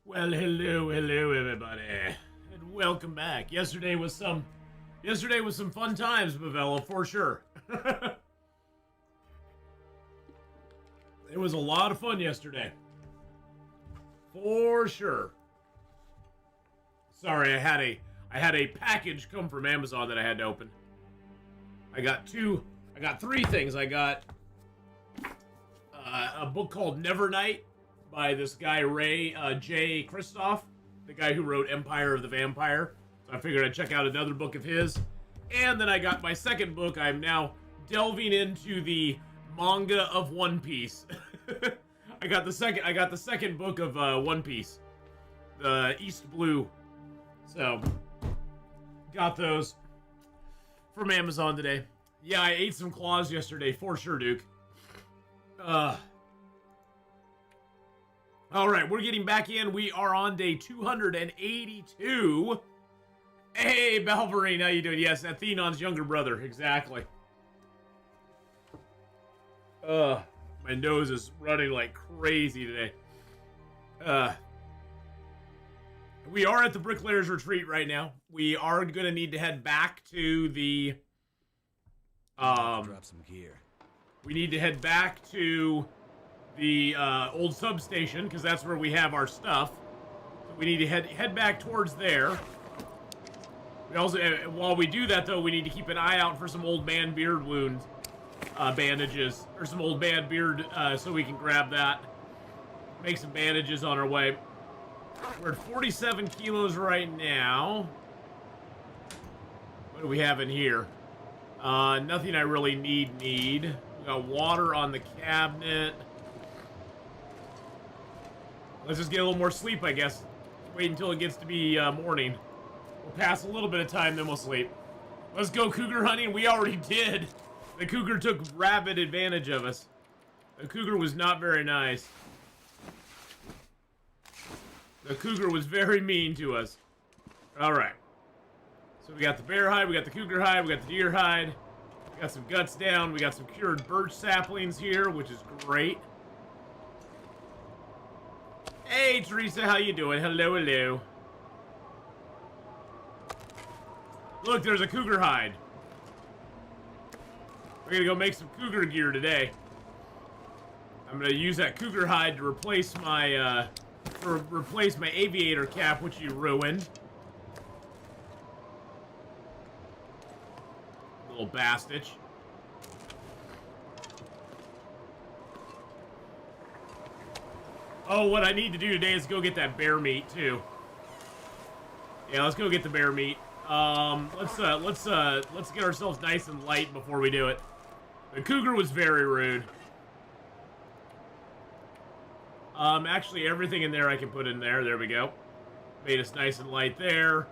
Well, hello, everybody, and welcome back. Yesterday was some fun times, Mavella, for sure. It was a lot of fun yesterday, for sure. Sorry, I had a package come from Amazon that I had to open. I got three things. I got a book called Nevernight by this guy Ray J. Kristoff, the guy who wrote Empire of the Vampire. So I figured I'd check out another book of his. And then I got my second book. I'm now delving into the manga of One Piece. I got the second book of One Piece, the East Blue. So got those from Amazon today. Yeah, I ate some claws yesterday for sure, Duke. Alright, we're getting back in. We are on day 282. Hey, Balverine, how you doing? Yes, Athenon's younger brother, exactly. My nose is running like crazy today. We are at the Bricklayer's Retreat right now. We are going to need to head back to the... drop some gear. We need to head back to the old substation, because that's where we have our stuff. So we need to head back towards there. We also, while we do that, though, we need to keep an eye out for some old man beard wound bandages, or some old man beard, so we can grab that. Make some bandages on our way. We're at 47 kilos right now. What do we have in here? Nothing I really need. We got water on the cabinet. Let's just get a little more sleep, I guess. Wait until it gets to be morning. We'll pass a little bit of time, then we'll sleep. Let's go cougar hunting. We already did. The cougar took rabid advantage of us. The cougar was not very nice. The cougar was very mean to us. Alright. So we got the bear hide, we got the cougar hide, we got the deer hide. We got some guts down, we got some cured birch saplings here, which is great. Hey, Teresa, how you doing? Hello. Look, there's a cougar hide. We're gonna go make some cougar gear today. I'm gonna use that cougar hide to replace my, aviator cap, which you ruined. Little bastard. Oh, what I need to do today is go get that bear meat too. Yeah, let's go get the bear meat. Let's get ourselves nice and light before we do it. The cougar was very rude. Actually, everything in there I can put in there. There we go. Made us nice and light there.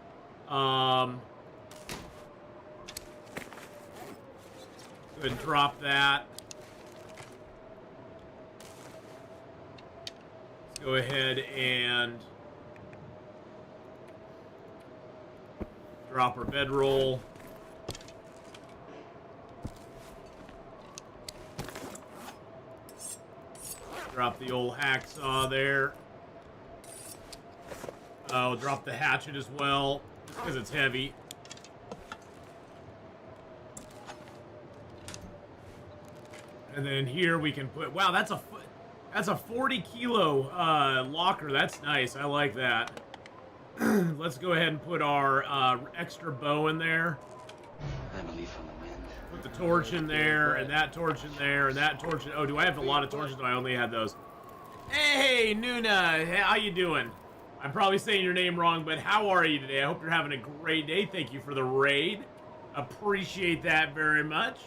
Go ahead and drop that. Go ahead and drop our bedroll. Drop the old hacksaw there. Oh, drop the hatchet as well, just because it's heavy. And then here we can put, wow, that's a 40 kilo locker. That's nice. I like that. Let's go ahead and put our extra bow in there. I'm a leaf on the wind. Put the torch in there, and that torch in there, and that torch in... Oh, do I have a lot of torches? No, I only had those. Hey, Nuna! Hey, how you doing? I'm probably saying your name wrong, but how are you today? I hope you're having a great day. Thank you for the raid. Appreciate that very much.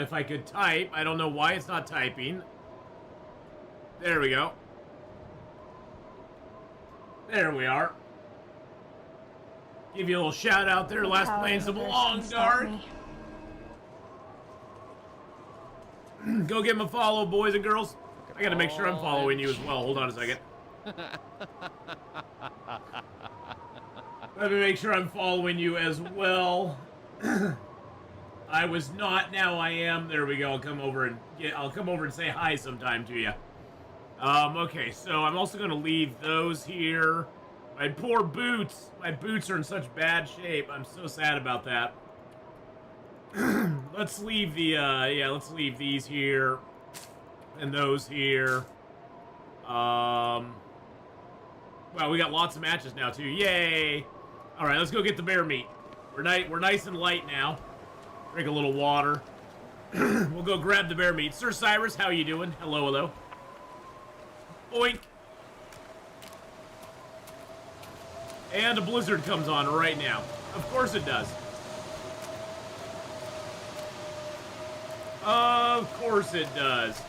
If I could type, I don't know why it's not typing. There we go. There we are. Give you a little shout out there. Last playing some Long Dark. Go give him a follow, boys and girls. I gotta make sure I'm following you as well. Hold on a second. Let me make sure I'm following you as well. I was not, now I am. There we go. I'll come over and say hi sometime to you. Okay, so I'm also gonna leave those here. My poor boots. My boots are in such bad shape. I'm so sad about that. Let's leave the, let's leave these here. And those here. Well, we got lots of matches now, too. Yay! Alright, let's go get the bear meat. We're nice and light now. Drink a little water. We'll go grab the bear meat. Sir Cyrus, how you doing? Hello, hello. Oink! And a blizzard comes on right now. Of course it does. Of course it does.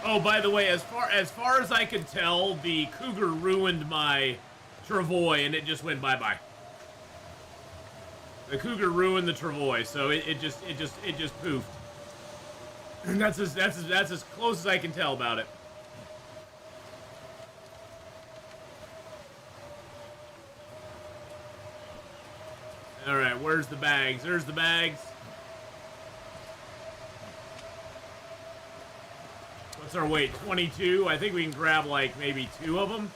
Oh, by the way, as far as I could tell, the Cougar ruined my Travois, and it just went bye-bye. The Cougar ruined the Travois, so it just poofed. And that's as close as I can tell about it. All right, where's the bags? There's the bags. What's our weight? 22. I think we can grab like maybe 2 of them.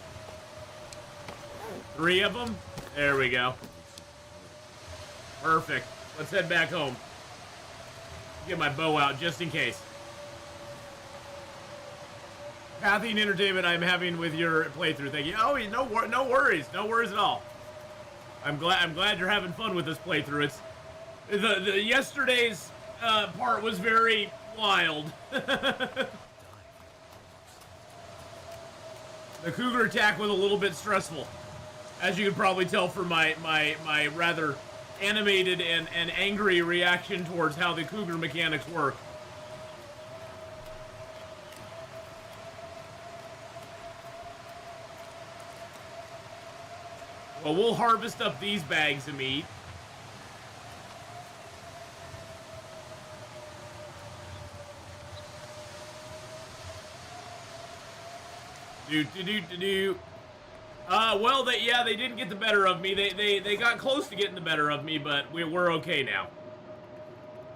3 of them. There we go. Perfect. Let's head back home. Get my bow out just in case. Atheenon entertainment I'm having with your playthrough. Thank you. Oh, no worries. No worries at all. I'm glad you're having fun with this playthrough. It's the yesterday's part was very wild. The Cougar attack was a little bit stressful, as you can probably tell from my rather animated and angry reaction towards how the Cougar mechanics work. Well, we'll harvest up these bags of meat. Well, they didn't get the better of me. They got close to getting the better of me, but we're okay now.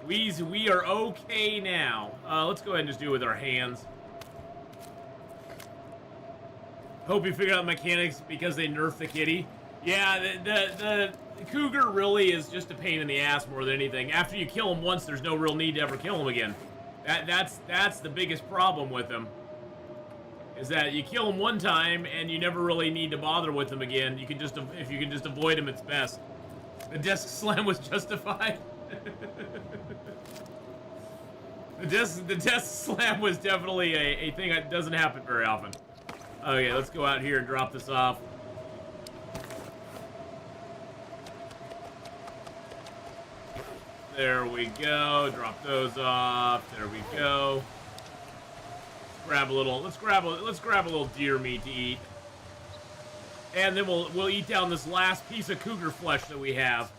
We are okay now. Let's go ahead and just do it with our hands. Hope you figured out the mechanics because they nerfed the kitty. Yeah, the Cougar really is just a pain in the ass more than anything. After you kill him once, there's no real need to ever kill him again. That's the biggest problem with him. Is that you kill him one time and you never really need to bother with him again. You can just, if you can just avoid him, it's best. The desk slam was justified. The desk slam was definitely a thing that doesn't happen very often. Okay, let's go out here and drop this off. There we go. Drop those off. There we go. Grab a little. Let's grab a little deer meat to eat, and then we'll eat down this last piece of cougar flesh that we have.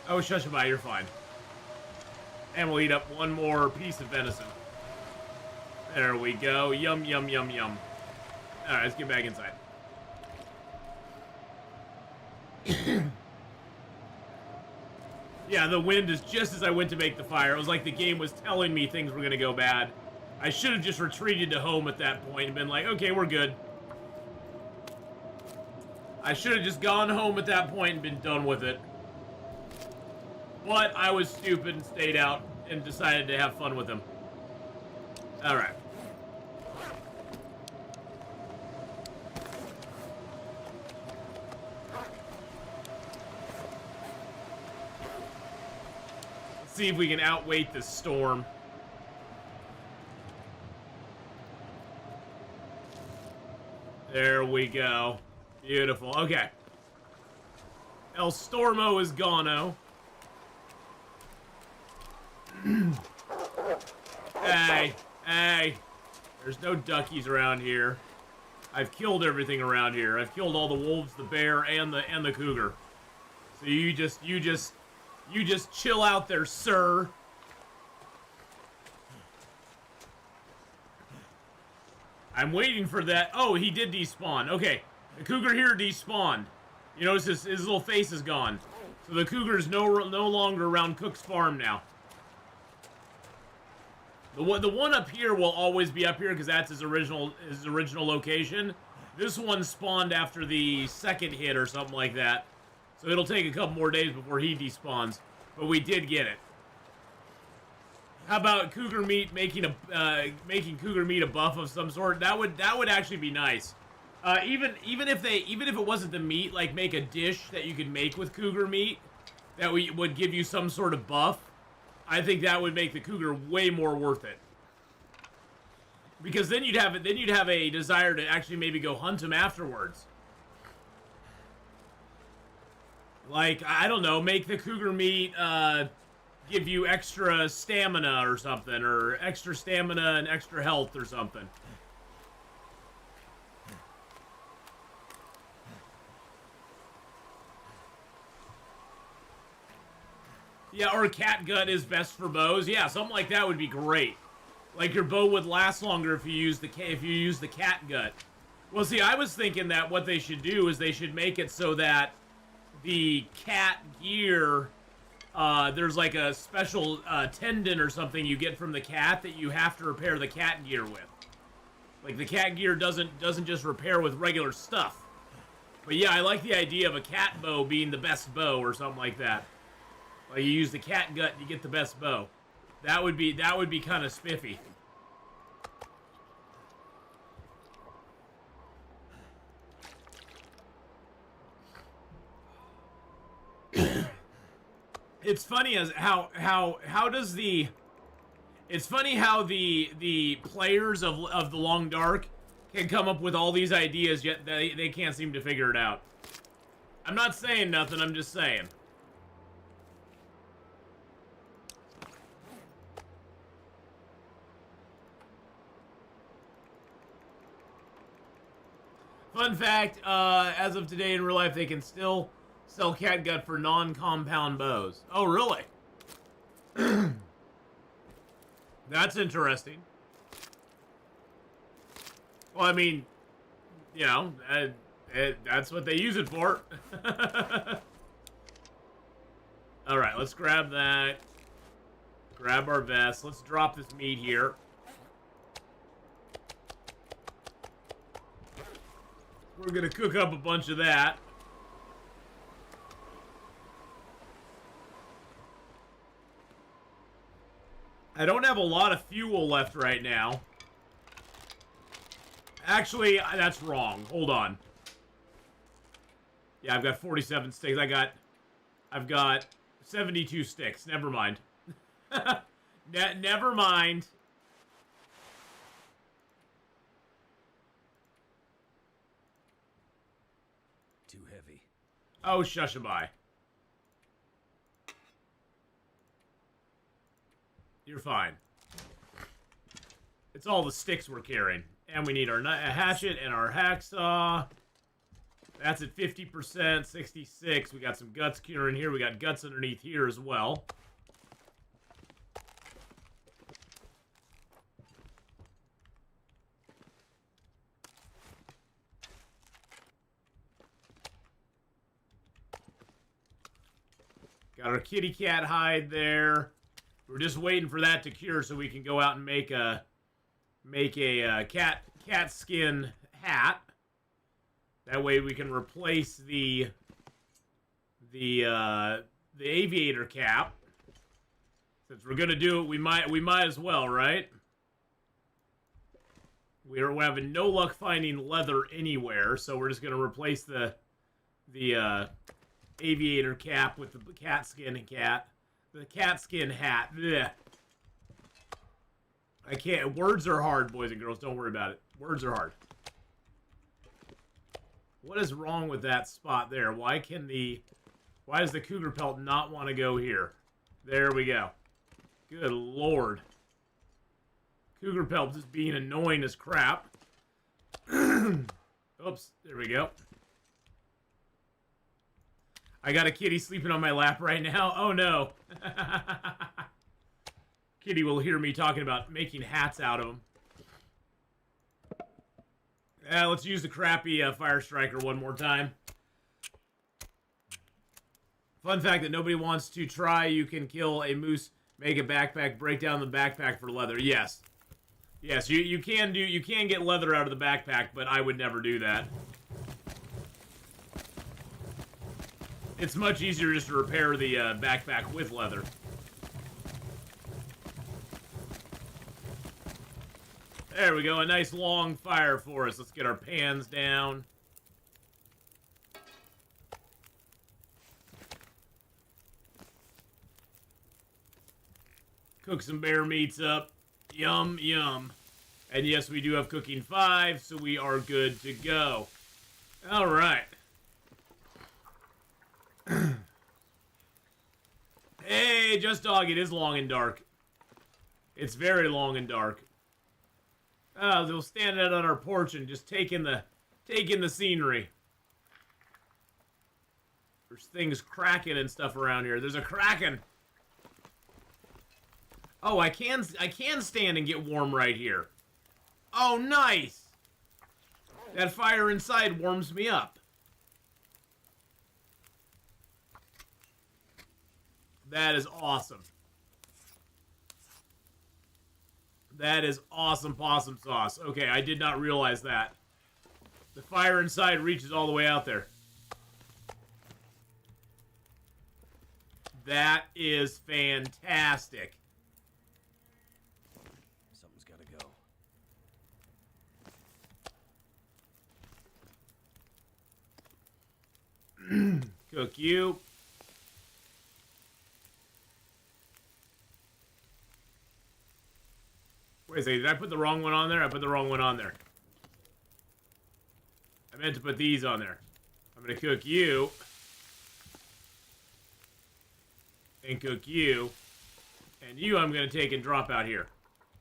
Oh, Shushabai, you're fine. And we'll eat up one more piece of venison. There we go. Yum, yum, yum, yum. All right, let's get back inside. Yeah, the wind is just as I went to make the fire. It was like the game was telling me things were going to go bad. I should have just retreated to home at that point and been like, okay, we're good. I should have just gone home at that point and been done with it. But I was stupid and stayed out and decided to have fun with them. Alright. Let's see if we can outweight this storm. There we go. Beautiful. Okay. El Stormo is gone-o. Hey, hey. There's no duckies around here. I've killed everything around here. I've killed all the wolves, the bear, and the cougar. So you just chill out there, sir. I'm waiting for that. Oh, he did despawn. Okay, the cougar here despawned. You notice his little face is gone. So the cougar is no longer around Cook's farm now. The one up here will always be up here because that's his original location. This one spawned after the second hit or something like that. So it'll take a couple more days before he despawns. But we did get it. How about cougar meat making cougar meat a buff of some sort? That would actually be nice. Even if it wasn't the meat, like make a dish that you could make with cougar meat that would give you some sort of buff. I think that would make the cougar way more worth it. Because then you'd have a desire to actually maybe go hunt him afterwards. Like, I don't know, make the cougar meat give you extra stamina or something, or extra stamina and extra health or something. Yeah, or cat gut is best for bows. Yeah, something like that would be great. Like your bow would last longer if you use the cat gut. Well, see, I was thinking that what they should do is they should make it so that the cat gear, there's like a special tendon or something you get from the cat that you have to repair the cat gear with. Like the cat gear doesn't just repair with regular stuff. But yeah, I like the idea of a cat bow being the best bow or something like that. Like you use the cat gut and you get the best bow. That would be kind of spiffy. It's funny as how does the it's funny how the players of the Long Dark can come up with all these ideas yet they can't seem to figure it out. I'm not saying nothing, I'm just saying. Fun fact, as of today in real life, they can still sell catgut for non-compound bows. Oh, really? That's interesting. Well, I mean, you know, that's what they use it for. Alright, let's grab that. Grab our vest. Let's drop this meat here. We're gonna cook up a bunch of that. I don't have a lot of fuel left right now. Actually, that's wrong. Hold on. Yeah, I've got 47 sticks. I've got 72 sticks. Never mind. Never mind. Too heavy. Oh, shushaby. You're fine. It's all the sticks we're carrying. And we need our hatchet and our hacksaw. That's at 50%, 66. We got some guts curing here. We got guts underneath here as well. Got our kitty cat hide there. We're just waiting for that to cure so we can go out and make a cat skin hat. That way we can replace the aviator cap. Since we're gonna do it, we might as well, right? We're having no luck finding leather anywhere, so we're just gonna replace the aviator cap with the cat skin the cat skin hat. Blech. I can't. Words are hard, boys and girls. Don't worry about it. Words are hard. What is wrong with that spot there? Why does the cougar pelt not want to go here? There we go. Good lord. Cougar pelt just being annoying as crap. Oops. There we go. I got a kitty sleeping on my lap right now. Oh no. Kitty will hear me talking about making hats out of them. Let's use the crappy Fire Striker one more time. Fun fact that nobody wants to try, you can kill a moose, make a backpack, break down the backpack for leather. Yes. Yes, you can get leather out of the backpack, but I would never do that. It's much easier just to repair the backpack with leather. There we go, a nice long fire for us. Let's get our pans down. Cook some bear meats up. Yum, yum. And yes, we do have cooking 5, so we are good to go. Alright. Hey, Just Dog, it is long and dark. It's very long and dark. They'll stand out on our porch and just take in the scenery. There's things cracking and stuff around here. There's a kraken. Oh, I can stand and get warm right here. Oh, nice. That fire inside warms me up. That is awesome. That is awesome possum sauce. Okay, I did not realize that. The fire inside reaches all the way out there. That is fantastic. Something's gotta go. Cook you. Wait a second, did I put the wrong one on there? I put the wrong one on there. I meant to put these on there. I'm gonna cook you. And cook you. And you I'm gonna take and drop out here.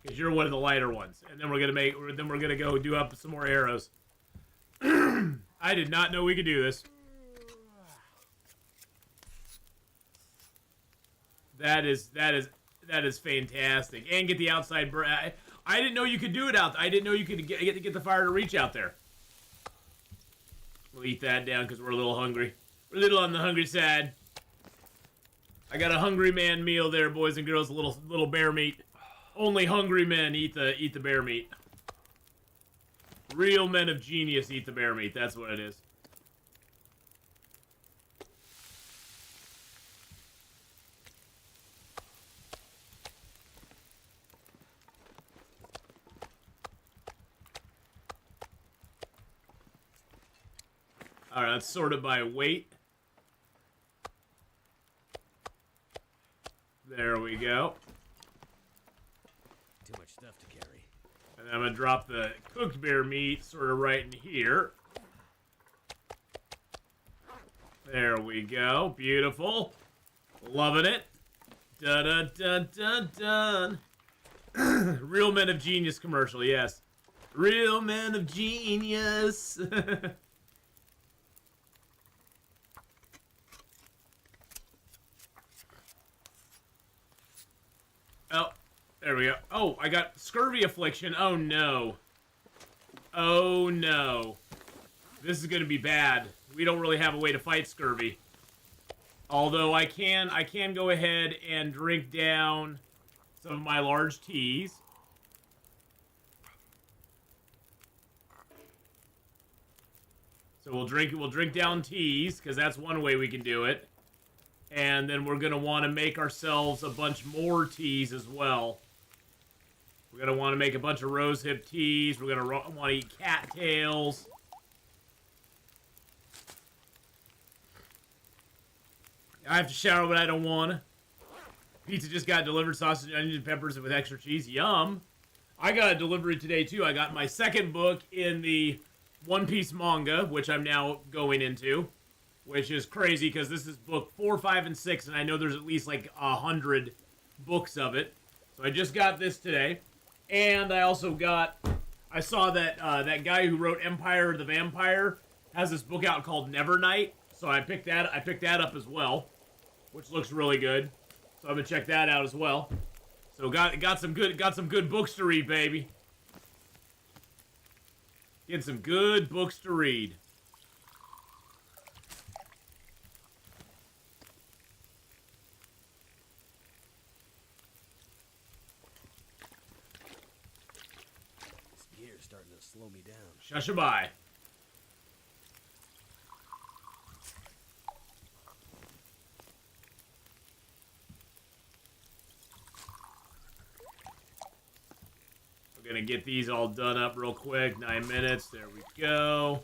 Because you're one of the lighter ones. And then we're gonna go do up some more arrows. I did not know we could do this. That is fantastic. And get the outside I didn't know you could do it out. I didn't know you could get the fire to reach out there. We'll eat that down because we're a little hungry. We're a little on the hungry side. I got a hungry man meal there, boys and girls. A little bear meat. Only hungry men eat the bear meat. Real men of genius eat the bear meat. That's what it is. Alright, let's sort it by weight. There we go. Too much stuff to carry. And then I'm going to drop the cooked bear meat sort of right in here. There we go. Beautiful. Loving it. Dun-dun-dun-dun-dun. Real Men of Genius commercial, yes. Real Men of Genius. Oh, there we go. Oh, I got scurvy affliction. Oh, no. Oh, no. This is going to be bad. We don't really have a way to fight scurvy. Although I can go ahead and drink down some of my large teas. So we'll drink down teas, because that's one way we can do it. And then we're going to want to make ourselves a bunch more teas as well. We're going to want to make a bunch of rosehip teas. We're going to want to eat cattails. I have to shower, but I don't want to. Pizza just got delivered. Sausage, onions, and peppers with extra cheese. Yum. I got a delivery today, too. I got my second book in the One Piece manga, which I'm now going into. Which is crazy, because this is book 4, 5, and 6, and I know there's at least like 100 books of it. So I just got this today. And I also I saw that that guy who wrote Empire of the Vampire has this book out called Nevernight. So I picked that up as well, which looks really good. So I'm gonna check that out as well. So got some good books to read, baby. Get some good books to read. This gear's starting to slow me down. Shushabai. We're gonna get these all done up real quick. 9 minutes. There we go.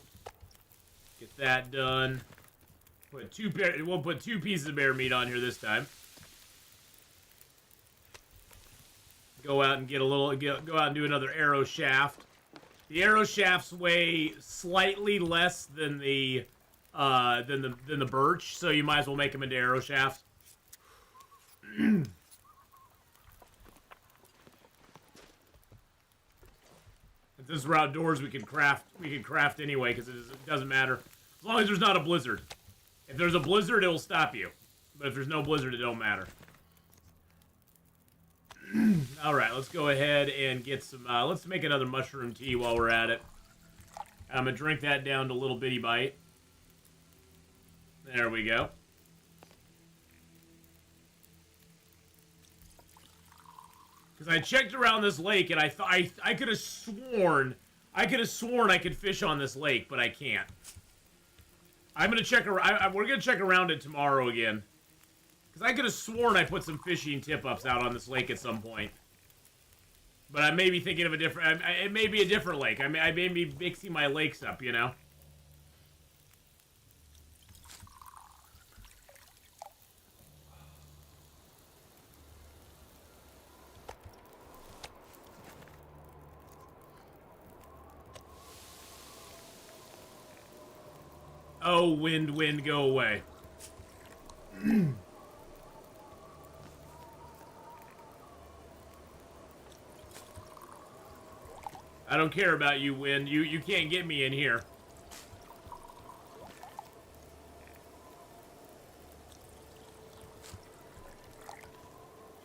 Get that done. We'll put 2 pieces of bear meat on here this time. Go out and get a little. Go out and do another arrow shaft. The arrow shafts weigh slightly less than the birch, so you might as well make them into arrow shafts. Since we're outdoors, we can craft anyway, because it doesn't matter. As long as there's not a blizzard. If there's a blizzard, it'll stop you. But if there's no blizzard, it don't matter. Alright, let's go ahead and get some, let's make another mushroom tea while we're at it. I'm gonna drink that down to a little bitty bite. There we go. Because I checked around this lake, and I could have sworn I could fish on this lake, but I can't. I'm gonna check. We're gonna check around it tomorrow again, because I could have sworn I put some fishing tip-ups out on this lake at some point. But I may be thinking of a different. It may be a different lake. I may be mixing my lakes up, you know. Oh, wind, go away. I don't care about you, wind. You can't get me in here.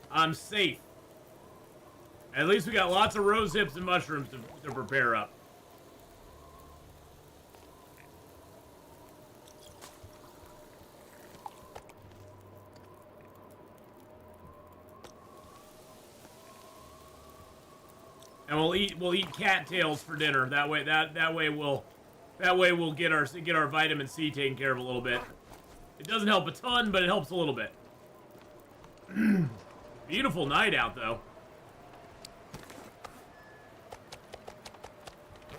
I'm safe. At least we got lots of rose hips and mushrooms to prepare up. And we'll eat cattails for dinner. That way we'll get our vitamin C taken care of a little bit. It doesn't help a ton, but it helps a little bit. Beautiful night out though.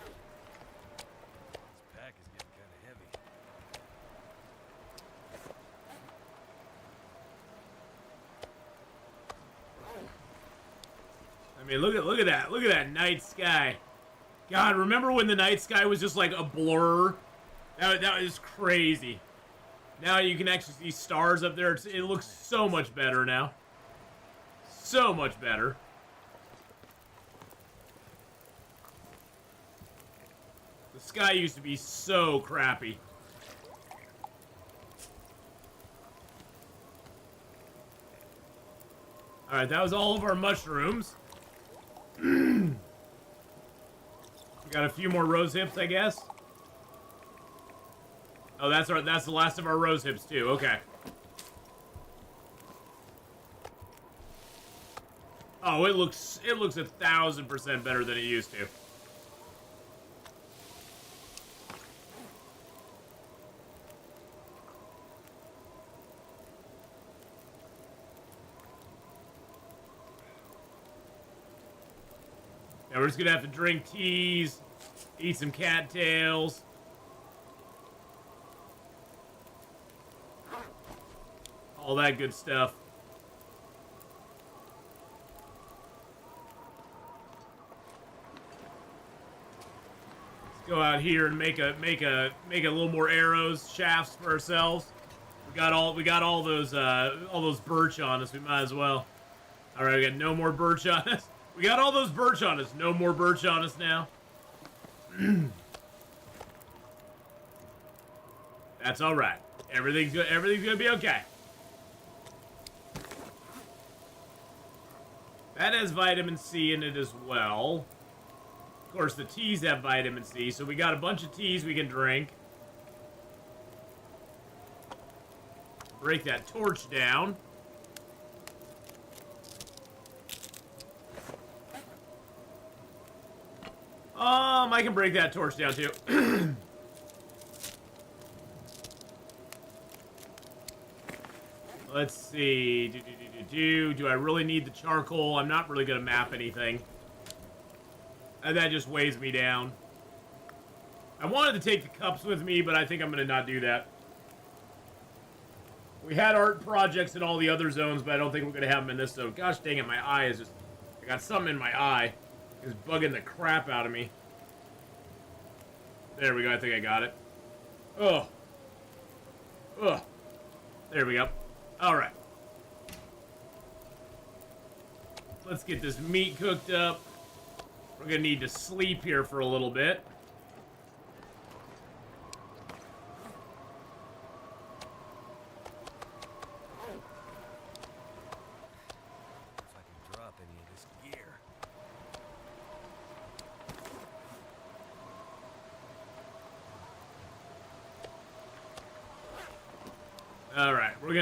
This pack is getting kind of heavy. I mean, look at that. Look at that night sky. God, remember when the night sky was just like a blur? That was crazy. Now you can actually see stars up there. It looks so much better now. So much better. The sky used to be so crappy. Alright, that was all of our mushrooms. We got a few more rose hips, I guess. Oh, that's the last of our rose hips too. Okay. Oh, it looks 1,000% better than it used to. Now we're just gonna have to drink teas, eat some cattails. All that good stuff. Let's go out here and make a little more arrows, shafts for ourselves. We got all those birch on us. We might as well. All right, we got no more birch on us. We got all those birch on us. No more birch on us now. That's all right. Everything's good. Everything's gonna be okay. That has vitamin C in it as well. Of course, the teas have vitamin C, so we got a bunch of teas we can drink. Break that torch down. I can break that torch down too. Let's see. Do I really need the charcoal? I'm not really gonna map anything. And that just weighs me down. I wanted to take the cups with me, but I think I'm gonna not do that. We had art projects in all the other zones, but I don't think we're gonna have them in this zone. Gosh dang it, my eye is just... I got something in my eye. It's bugging the crap out of me. There we go, I think I got it. Ugh. Ugh. There we go. Alright. Let's get this meat cooked up. We're gonna need to sleep here for a little bit. If I can drop any of this gear. All right, we're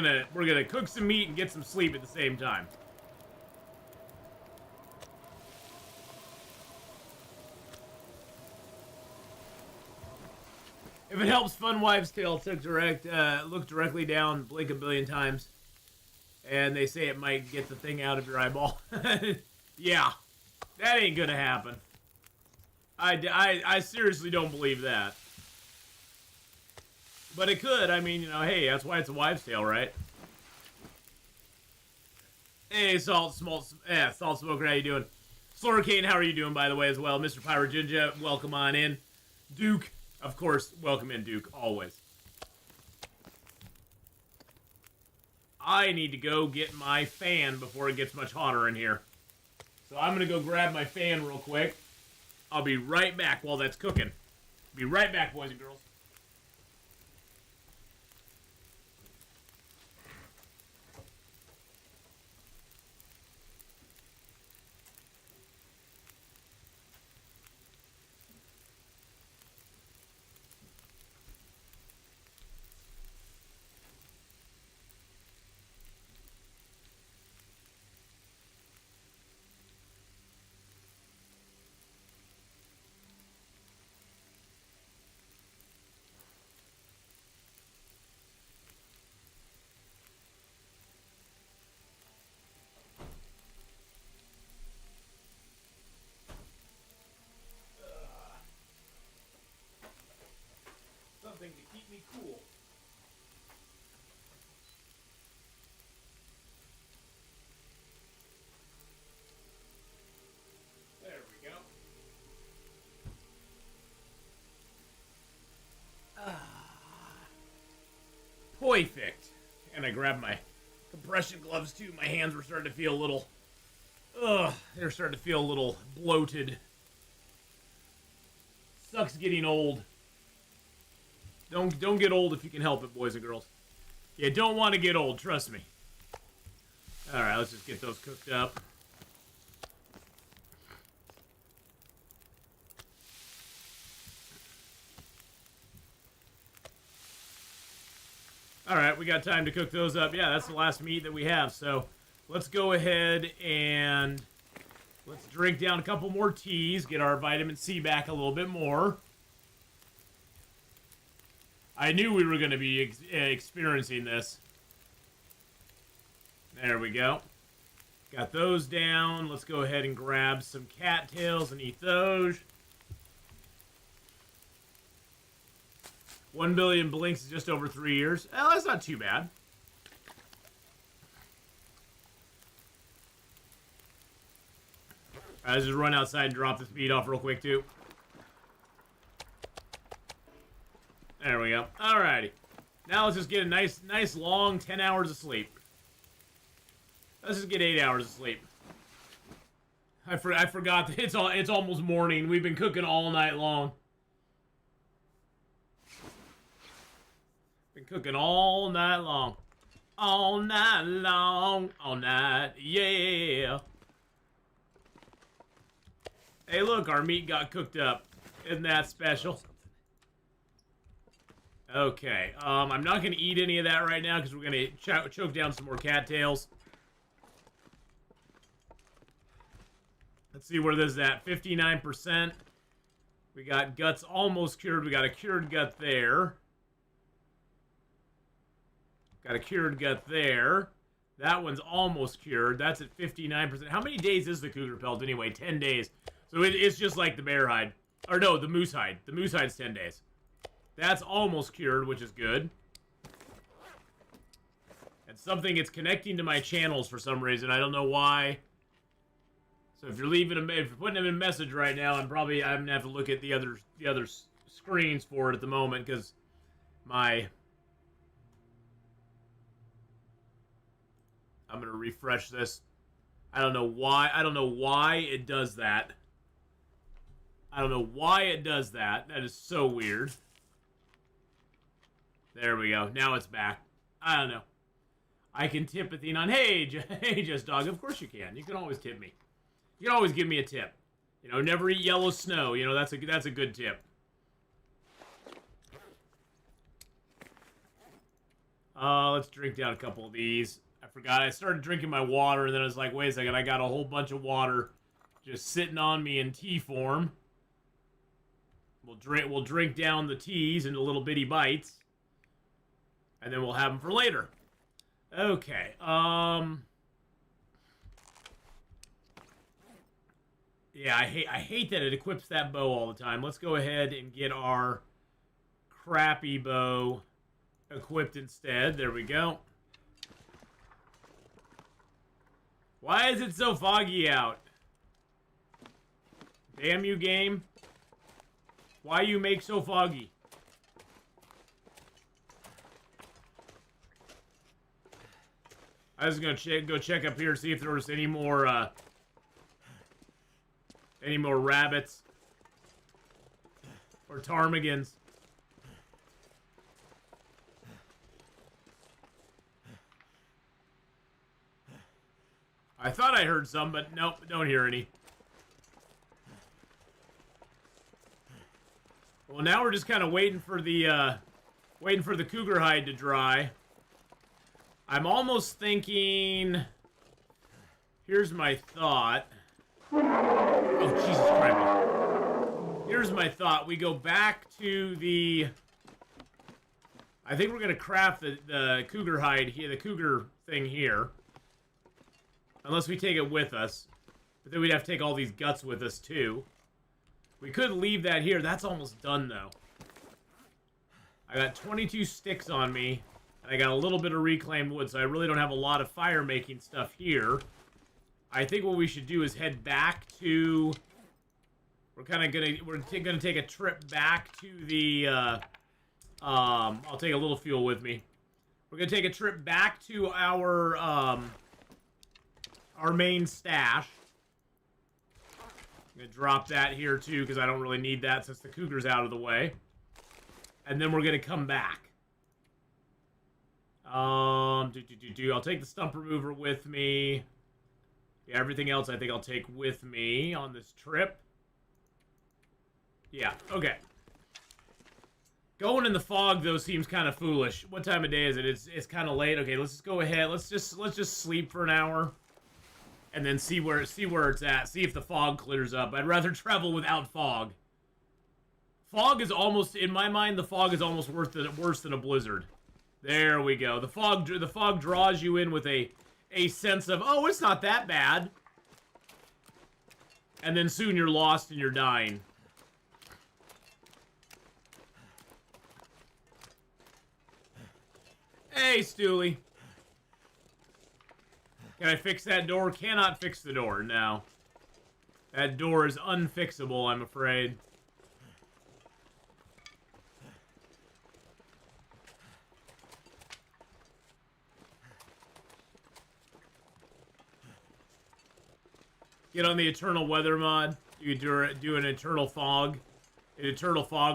gonna cook some meat and get some sleep at the same time. If it helps, Fun Wives Tale took look directly down, blink a billion times, and they say it might get the thing out of your eyeball. Yeah, that ain't gonna happen. I seriously don't believe that. But it could. I mean, you know, hey, that's why it's a wives' tale, right? Hey, Salt Smoker, how you doing? Slurricane, how are you doing, by the way, as well? Mr. Pyroginja, welcome on in. Duke, of course, welcome in, Duke, always. I need to go get my fan before it gets much hotter in here. So I'm going to go grab my fan real quick. I'll be right back while that's cooking. Be right back, boys and girls. Something to keep me cool. There we go. Perfect. And I grabbed my compression gloves too. My hands were starting to feel a little... they're starting to feel a little bloated. Sucks getting old. Don't get old if you can help it, boys and girls. You don't want to get old, trust me. Alright, let's just get those cooked up. Alright, we got time to cook those up. Yeah, that's the last meat that we have, so let's go ahead and let's drink down a couple more teas, get our vitamin C back a little bit more. I knew we were going to be experiencing this. There we go. Got those down. Let's go ahead and grab some cattails and eat those. 1 billion blinks is just over 3 years. Oh, that's not too bad. Let's just run outside and drop this meat off real quick, too. There we go. Alrighty. Now let's just get a nice long 10 hours of sleep. Let's just get 8 hours of sleep. I forgot that it's almost morning. We've been cooking all night long. Been cooking all night long. All night long. All night. Yeah. Hey, look, our meat got cooked up. Isn't that special? Okay, I'm not going to eat any of that right now because we're going to choke down some more cattails. Let's see where this is at. 59%. We got guts almost cured. We got a cured gut there. Got a cured gut there. That one's almost cured. That's at 59%. How many days is the cougar pelt anyway? 10 days. So it's just like the bear hide. Or no, the moose hide. The moose hide's 10 days. That's almost cured, which is good. And something, it's connecting to my channels for some reason. I don't know why. So if you're leaving if you're putting them in message right now, I'm gonna have to look at the other screens for it at the moment because I'm gonna refresh this. I don't know why it does that. I don't know why it does that. That is so weird. There we go. Now it's back. I don't know. I can tip Atheenon. Hey, Just Dog. Of course you can. You can always tip me. You can always give me a tip. You know, never eat yellow snow. You know, that's a good tip. Let's drink down a couple of these. I forgot. I started drinking my water, and then I was like, wait a second. I got a whole bunch of water just sitting on me in tea form. We'll drink down the teas into little bitty bites. And then we'll have them for later. Okay, yeah, I hate that it equips that bow all the time. Let's go ahead and get our crappy bow equipped instead. There we go. Why is it so foggy out? Damn you, game. Why you make so foggy? I was gonna go check up here, see if there was any more rabbits or ptarmigans. I thought I heard some, but nope, don't hear any. Well, now we're just kind of waiting for the cougar hide to dry. I'm almost thinking... Here's my thought. Oh, Jesus Christ. Here's my thought. We go back to the... I think we're going to craft the cougar hide here, the cougar thing here. Unless we take it with us. But then we'd have to take all these guts with us, too. We could leave that here. That's almost done, though. I got 22 sticks on me. I got a little bit of reclaimed wood, so I really don't have a lot of fire-making stuff here. I think what we should do is head back to... We're gonna take a trip back to the, I'll take a little fuel with me. We're gonna take a trip back to our main stash. I'm gonna drop that here, too, because I don't really need that since the cougar's out of the way. And then we're gonna come back. I'll take the stump remover with me. Yeah, everything else I think I'll take with me on this trip. Yeah, okay. Going in the fog though seems kind of foolish. What time of day is it? It's kind of late. Okay, let's just go ahead. Let's just sleep for an hour, and then see where it's at. See if the fog clears up. I'd rather travel without fog. Fog is almost, in my mind, the fog is almost worse than a blizzard. There we go. The fog draws you in with a sense of, oh, it's not that bad. And then soon you're lost and you're dying. Hey, Stooley. Can I fix that door? Cannot fix the door, no. That door is unfixable, I'm afraid. Get on the Eternal Weather mod. You could do an Eternal Fog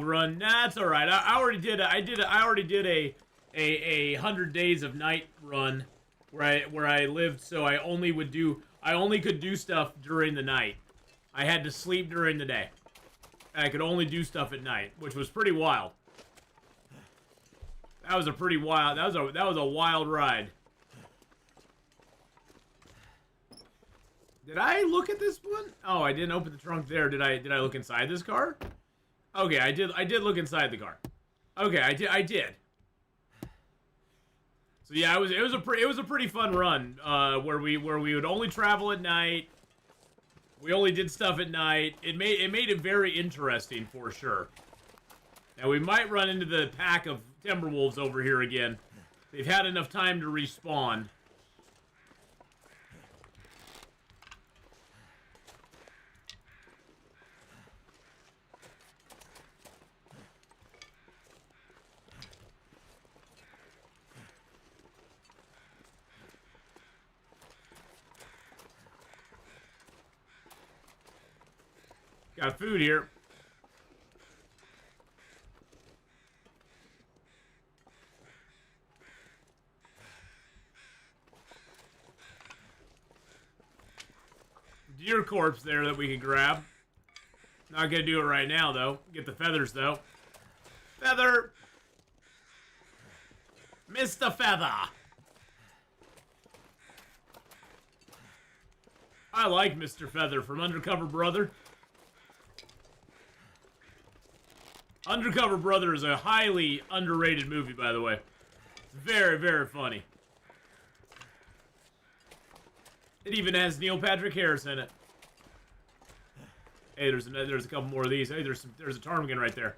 run. Nah, that's all right. I already did a 100 Days of Night run where I lived, so I only could do stuff during the night. I had to sleep during the day. I could only do stuff at night, which was pretty wild. That was a pretty wild. That was a wild ride. Did I look at this one? Oh, I didn't open the trunk there. Did I look inside this car? Okay, I did look inside the car. Okay, I did. So yeah, it was a pretty fun run where we would only travel at night. We only did stuff at night. It made it very interesting for sure. Now we might run into the pack of Timberwolves over here again. They've had enough time to respawn. Got food here. Deer corpse there that we can grab. Not gonna do it right now though. Get the feathers though. Feather! Mr. Feather! I like Mr. Feather from Undercover Brother. Undercover Brother is a highly underrated movie, by the way. It's very, very funny. It even has Neil Patrick Harris in it. Hey, there's a couple more of these. Hey, there's a ptarmigan right there.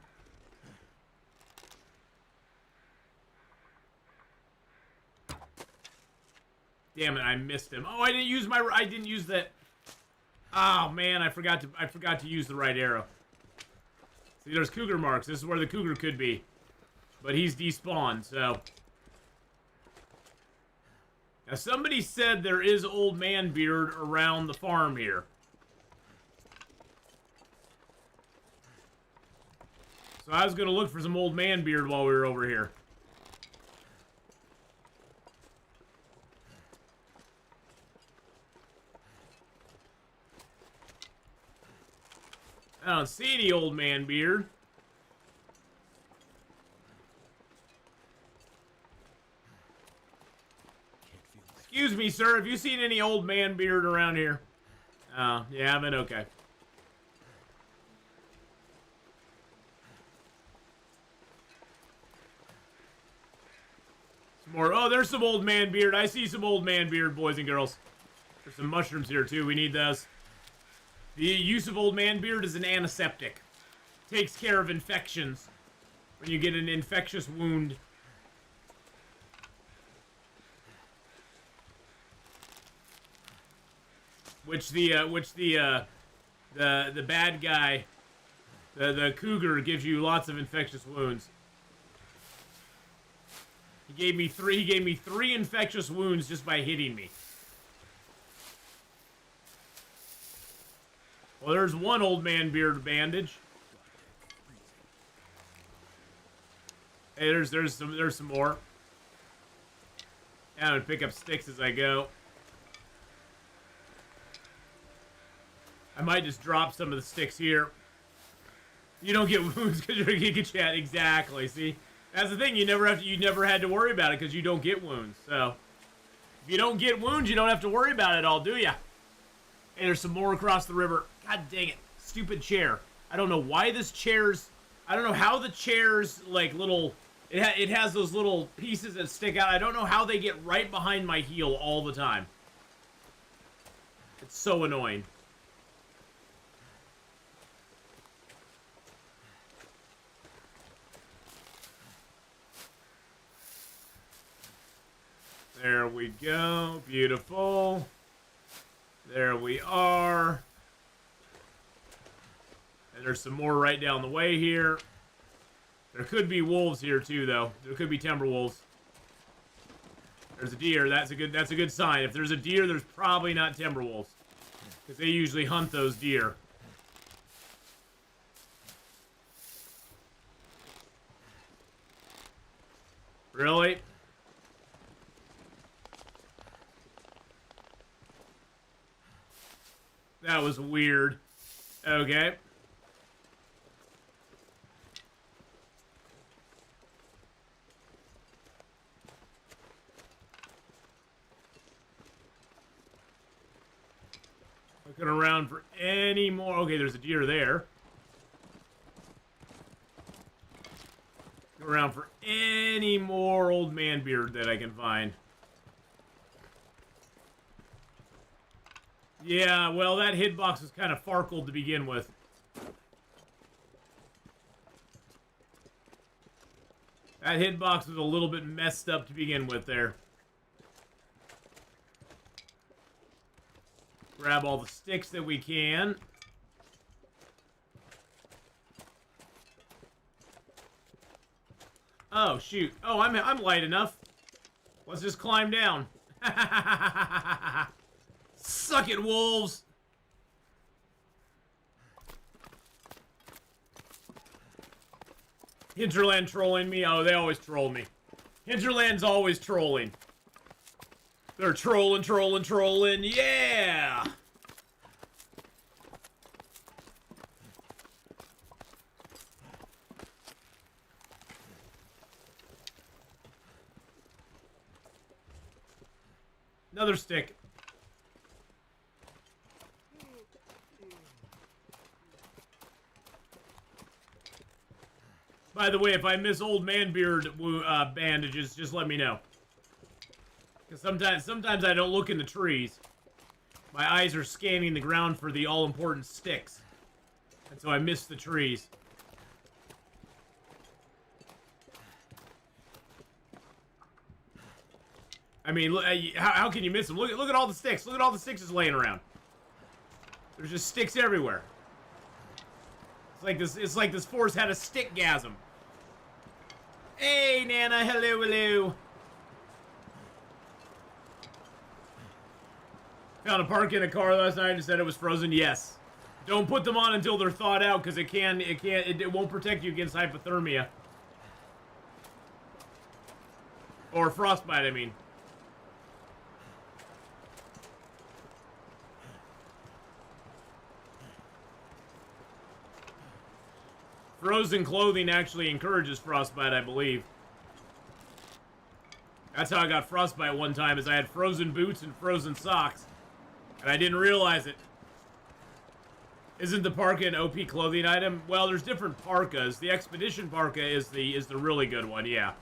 Damn it, I missed him. Oh, I didn't use that. Oh man, I forgot to use the right arrow. See, there's cougar marks. This is where the cougar could be. But he's despawned, so. Now, somebody said there is Old Man Beard around the farm here. So I was going to look for some Old Man Beard while we were over here. I don't see any Old Man Beard. Excuse me, sir. Have you seen any Old Man Beard around here? Oh, you haven't? Okay. Some more. Oh, there's some Old Man Beard. I see some Old Man Beard, boys and girls. There's some mushrooms here, too. We need those. The use of Old Man Beard is an antiseptic. Takes care of infections when you get an infectious wound. Which the bad guy, the cougar, gives you lots of infectious wounds. He gave me three infectious wounds just by hitting me. Well, there's one Old Man Beard bandage. Hey, there's some more. I'm gonna pick up sticks as I go. I might just drop some of the sticks here. You don't get wounds because you're gonna get shot. Exactly. See, that's the thing. You never had to worry about it because you don't get wounds. So if you don't get wounds, you don't have to worry about it all, do ya? Hey, there's some more across the river. God dang it. Stupid chair. I don't know why this chair's... I don't know how the chair's, like, little... It has those little pieces that stick out. I don't know how they get right behind my heel all the time. It's so annoying. There we go. Beautiful. There we are. And there's some more right down the way here. There could be wolves here too, though. There could be timber wolves. There's a deer. That's a good sign. If there's a deer, there's probably not timber wolves, because they usually hunt those deer. Really? That was weird. Okay. Looking around for any more. Okay, there's a deer there. Looking around for any more old man beard that I can find. Yeah, well, that hitbox was kind of farkled to begin with. That hitbox was a little bit messed up to begin with there. Grab all the sticks that we can. Oh, shoot. Oh, I'm light enough. Let's just climb down. Suck it, wolves! Hinterland trolling me? Oh, they always troll me. Hinterland's always trolling. They're trolling, trolling, trolling. Yeah! Another stick. By the way, if I miss old man beard bandages, just let me know. Because sometimes I don't look in the trees. My eyes are scanning the ground for the all-important sticks. And so I miss the trees. I mean, look, how can you miss them? Look at all the sticks. Look at all the sticks just laying around. There's just sticks everywhere. It's like this forest had a stickgasm. Hey, Nana, hello, hello. Found a park in a car last night and said it was frozen. Yes. Don't put them on until they're thawed out because it won't protect you against hypothermia. Or frostbite, I mean. Frozen clothing actually encourages frostbite, I believe. That's how I got frostbite one time, is I had frozen boots and frozen socks. And I didn't realize it. Isn't the parka an OP clothing item? Well, there's different parkas. The Expedition parka is the really good one, yeah.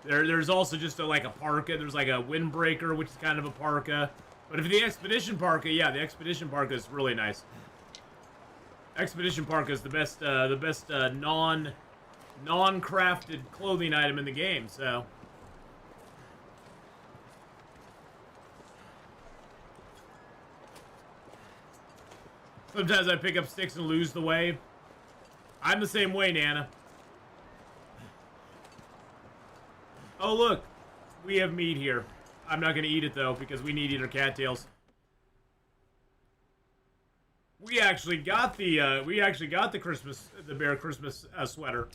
There's also just like a parka. There's like a windbreaker, which is kind of a parka. But if the Expedition parka, yeah, the Expedition parka is really nice. Expedition parka is the best non-crafted clothing item in the game, so. Sometimes I pick up sticks and lose the way. I'm the same way, Nana. Oh, look. We have meat here. I'm not going to eat it, though, because we need either cattails. We actually got the bear Christmas sweater.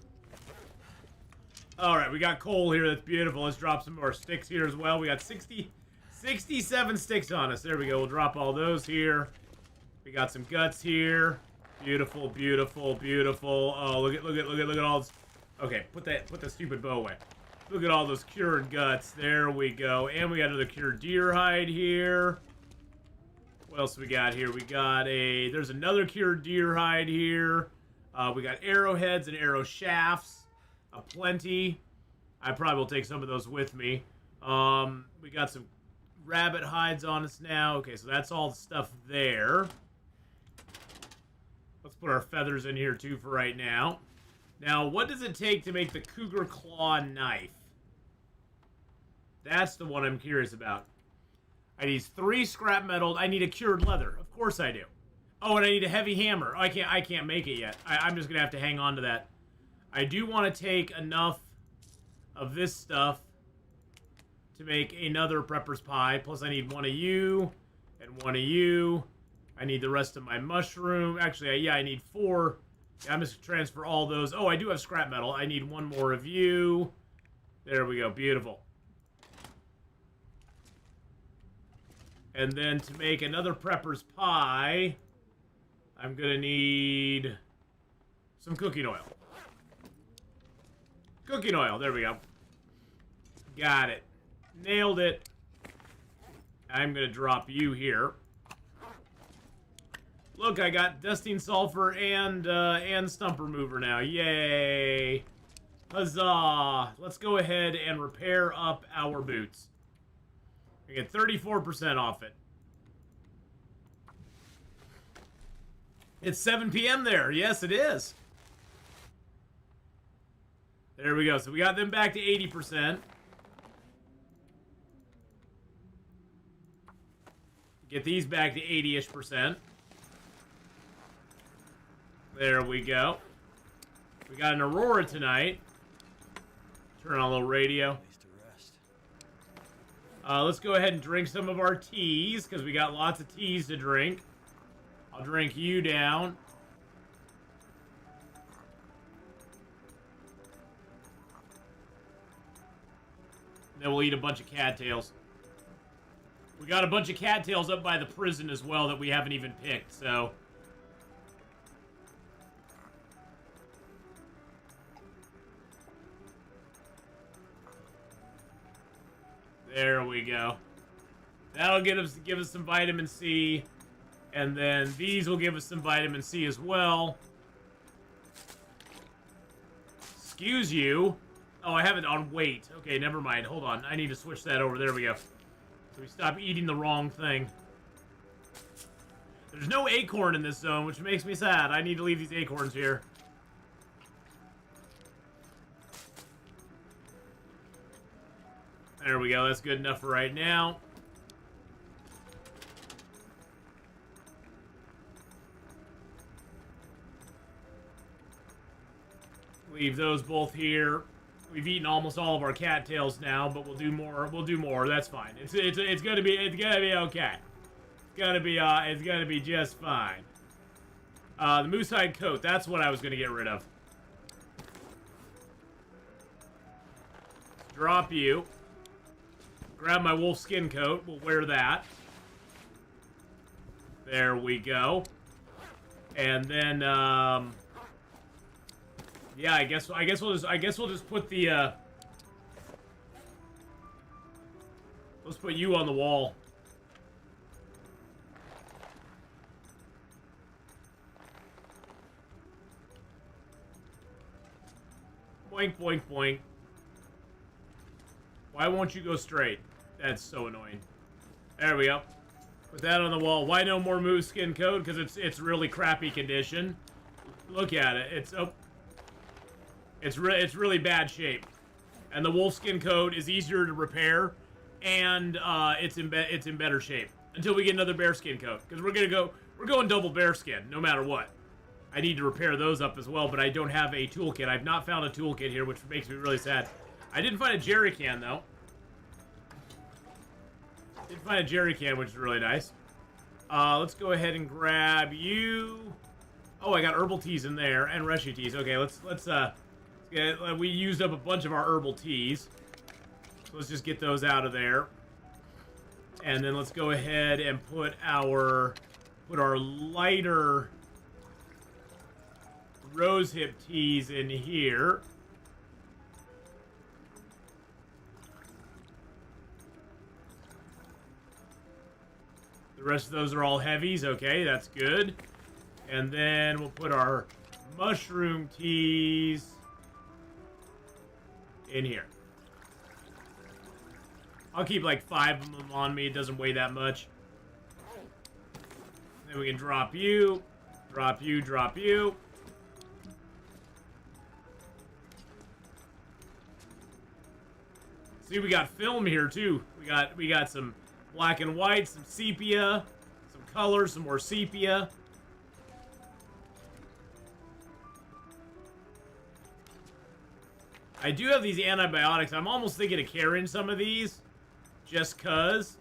All right, we got coal here. That's beautiful. Let's drop some more sticks here as well. We got 67 sticks on us. There we go. We'll drop all those here. We got some guts here. Beautiful, beautiful, beautiful. Oh, look at all this. Okay, put the stupid bow away. Look at all those cured guts. There we go. And we got another cured deer hide here. What else we got here? We got there's another cured deer hide here. We got arrowheads and arrow shafts. Plenty. I probably will take some of those with me. We got some rabbit hides on us now. Okay, so that's all the stuff there. Let's put our feathers in here too for right now. Now, what does it take to make the Cougar claw knife? That's the one I'm curious about. I need 3 scrap metal. I need a cured leather. Of course I do. Oh, and I need a heavy hammer. Oh, I can't make it yet. I'm just gonna have to hang on to that. I do want to take enough of this stuff to make another prepper's pie. Plus, I need one of you and one of you. I need the rest of my mushroom. Actually, yeah, I need 4. Yeah, I'm just gonna transfer all those. Oh, I do have scrap metal. I need 1 more of you. There we go. Beautiful. And then to make another prepper's pie, I'm gonna need some cooking oil. Cooking oil, there we go. Got it. Nailed it. I'm gonna drop you here. Look, I got dusting sulfur and stump remover now. Yay! Huzzah! Let's go ahead and repair up our boots. We get 34% off it. It's 7 p.m. there. Yes, it is. There we go. So we got them back to 80%. Get these back to 80-ish%. There we go. We got an Aurora tonight. Turn on a little radio. Place to rest. Let's go ahead and drink some of our teas, because we got lots of teas to drink. I'll drink you down. Then we'll eat a bunch of cattails. We got a bunch of cattails up by the prison as well that we haven't even picked, so... There we go. That'll give us some vitamin C. And then these will give us some vitamin C as well. Excuse you. Oh, I have it on weight. Okay, never mind. Hold on. I need to switch that over. There we go. So we stop eating the wrong thing. There's no acorn in this zone, which makes me sad. I need to leave these acorns here. There we go. That's good enough for right now. Leave those both here. We've eaten almost all of our cattails now, but we'll do more. We'll do more. That's fine. It's gonna be okay. It's gonna be just fine. The moose hide coat. That's what I was gonna get rid of. Drop you. Grab my wolf skin coat. We'll wear that. There we go. And then yeah, I guess we'll just put the let's put you on the wall. Boink, boink, boink. Why won't you go straight? That's so annoying. There we go. Put that on the wall. Why no more moose skin coat? Because it's really crappy condition. Look at it. It's really bad shape. And the wolfskin coat is easier to repair, and it's in better shape until we get another bearskin coat. Because we're going double bearskin no matter what. I need to repair those up as well, but I don't have a toolkit. I've not found a toolkit here, which makes me really sad. I didn't find a jerry can though. Did find a jerry can, which is really nice. Let's go ahead and grab you. Oh, I got herbal teas in there and rescue teas. Okay, we used up a bunch of our herbal teas. So let's just get those out of there. And then let's go ahead and put our lighter rosehip teas in here. The rest of those are all heavies. Okay, that's good. And then we'll put our mushroom teas in here. I'll keep like 5 of them on me. It doesn't weigh that much. Then we can drop you, drop you, drop you. See, we got film here too. We got some black and white, some sepia, some color, some more sepia. I do have these antibiotics. I'm almost thinking of carrying some of these, just cause.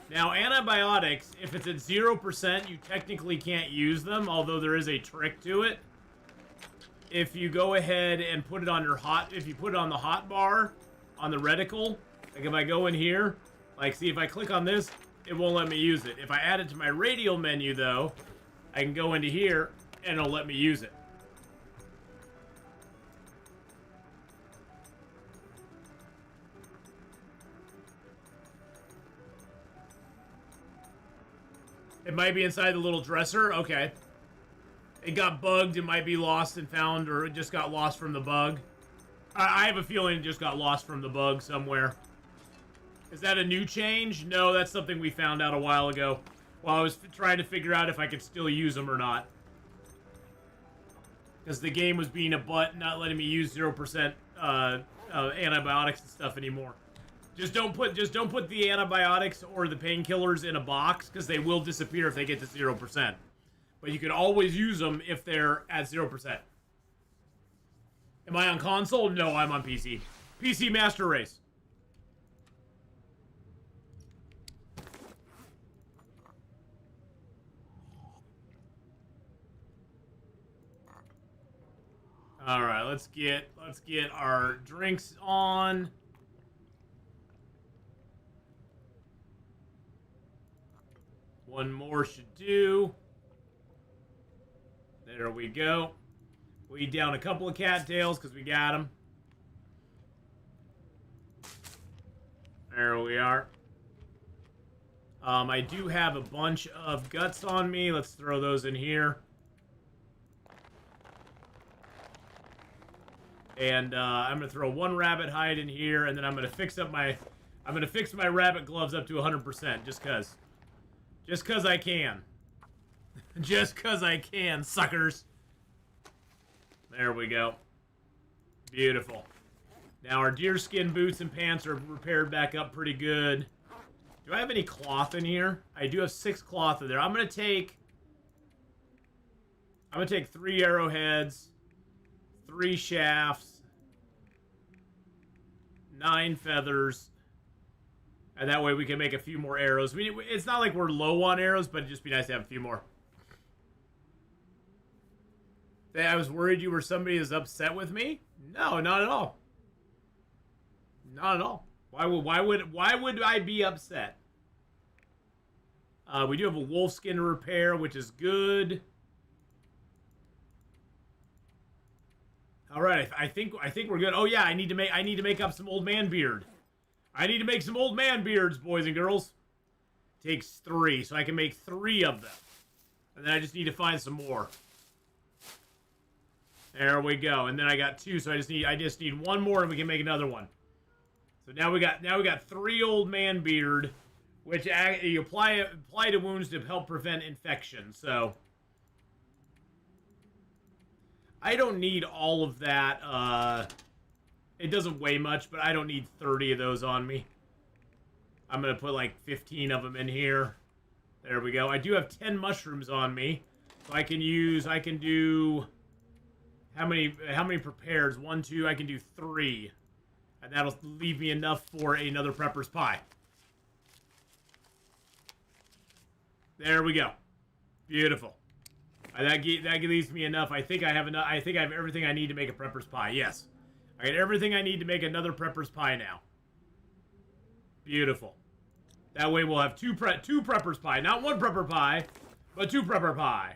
Now, antibiotics, if it's at 0%, you technically can't use them, although there is a trick to it. If you go ahead and put it on if you put it on the hot bar, on the reticle, like if I go in here, like see if I click on this, it won't let me use it. If I add it to my radial menu though, I can go into here, and it'll let me use it. It might be inside the little dresser. Okay. It got bugged. It might be lost and found, or it just got lost from the bug. I have a feeling it just got lost from the bug somewhere. Is that a new change? No, that's something we found out a while ago while I was trying to figure out if I could still use them or not. Because the game was being a butt, not letting me use 0% antibiotics and stuff anymore. Just don't put the antibiotics or the painkillers in a box, because they will disappear if they get to 0%. But you can always use them if they're at 0%. Am I on console? No, I'm on PC. PC Master Race. All right, let's get our drinks on. One more should do. There we go. We down a couple of cattails because we got them. There we are. I do have a bunch of guts on me. Let's throw those in here. And I'm gonna throw one rabbit hide in here, and then I'm gonna fix my rabbit gloves up to 100%, just cause I can. Just cause I can, suckers. There we go. Beautiful. Now our deerskin boots and pants are repaired back up pretty good. Do I have any cloth in here? I do have 6 cloth in there. I'm gonna take 3 arrowheads, 3 shafts, 9 feathers, and that way we can make a few more arrows. It's not like we're low on arrows, but it'd just be nice to have a few more. I was worried you were somebody who's upset with me. No, not at all. Not at all. Why would I be upset? We do have a wolf skin to repair, which is good. All right, I think we're good. Oh yeah, I need to make up some old man beard. I need to make some old man beards, boys and girls. Takes 3, so I can make 3 of them, and then I just need to find some more. There we go, and then I got 2, so I just need 1 more, and we can make another one. So now we got 3 old man beard, which you apply to wounds to help prevent infection. So I don't need all of that. It doesn't weigh much, but I don't need 30 of those on me. I'm gonna put like 15 of them in here. There we go. I do have 10 mushrooms on me, so I can do how many prepares? 1, 2. I can do 3, and that'll leave me enough for another prepper's pie. There we go. Beautiful. That leaves me enough. I think I have enough. I think I have everything I need to make a prepper's pie. Yes. I got everything I need to make another prepper's pie now. Beautiful. That way we'll have two prepper's pie. Not 1 prepper pie, but 2 prepper pie.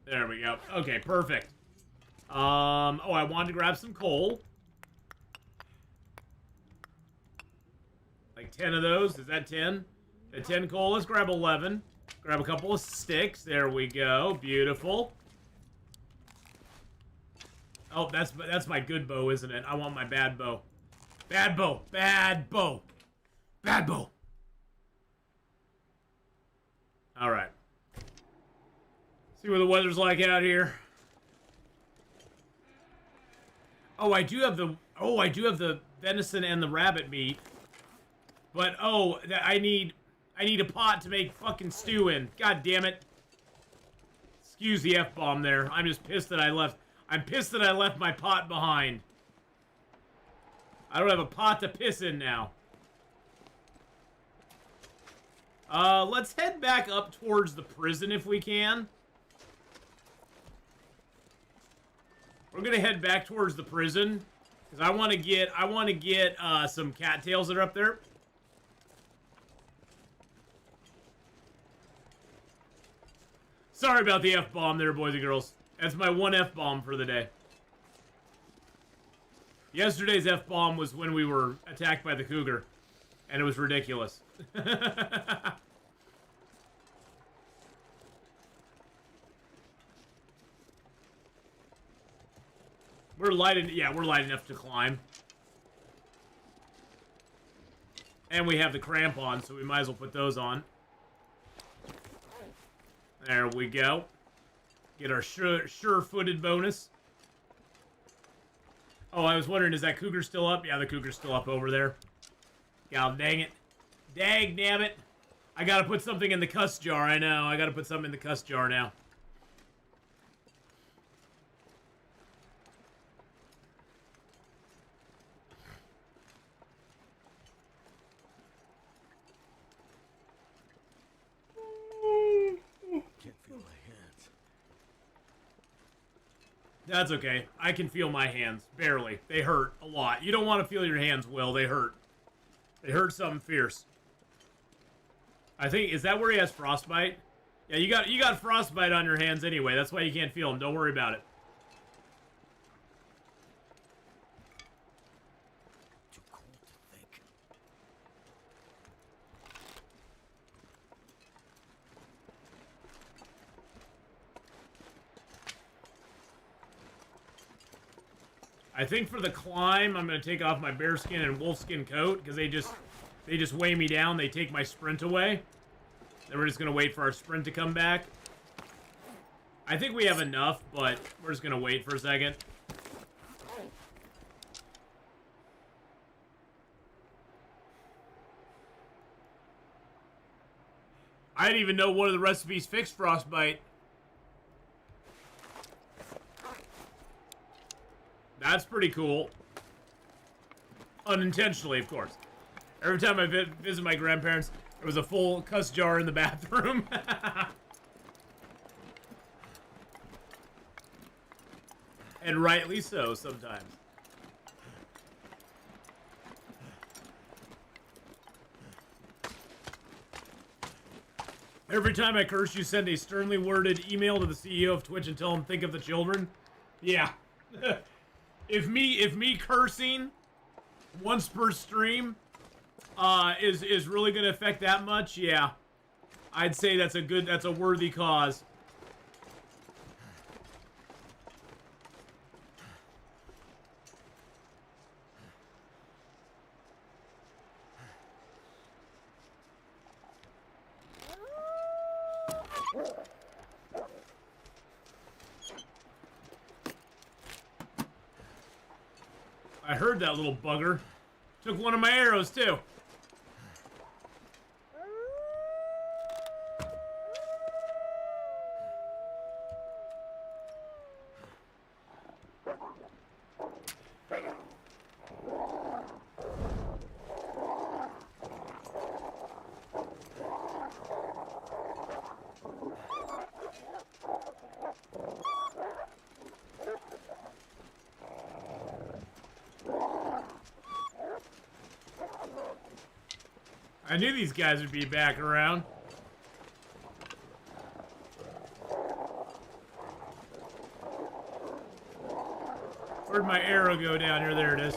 There we go. Okay, perfect. Oh, I wanted to grab some coal. Like 10 of those. Is that 10? 10 coal. Let's grab 11. Grab a couple of sticks. There we go. Beautiful. Oh, that's my good bow, isn't it? I want my bad bow. Bad bow. Bad bow. Bad bow. All right. See what the weather's like out here. Oh, I do have the venison and the rabbit meat. But I need a pot to make fucking stew in. God damn it. Excuse the F-bomb there. I'm just pissed that I'm pissed that I left my pot behind. I don't have a pot to piss in now. Let's head back up towards the prison if we can. We're gonna head back towards the prison Because I want to get some cattails that are up there. Sorry about the F-bomb there, boys and girls. That's my one F-bomb for the day. Yesterday's F-bomb was when we were attacked by the Cougar. And it was ridiculous. We're light enough to climb. And we have the crampons, so we might as well put those on. There we go. Get our sure-footed bonus. Oh, I was wondering, is that Cougar still up? Yeah, the Cougar's still up over there. God dang it. Dang, damn it. I gotta put something in the cuss jar, I know. I gotta put something in the cuss jar now. Can't feel my hands. That's okay. I can feel my hands. Barely. They hurt a lot. You don't want to feel your hands, Will. They hurt. They hurt something fierce. I think, is that where he has frostbite? Yeah, you got frostbite on your hands anyway. That's why you can't feel them. Don't worry about it. Too cold to think. I think for the climb, I'm going to take off my bearskin and wolfskin coat, because they just weigh me down. They take my sprint away. Then we're just going to wait for our sprint to come back. I think we have enough, but we're just going to wait for a second. I didn't even know one of the recipes fixed frostbite. That's pretty cool. Unintentionally, of course. Every time I visit my grandparents, there was a full cuss jar in the bathroom. And rightly so, sometimes. Every time I curse, you send a sternly worded email to the CEO of Twitch and tell him, think of the children. Yeah. If me cursing once per stream is really gonna affect that much, yeah. I'd say that's a worthy cause. I heard that little bugger. Took one of my arrows, too. I knew these guys would be back around. Where'd my arrow go down here? There it is.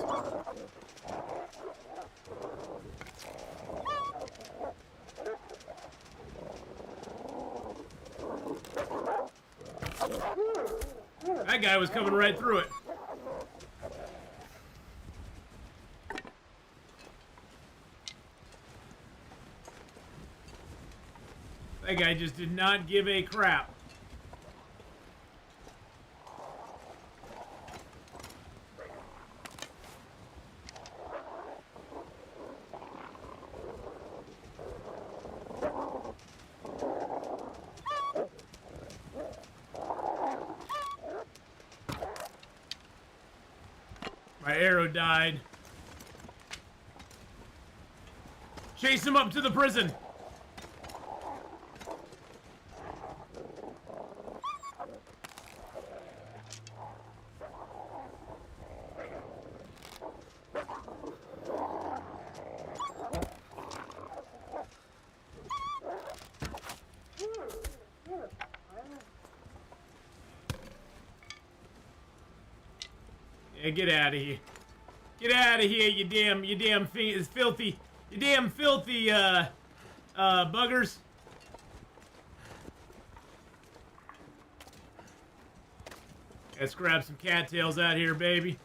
That guy was coming right through it. That guy just did not give a crap. My arrow died. Chase him up to the prison. Yeah, get out of here. Get out of here, you damn filthy, buggers. Let's grab some cattails out here, baby.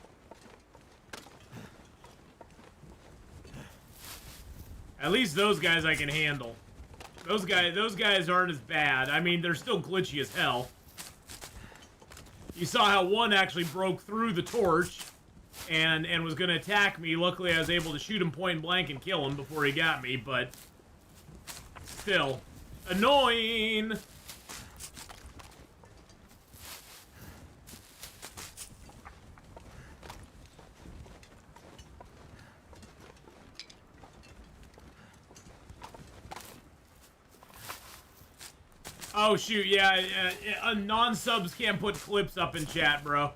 At least those guys I can handle. Those guys aren't as bad. I mean, they're still glitchy as hell. You saw how one actually broke through the torch and was going to attack me. Luckily, I was able to shoot him point blank and kill him before he got me, but still annoying. Oh shoot, yeah, non-subs can't put clips up in chat, bro.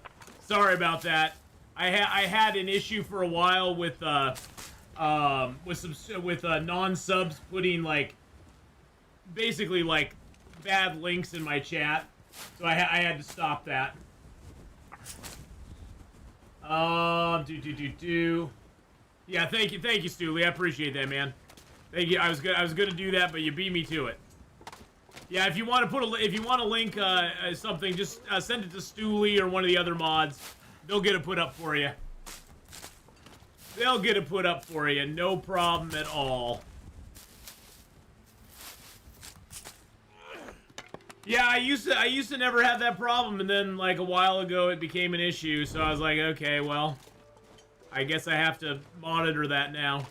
Sorry about that. I had an issue for a while with non-subs putting like basically like bad links in my chat, so I had to stop that. Yeah, thank you, Stooley. I appreciate that, man. Thank you. I was gonna do that, but you beat me to it. Yeah, if you want to link something, just send it to Stooley or one of the other mods. They'll get it put up for you. They'll get it put up for you, no problem at all. Yeah, I used to never have that problem, and then like a while ago it became an issue, so I was like, okay, well, I guess I have to monitor that now.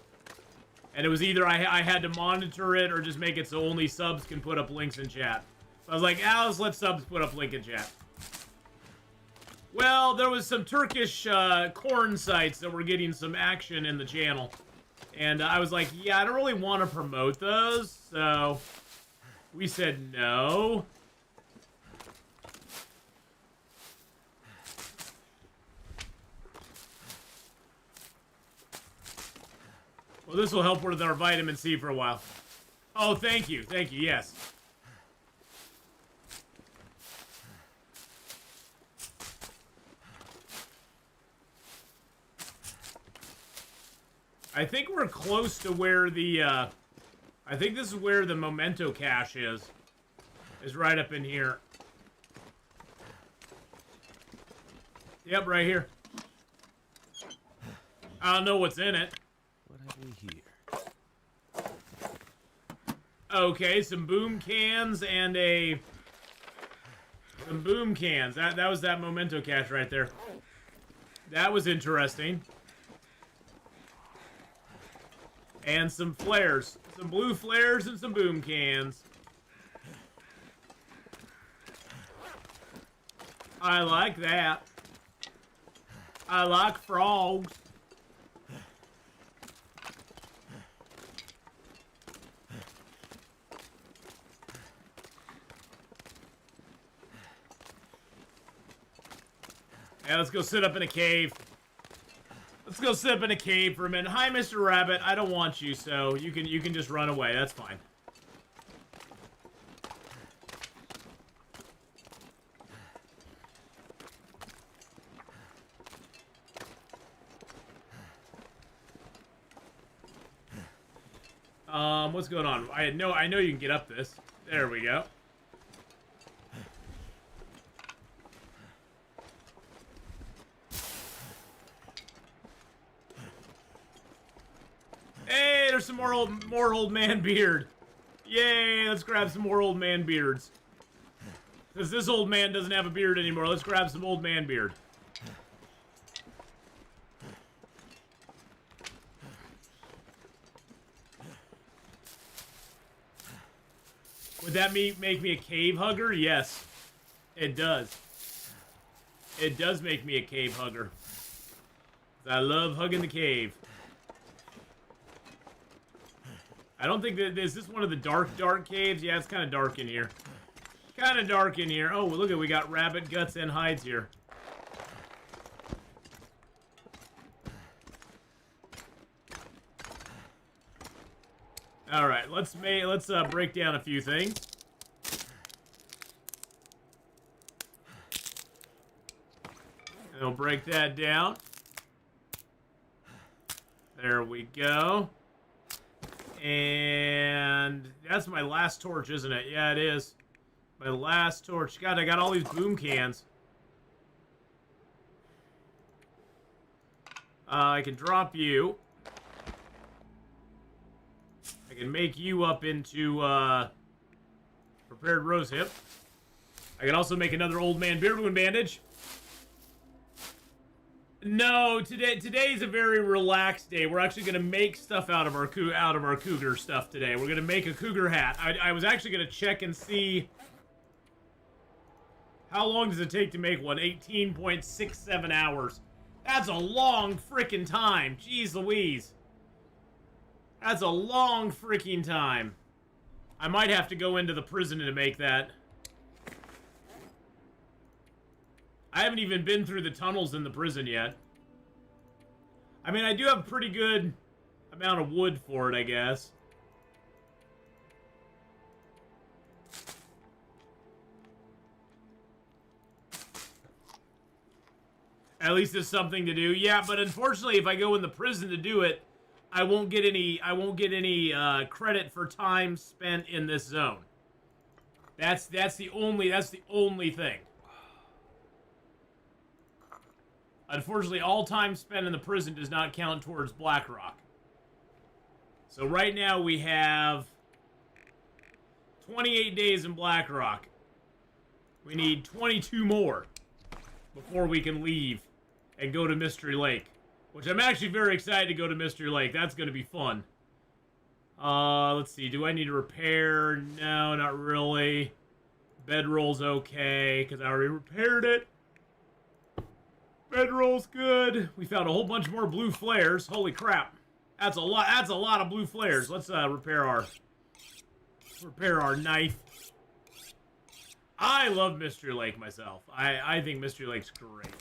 And it was either I had to monitor it or just make it so only subs can put up links in chat. So I was like, let's let subs put up link in chat. Well, there was some Turkish corn sites that were getting some action in the channel. And I was like, yeah, I don't really want to promote those. So we said no. Well, this will help with our vitamin C for a while. Oh, thank you, yes. I think we're close to where the, I think this is where the memento cache is. Is right up in here. Yep, right here. I don't know what's in it. What have we here? Okay, some boom cans and some boom cans. That was that memento cache right there. That was interesting. And some flares. Some blue flares and some boom cans. I like that. I like frogs. Yeah, let's go sit up in a cave. Let's go sit up in a cave for a minute. Hi, Mr. Rabbit. I don't want you, so you can just run away. That's fine. What's going on? I know you can get up this. There we go. Hey, there's some more old man beard. Yay, let's grab some more old man beards. Because this old man doesn't have a beard anymore. Let's grab some old man beard. Would that make me a cave hugger? Yes, it does. It does make me a cave hugger. I love hugging the cave. I don't think that is this one of the dark caves? Yeah, it's kind of dark in here. Kind of dark in here. Oh, look at, we got rabbit guts and hides here. All right, let's break down a few things. And we'll break that down. There we go. And that's my last torch, isn't it? Yeah, it is. My last torch. God, I got all these boom cans. I can drop you. I can make you up into prepared rose hip. I can also make another old man beard wound bandage. No, today's a very relaxed day. We're actually gonna make stuff out of our cougar stuff today. We're gonna make a cougar hat. I was actually gonna check and see how long does it take to make one. 18.67 hours. That's a long freaking time. Jeez Louise. That's a long freaking time. I might have to go into the prison to make that. I haven't even been through the tunnels in the prison yet. I mean, I do have a pretty good amount of wood for it, I guess. At least it's something to do. Yeah, but unfortunately, if I go in the prison to do it, I won't get any credit for time spent in this zone. That's the only thing. Unfortunately, all time spent in the prison does not count towards Blackrock. So right now we have 28 days in Blackrock. We need 22 more before we can leave and go to Mystery Lake. Which I'm actually very excited to go to Mystery Lake. That's going to be fun. Let's see. Do I need to repair? No, not really. Bedroll's okay, because I already repaired it. Bedroll's good. We found a whole bunch more blue flares. Holy crap. That's a lot of blue flares. Let's repair our knife. I love Mystery Lake myself. I think Mystery Lake's great.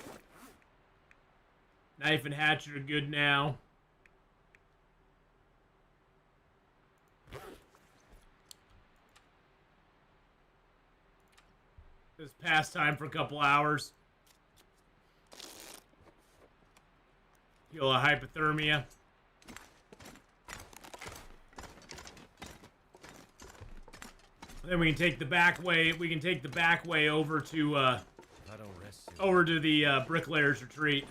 Knife and hatchet are good now. This pastime for a couple hours. Heal a hypothermia. Then we can take the back way. We can take the back way over to the Bricklayer's Retreat.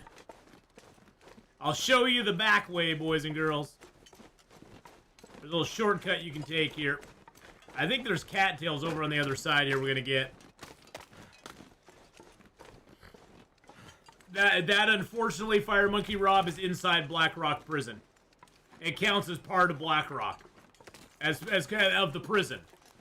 I'll show you the back way, boys and girls. There's a little shortcut you can take here. I think there's cattails over on the other side here we're gonna get. That unfortunately, Fire Monkey Rob is inside Blackrock Prison. It counts as part of Blackrock, as kind of the prison.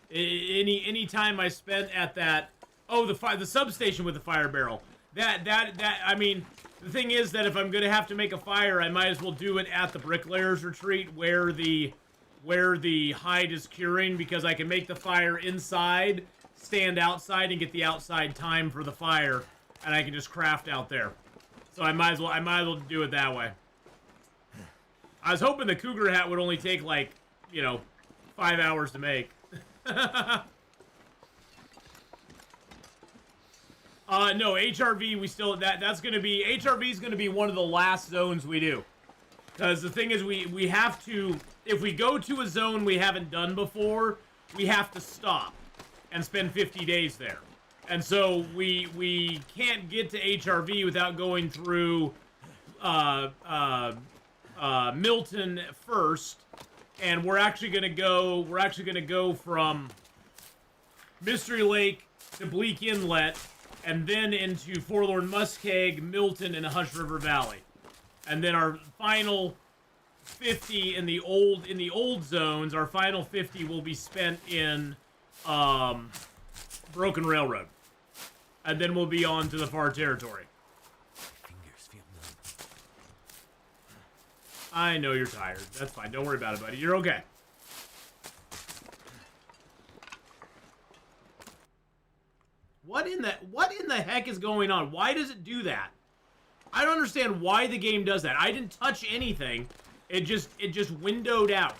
Any time I spent at that, the substation with the fire barrel. I mean, the thing is that if I'm gonna have to make a fire, I might as well do it at the Bricklayer's Retreat where the hide is curing, because I can make the fire inside, stand outside, and get the outside time for the fire, and I can just craft out there. So I might as well do it that way. I was hoping the Cougar hat would only take, like, 5 hours to make. No, HRV, HRV is gonna be one of the last zones we do. Because the thing is, we have to, if we go to a zone we haven't done before, we have to stop and spend 50 days there. And so we can't get to HRV without going through Milton first, and we're actually gonna go from Mystery Lake to Bleak Inlet, and then into Forlorn Muskeg, Milton, and Hush River Valley. And then our final 50 in the old zones, our final 50 will be spent in Broken Railroad. And then we'll be on to the far territory. Fingers feel numb. I know you're tired. That's fine. Don't worry about it, buddy. You're okay. What in the heck is going on? Why does it do that? I don't understand why the game does that. I didn't touch anything. It just windowed out.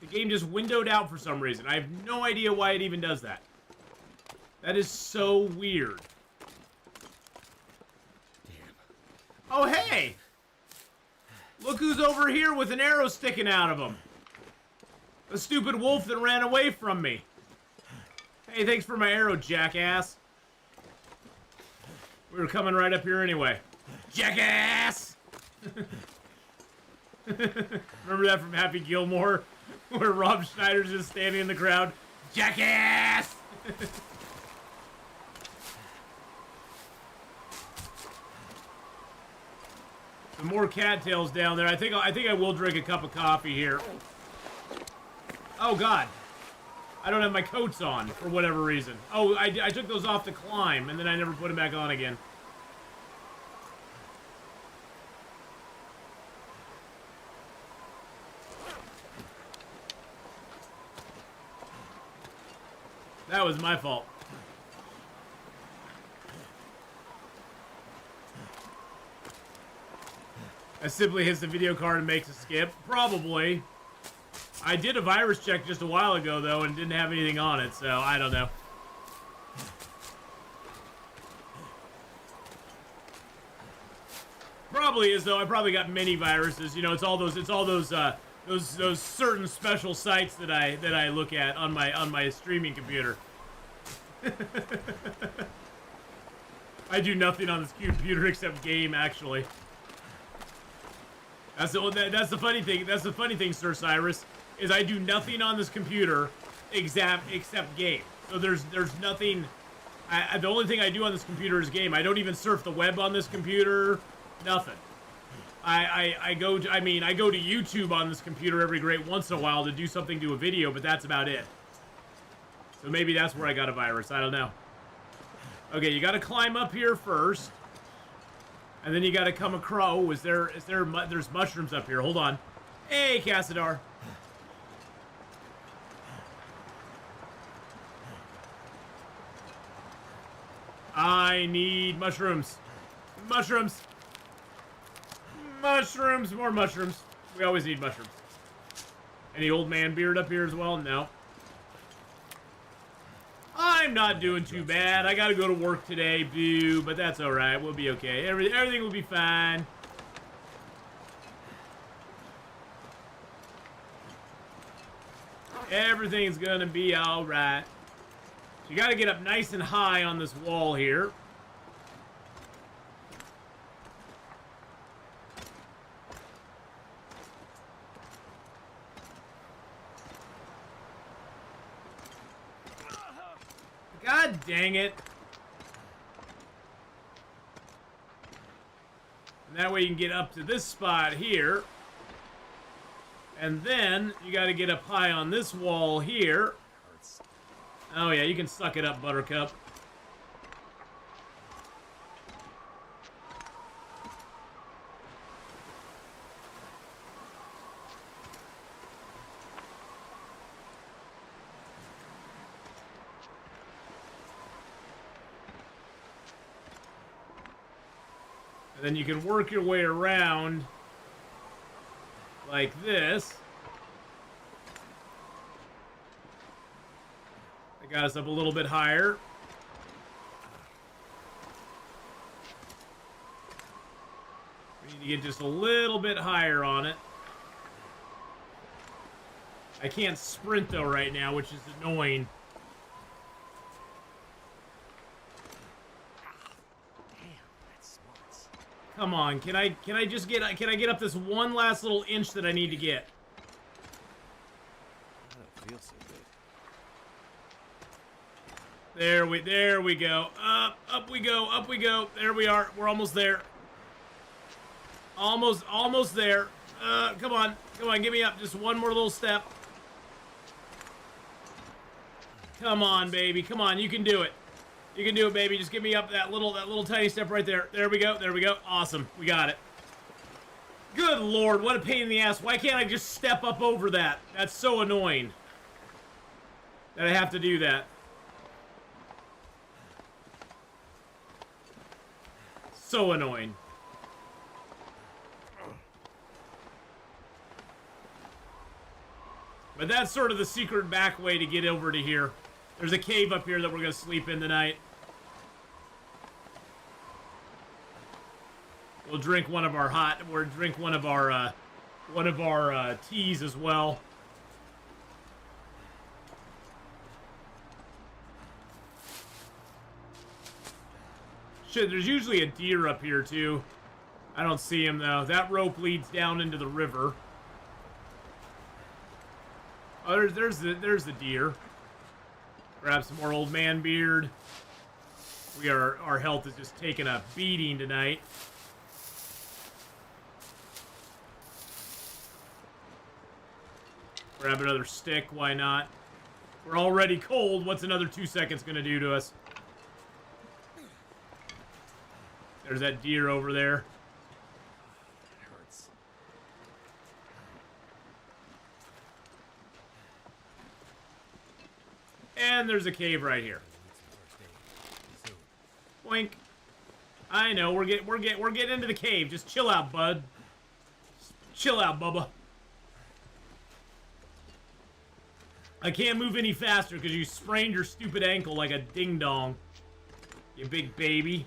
The game just windowed out for some reason. I have no idea why it even does that. That is so weird. Oh, hey! Look who's over here with an arrow sticking out of him. The stupid wolf that ran away from me. Hey, thanks for my arrow, jackass. We were coming right up here anyway. Jackass! Remember that from Happy Gilmore? Where Rob Schneider's just standing in the crowd. Jackass! Some more cattails down there. I think I will drink a cup of coffee here. Oh God. I don't have my coats on for whatever reason. Oh, I took those off to climb and then I never put them back on again. That was my fault. I simply hits the video card and makes a skip. Probably. I did a virus check just a while ago, though, and didn't have anything on it, so I don't know. Probably is, though. I probably got many viruses. You know, it's all those certain special sites that I look at on my streaming computer. I do nothing on this computer except game, actually. That's the funny thing. That's the funny thing, Sir Cyrus, is I do nothing on this computer except game. So there's nothing. The only thing I do on this computer is game. I don't even surf the web on this computer. Nothing. I go to YouTube on this computer every great once in a while to do something to a video, but that's about it. So maybe that's where I got a virus. I don't know. Okay, you got to climb up here first. And then you gotta come across. There's mushrooms up here. Hold on. Hey, Cassadar. I need mushrooms. Mushrooms. Mushrooms. More mushrooms. We always need mushrooms. Any old man beard up here as well? No. I'm not doing too bad. I gotta go to work today, boo, but that's alright. We'll be okay. Everything will be fine. Everything's gonna be alright. So you gotta get up nice and high on this wall here. God dang it. And that way you can get up to this spot here. And then you got to get up high on this wall here. Oh yeah, you can suck it up, Buttercup. Then you can work your way around like this. That got us up a little bit higher. We need to get just a little bit higher on it. I can't sprint though right now, which is annoying. Come on, can I get up this one last little inch that I need to get? I don't feel so good. There we go. Up we go. There we are. We're almost there. Almost there. Come on, get me up. Just one more little step. Come on, baby. Come on, you can do it. You can do it, baby. Just get me up that little tiny step right there. There we go. Awesome. We got it. Good Lord, what a pain in the ass. Why can't I just step up over that? That's so annoying that I have to do that. So annoying. But that's sort of the secret back way to get over to here. There's a cave up here that we're going to sleep in tonight. We'll drink one of our teas as well. Shit, there's usually a deer up here too. I don't see him though. That rope leads down into the river. Oh, there's the deer. Grab some more old man beard. Our health is just taking a beating tonight. Grab another stick, why not? We're already cold. What's another 2 seconds gonna do to us? There's that deer over there. It hurts. And there's a cave right here. Boink. I know, we're getting into the cave. Just chill out, bud. Just chill out, Bubba. I can't move any faster because you sprained your stupid ankle like a ding-dong. You big baby.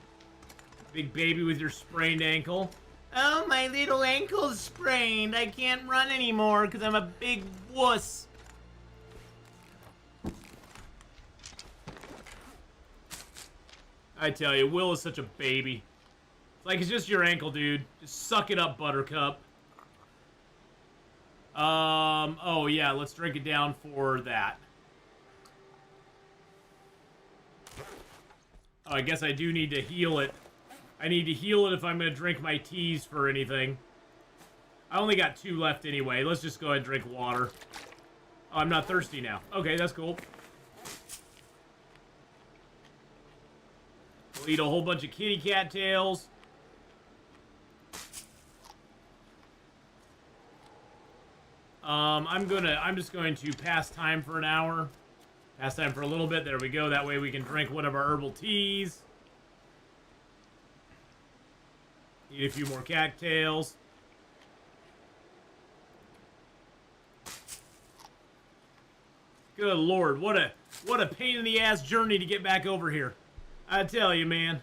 Big baby with your sprained ankle. Oh, my little ankle's sprained. I can't run anymore because I'm a big wuss. I tell you, Will is such a baby. It's like, it's just your ankle, dude. Just suck it up, Buttercup. Oh yeah, let's drink it down for that. Oh, I guess I do need to heal it. I need to heal it if I'm going to drink my teas for anything. I only got 2 left anyway. Let's just go ahead and drink water. Oh, I'm not thirsty now. Okay, that's cool. We'll eat a whole bunch of kitty cat tails. I'm just going to pass time for an hour. Pass time for a little bit. There we go. That way we can drink one of our herbal teas. Eat a few more cattails. Good Lord, what a pain in the ass journey to get back over here. I tell you, man.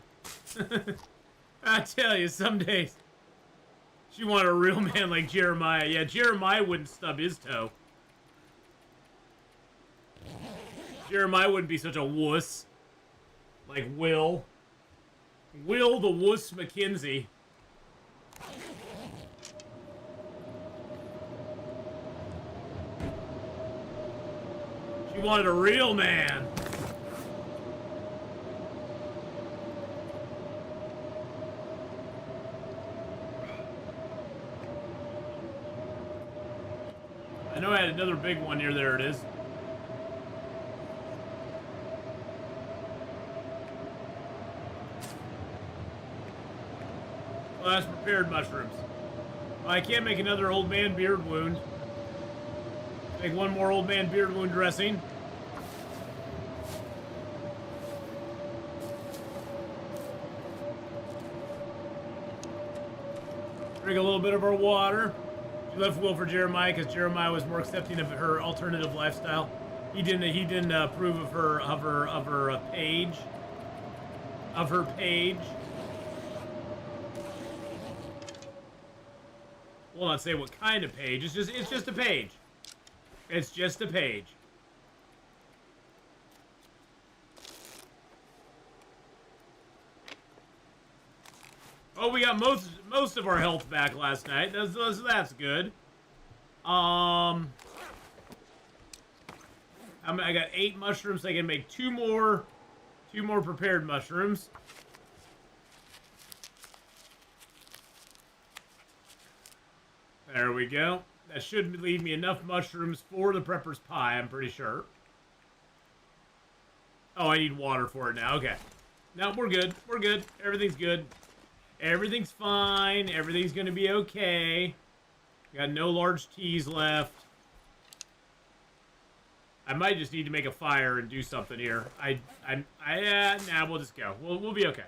I tell you, some days. She wanted a real man like Jeremiah. Yeah, Jeremiah wouldn't stub his toe. Jeremiah wouldn't be such a wuss. Like Will. Will the wuss McKenzie. She wanted a real man. I know I had another big one here. There it is. Well, that's prepared mushrooms. Well, I can't make another old man beard wound. Make one more old man beard wound dressing. Drink a little bit of our water. She left Will for Jeremiah because Jeremiah was more accepting of her alternative lifestyle. He didn't approve of her page. Of her page. We'll not say what kind of page. It's just a page. It's just a page. Oh, we got most of our health back last night. That's good. I got 8 mushrooms. I can make 2 more prepared mushrooms. There we go. That should leave me enough mushrooms for the prepper's pie, I'm pretty sure. Oh, I need water for it now. Okay. No, we're good. We're good. Everything's good. Everything's fine. Everything's gonna be okay. Got no large teas left. I might just need to make a fire and do something here. Nah, we'll just go. We'll be okay.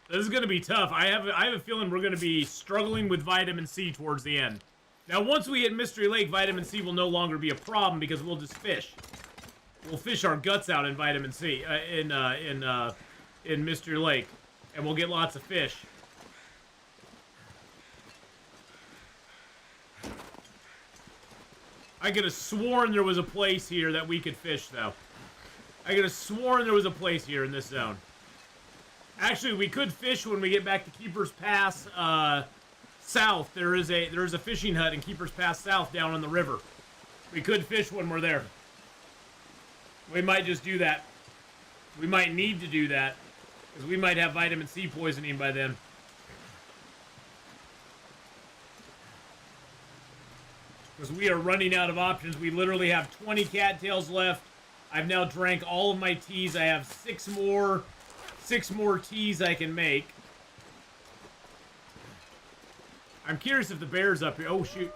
This is going to be tough. I have a feeling we're going to be struggling with vitamin C towards the end. Now, once we hit Mystery Lake, vitamin C will no longer be a problem because we'll just fish. we'll fish our guts out in vitamin C, in Mystery Lake, and we'll get lots of fish. I could have sworn there was a place here that we could fish, though. I could have sworn there was a place here in this zone. Actually, we could fish when we get back to Keeper's Pass, south. There is a fishing hut in Keeper's Pass south down on the river. We could fish when we're there. We might just do that. We might need to do that, because we might have vitamin C poisoning by then. Because we are running out of options. We literally have 20 cattails left. I've now drank all of my teas. I have six more teas I can make. I'm curious if the bear's up here. Oh, shoot.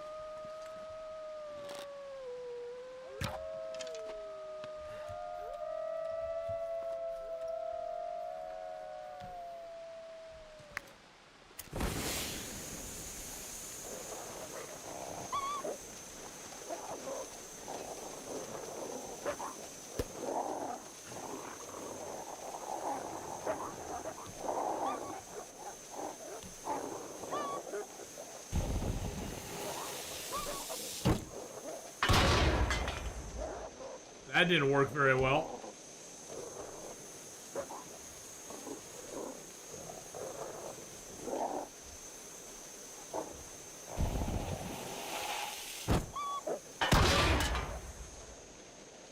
That didn't work very well.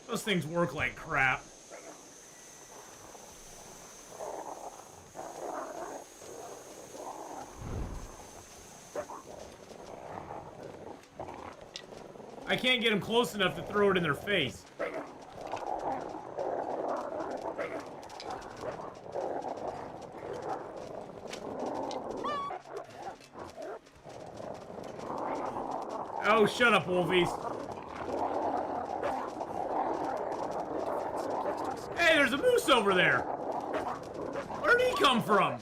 Those things work like crap. I can't get them close enough to throw it in their face. Oh, shut up, Wolfies. Hey, there's a moose over there. Where did he come from?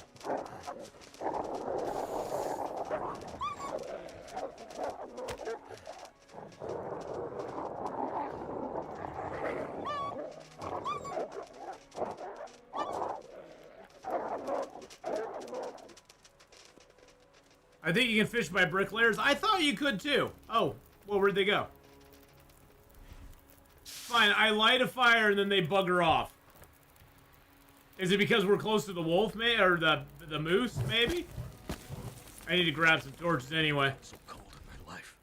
I think you can fish by bricklayers. I thought you could too. Oh, well, where'd they go? Fine, I light a fire and then they bugger off. Is it because we're close to the wolf, or the moose, maybe? I need to grab some torches anyway. So cold in my life.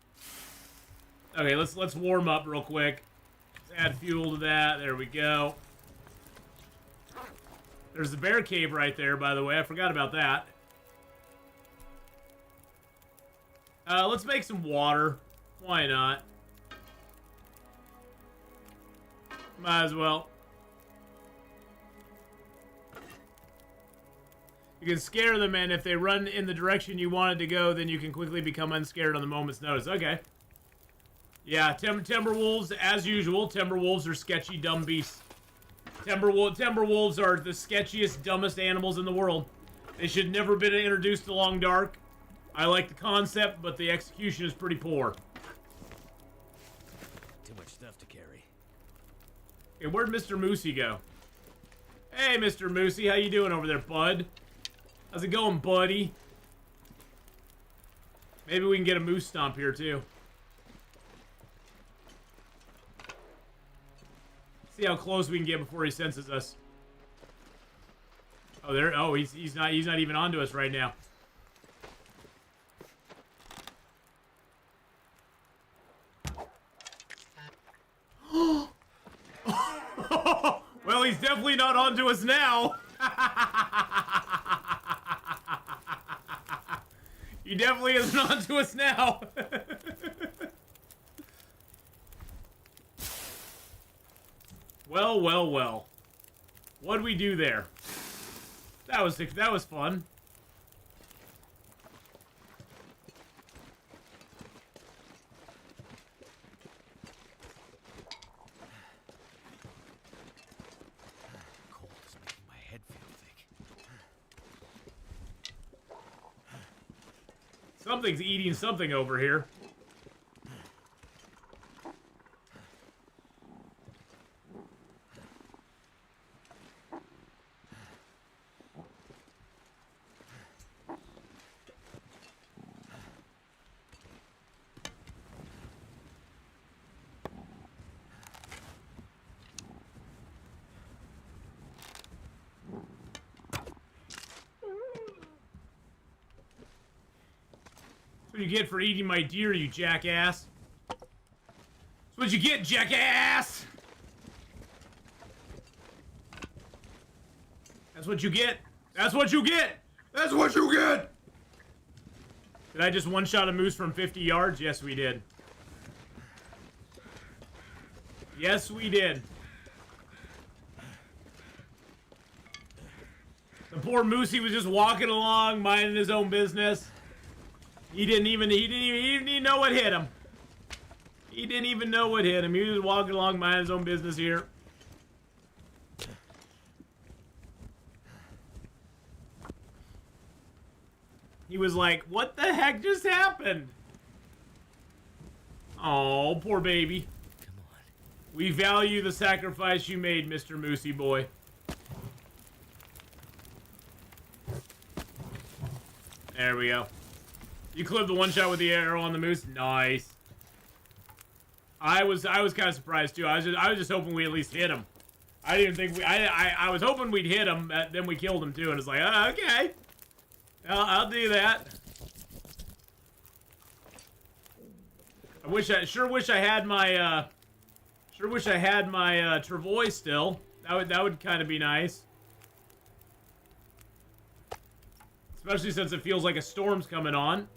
Okay, let's warm up real quick. Let's add fuel to that. There we go. There's the bear cave right there, by the way. I forgot about that. Let's make some water. Why not? Might as well. You can scare them, and if they run in the direction you wanted to go, then you can quickly become unscared on the moment's notice. Okay. Yeah, timberwolves, as usual. Timberwolves are sketchy, dumb beasts. Timberwolves are the sketchiest, dumbest animals in the world. They should never have been introduced to Long Dark. I like the concept, but the execution is pretty poor. Too much stuff to carry. Okay, where'd Mr. Moosey go? Hey, Mr. Moosey, how you doing over there, bud? How's it going, buddy? Maybe we can get a moose stomp here, too. See how close we can get before he senses us. Oh, there. Oh, he's not even onto us right now. Well, he's definitely not onto us now. He definitely isn't onto us now. Well, well, well. What'd we do there? That was fun. Cold is making my head feel thick. Something's eating something over here. what you get for eating my deer, you jackass. That's what you get, jackass! That's what you get. That's what you get! That's what you get! Did I just one-shot a moose from 50 yards? Yes, we did. Yes, we did. The poor moose, he was just walking along, minding his own business. He didn't even know what hit him. He didn't even know what hit him. He was just walking along, minding his own business here. He was like, what the heck just happened? Oh, poor baby. Come on. We value the sacrifice you made, Mr. Moosey boy. There we go. You clipped the one shot with the arrow on the moose. Nice. I was kind of surprised too. I was just hoping we at least hit him. I didn't think I was hoping we'd hit him. Then we killed him too, and it's like, oh, okay. I'll do that. Sure wish I had my travois still. That would kind of be nice. Especially since it feels like a storm's coming on.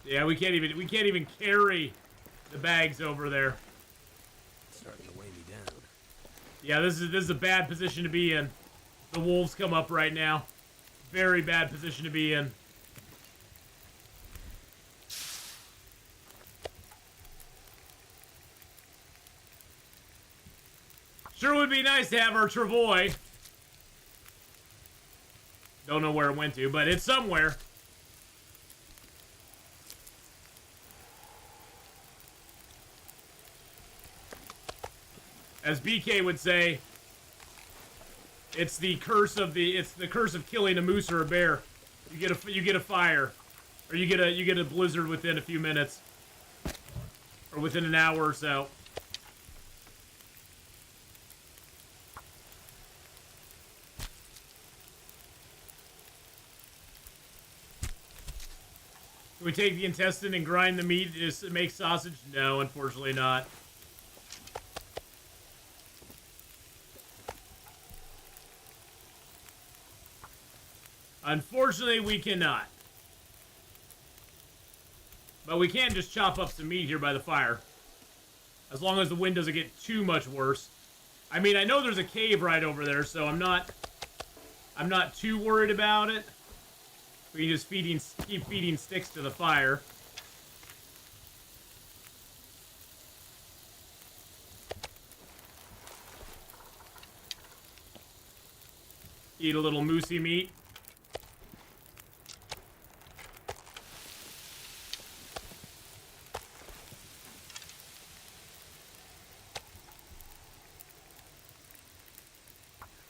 Yeah, we can't even carry the bags over there. It's starting to weigh me down. Yeah, this is a bad position to be in. The wolves come up right now. Very bad position to be in. Sure would be nice to have our travois. Don't know where it went to, but it's somewhere. As BK would say, it's the curse of killing a moose or a bear. You get a fire, or you get a blizzard within a few minutes, or within an hour or so. Can we take the intestine and grind the meat to make sausage? No, unfortunately not. Unfortunately, we cannot. But we can just chop up some meat here by the fire. As long as the wind doesn't get too much worse. I mean, I know there's a cave right over there, so I'm not too worried about it. We can just keep feeding sticks to the fire. Eat a little moosey meat.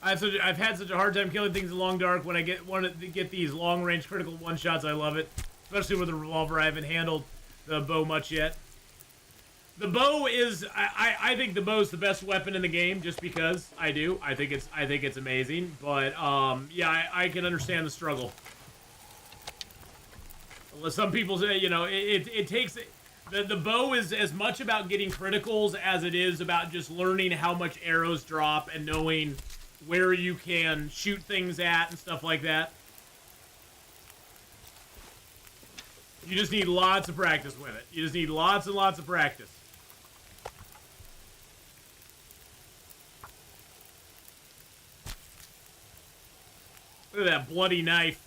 I've had such a hard time killing things in Long Dark. When I want to get these long-range critical one-shots, I love it. Especially with the revolver. I haven't handled the bow much yet. The bow is... I think the bow is the best weapon in the game, just because I do. I think it's amazing. But, yeah, I can understand the struggle. Some people say, you know, it takes... The bow is as much about getting criticals as it is about just learning how much arrows drop and knowing where you can shoot things at and stuff like that. You just need lots of practice with it. You just need lots and lots of practice. Look at that bloody knife.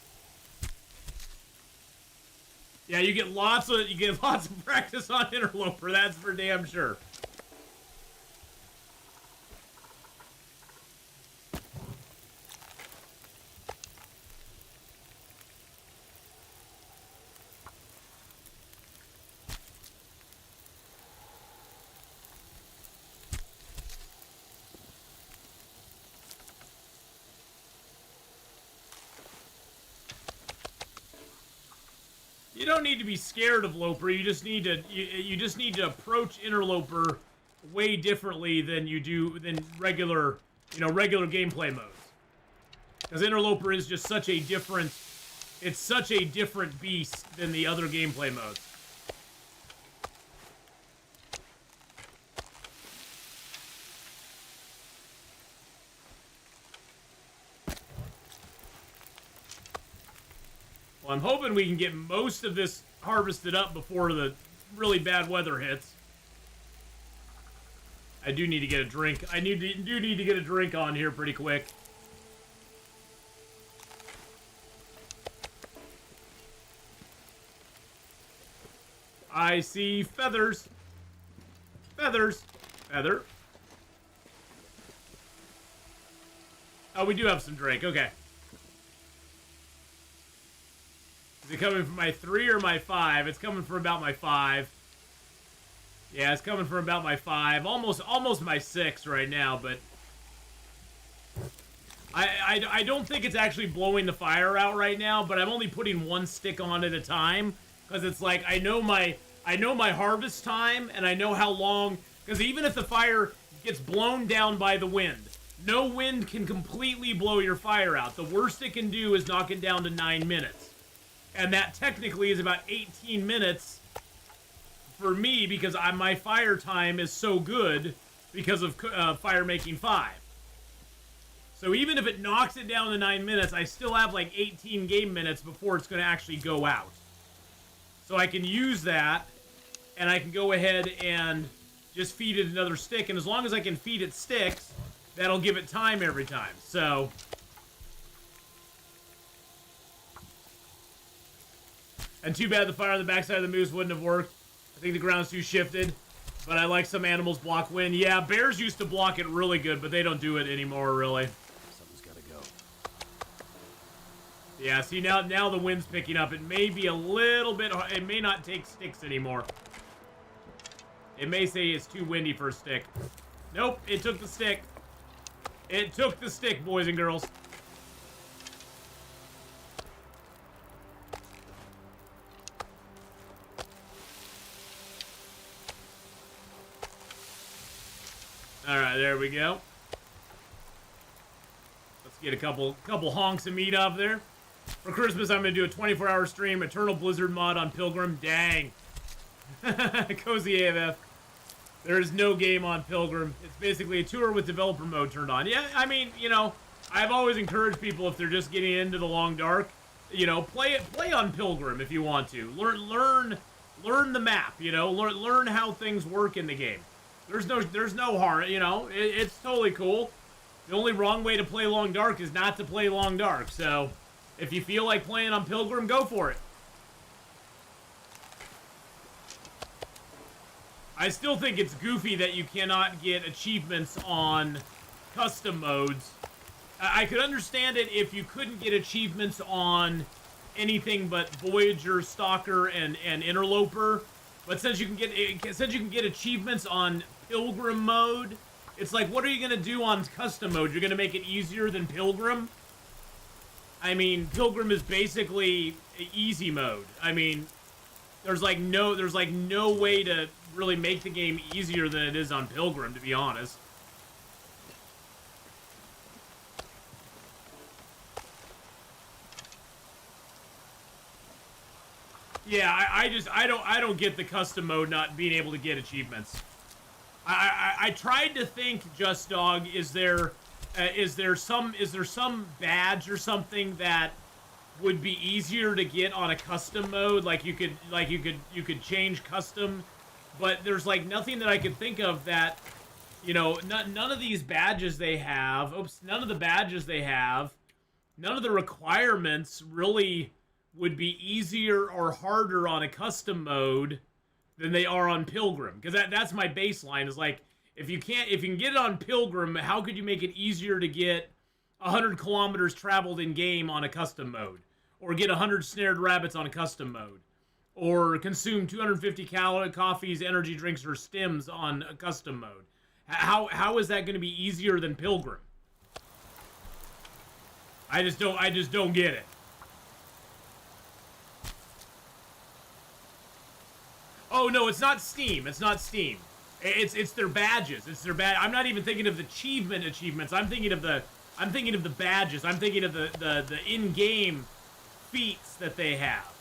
Yeah, you get lots of practice on Interloper, that's for damn sure. You don't need to be scared of Loper. You just need to you just need to approach Interloper way differently than you do than regular gameplay modes. Because Interloper is just such a different beast than the other gameplay modes. Well, I'm hoping we can get most of this harvested up before the really bad weather hits. I do need to get a drink. I do need to get a drink on here pretty quick. I see feathers. Feathers. Feather. Oh, we do have some drink. Okay. Is it coming from my 3 or my 5? It's coming from about my 5. Yeah, it's coming from about my 5. Almost my 6 right now, but... I don't think it's actually blowing the fire out right now, but I'm only putting one stick on at a time. Because it's like, I know my harvest time, and I know how long... Because even if the fire gets blown down by the wind, no wind can completely blow your fire out. The worst it can do is knock it down to 9 minutes. And that technically is about 18 minutes for me because my fire time is so good because of Fire Making 5. So even if it knocks it down to 9 minutes, I still have like 18 game minutes before it's going to actually go out. So I can use that, and I can go ahead and just feed it another stick. And as long as I can feed it sticks, that'll give it time every time. So... And too bad the fire on the backside of the moose wouldn't have worked. I think the ground's too shifted. But I like some animals block wind. Yeah, bears used to block it really good, but they don't do it anymore, really. Something's gotta go. Yeah, see, now the wind's picking up. It may be a little bit... It may not take sticks anymore. It may say it's too windy for a stick. Nope, it took the stick. It took the stick, boys and girls. Alright, there we go. Let's get a couple honks of meat off there. For Christmas, I'm going to do a 24-hour stream, Eternal Blizzard mod on Pilgrim. Dang. Cozy AFF. There is no game on Pilgrim. It's basically a tour with developer mode turned on. Yeah, I mean, you know, I've always encouraged people, if they're just getting into the Long Dark, you know, play on Pilgrim if you want to. Learn the map, you know, learn how things work in the game. There's no harm, you know, it's totally cool. The only wrong way to play Long Dark is not to play Long Dark, so if you feel like playing on Pilgrim, go for it. I still think it's goofy that you cannot get achievements on custom modes. I could understand it if you couldn't get achievements on anything but Voyager, Stalker, and Interloper. But since you can get achievements on Pilgrim mode, it's like, what are you gonna do on custom mode? You're gonna make it easier than Pilgrim? I mean, Pilgrim is basically easy mode. I mean, there's like no way to really make the game easier than it is on Pilgrim, to be honest. Yeah, I don't get the custom mode not being able to get achievements. I tried to think, Just Dog, is there some badge or something that would be easier to get on a custom mode? Like you could change custom, but there's like nothing that I could think of that, you know, none of these badges they have. None of the badges they have. None of the requirements really would be easier or harder on a custom mode than they are on Pilgrim. Because that's my baseline, is like, if you can get it on Pilgrim, how could you make it easier to get 100 kilometers traveled in game on a custom mode? Or get 100 snared rabbits on a custom mode? Or consume 250 coffees, energy drinks, or stims on a custom mode? How is that going to be easier than Pilgrim? I just don't get it. Oh no, it's not Steam. It's not Steam. It's their badges. It's their badge. I'm not even thinking of the achievements. I'm thinking of the badges. I'm thinking of the in-game feats that they have.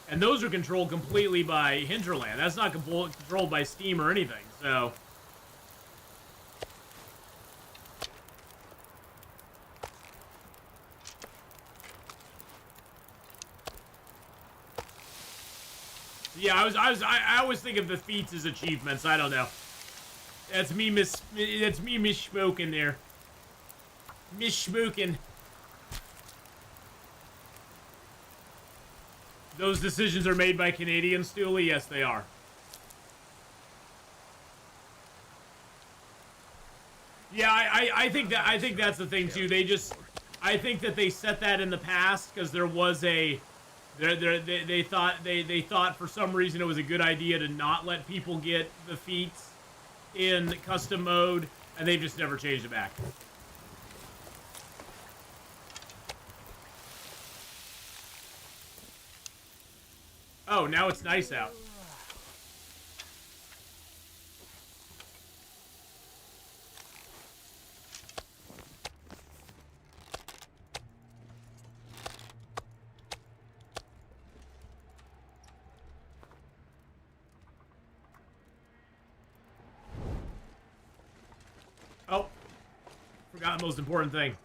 And those are controlled completely by Hinterland. That's not controlled by Steam or anything, so... Yeah, I always think of the feats as achievements. I don't know. That's me misspoken there. Misspoken. Those decisions are made by Canadians, Stooley? Yes, they are. Yeah, I think that's the thing too. I think that they set that in the past because there was a, they thought for some reason it was a good idea to not let people get the feats in custom mode, and they've just never changed it back. Oh, now it's nice out. Oh, forgot the most important thing.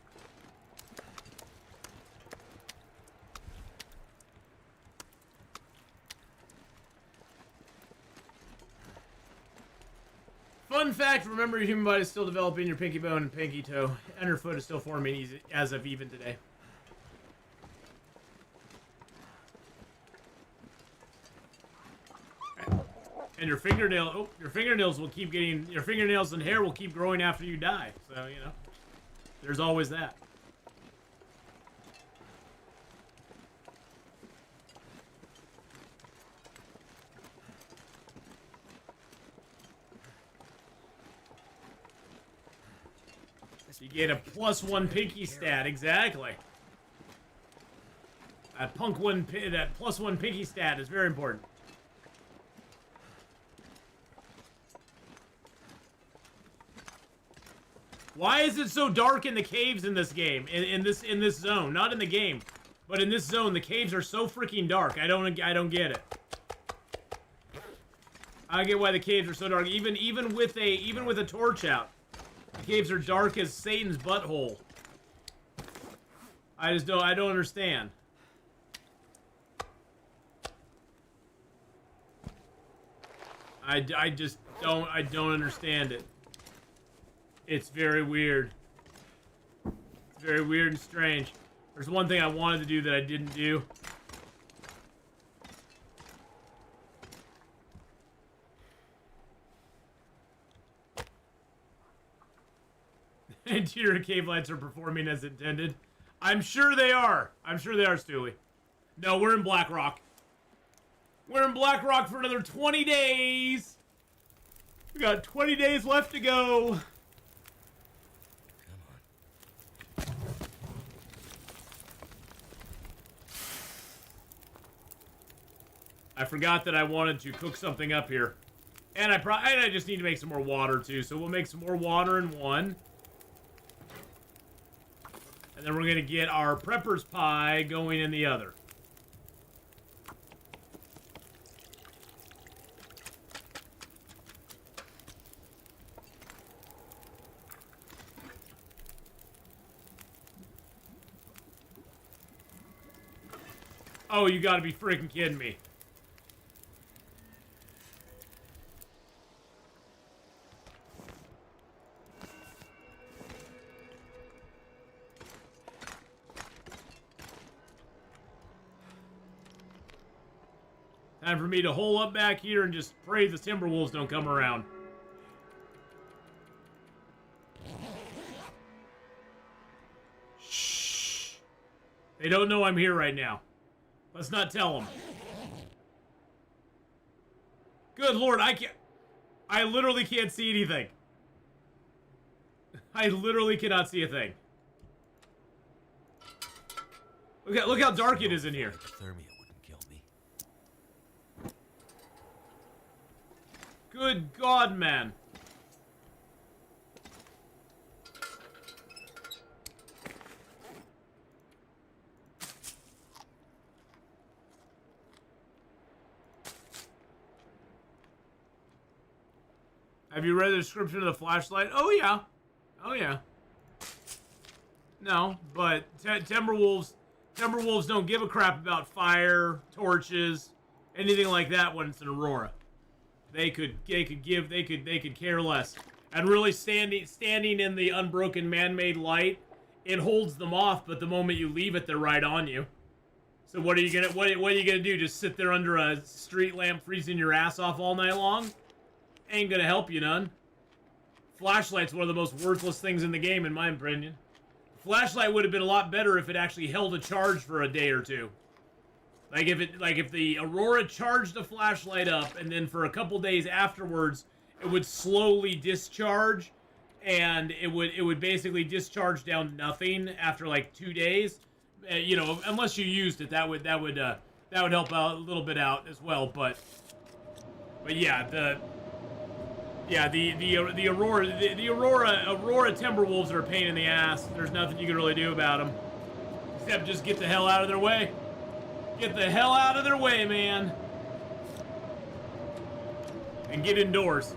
Fun fact, remember your human body is still developing, your pinky bone and pinky toe. Underfoot is still forming as of even today. And your fingernails will keep getting, your fingernails and hair will keep growing after you die. So, you know, there's always that. You get a +1 pinky stat, exactly. That +1 pinky stat is very important. Why is it so dark in the caves in this game? In this zone, not in the game, but in this zone, the caves are so freaking dark. I don't get it. I don't get why the caves are so dark. Even with a torch out, the caves are dark as Satan's butthole. I don't understand. I don't understand it. It's very weird. It's very weird and strange. There's one thing I wanted to do that I didn't do. Interior cave lights are performing as intended. I'm sure they are. I'm sure they are, Stewie. No, we're in Black Rock. We're in Black Rock for another 20 days. We got 20 days left to go. I forgot that I wanted to cook something up here. And I just need to make some more water, too. So we'll make some more water in one. And then we're going to get our prepper's pie going in the other. Oh, you gotta be freaking kidding me. Time for me to hole up back here and just pray the Timberwolves don't come around. Shh. They don't know I'm here right now. Let's not tell them. Good Lord, I literally can't see anything. I literally cannot see a thing. Look how dark it is in here. Thermia wouldn't kill me. Good God, man. Have you read the description of the flashlight? Oh, yeah. Oh, yeah. No, but Timberwolves don't give a crap about fire, torches, anything like that when it's an Aurora. They could care less. And really standing in the unbroken man-made light, it holds them off, but the moment you leave it, they're right on you. So what are you gonna do? Just sit there under a street lamp freezing your ass off all night long? Ain't gonna help you none. Flashlight's one of the most worthless things in the game, in my opinion. Flashlight would have been a lot better if it actually held a charge for a day or two. Like if the Aurora charged the flashlight up, and then for a couple days afterwards, it would slowly discharge, and it would basically discharge down to nothing after like 2 days. You know, unless you used it, that would help out a little bit out as well. But yeah, the Aurora Timberwolves are a pain in the ass. There's nothing you can really do about them, except just get the hell out of their way. Get the hell out of their way, man. And get indoors.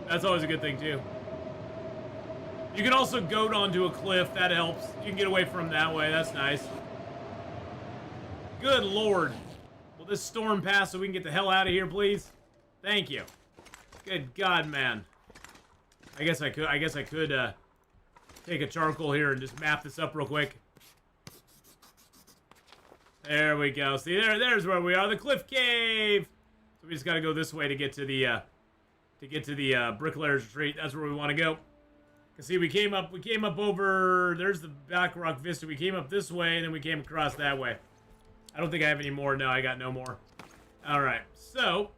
That's always a good thing, too. You can also goat onto a cliff. That helps. You can get away from them that way. That's nice. Good Lord. Will this storm pass so we can get the hell out of here, please? Thank you. Good God, man. I guess I could take a charcoal here and just map this up real quick. There we go. See, there's where we are, the Cliff Cave. So we just got to go this way to get to the Bricklayer's Retreat. That's where we want to go. Cause see, we came up over. There's the Back Rock Vista. We came up this way, and then we came across that way. I don't think I have any more. No, I got no more. All right, so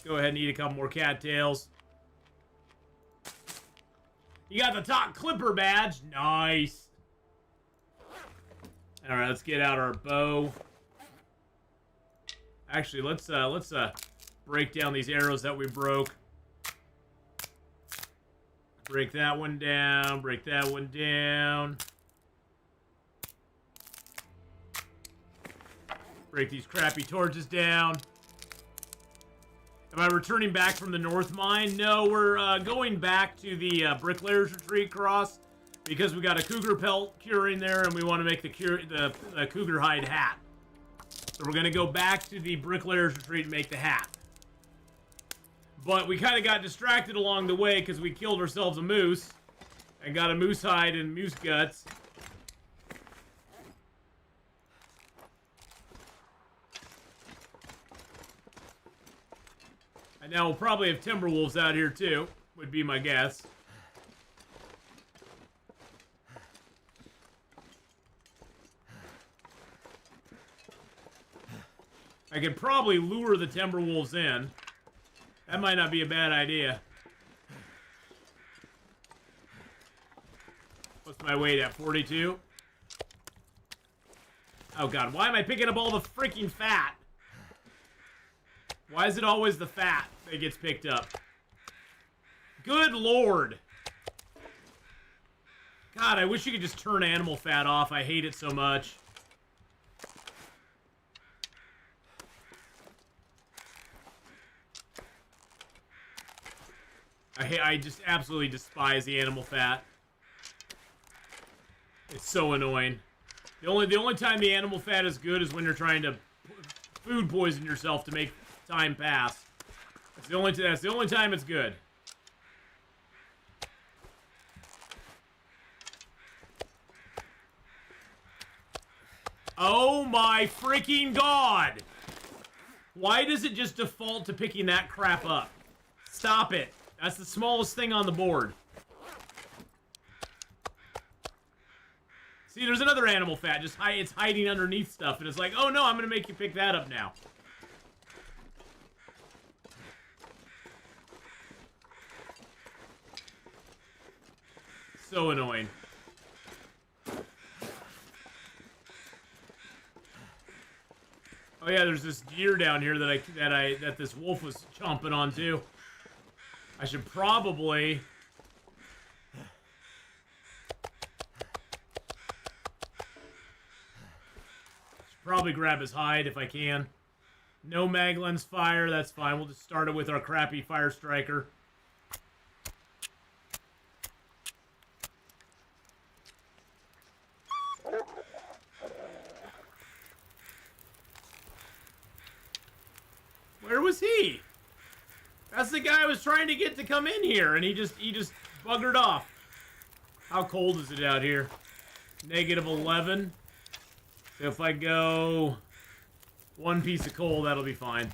go ahead and eat a couple more cattails. You got the top clipper badge. Nice. All right, let's get out our bow. Actually, let's break down these arrows that we broke. Break that one down. Break that one down. Break these crappy torches down. Am I returning back from the North Mine? No, we're going back to the Bricklayer's Retreat cross because we got a cougar pelt curing there, and we want to make the cougar hide hat. So we're going to go back to the Bricklayer's Retreat and make the hat. But we kind of got distracted along the way because we killed ourselves a moose and got a moose hide and moose guts. And now we'll probably have Timberwolves out here too, would be my guess. I could probably lure the Timberwolves in. That might not be a bad idea. What's my weight at? 42? Oh god, why am I picking up all the freaking fat? Why is it always the fat that gets picked up? Good Lord. God, I wish you could just turn animal fat off. I hate it so much. I just absolutely despise the animal fat. It's so annoying. The only time the animal fat is good is when you're trying to food poison yourself to make time pass. That's the only time it's good. Oh my freaking god! Why does it just default to picking that crap up? Stop it. That's the smallest thing on the board. See, there's another animal fat. It's hiding underneath stuff, and it's like, oh no, I'm gonna make you pick that up now. So annoying. Oh yeah, there's this deer down here that this wolf was chomping on too. I should probably grab his hide if I can. No mag lens fire, that's fine. We'll just start it with our crappy fire striker. Where was he? That's the guy I was trying to get to come in here, and he just buggered off. How cold is it out here? -11. So if I go 1 piece of coal, that'll be fine.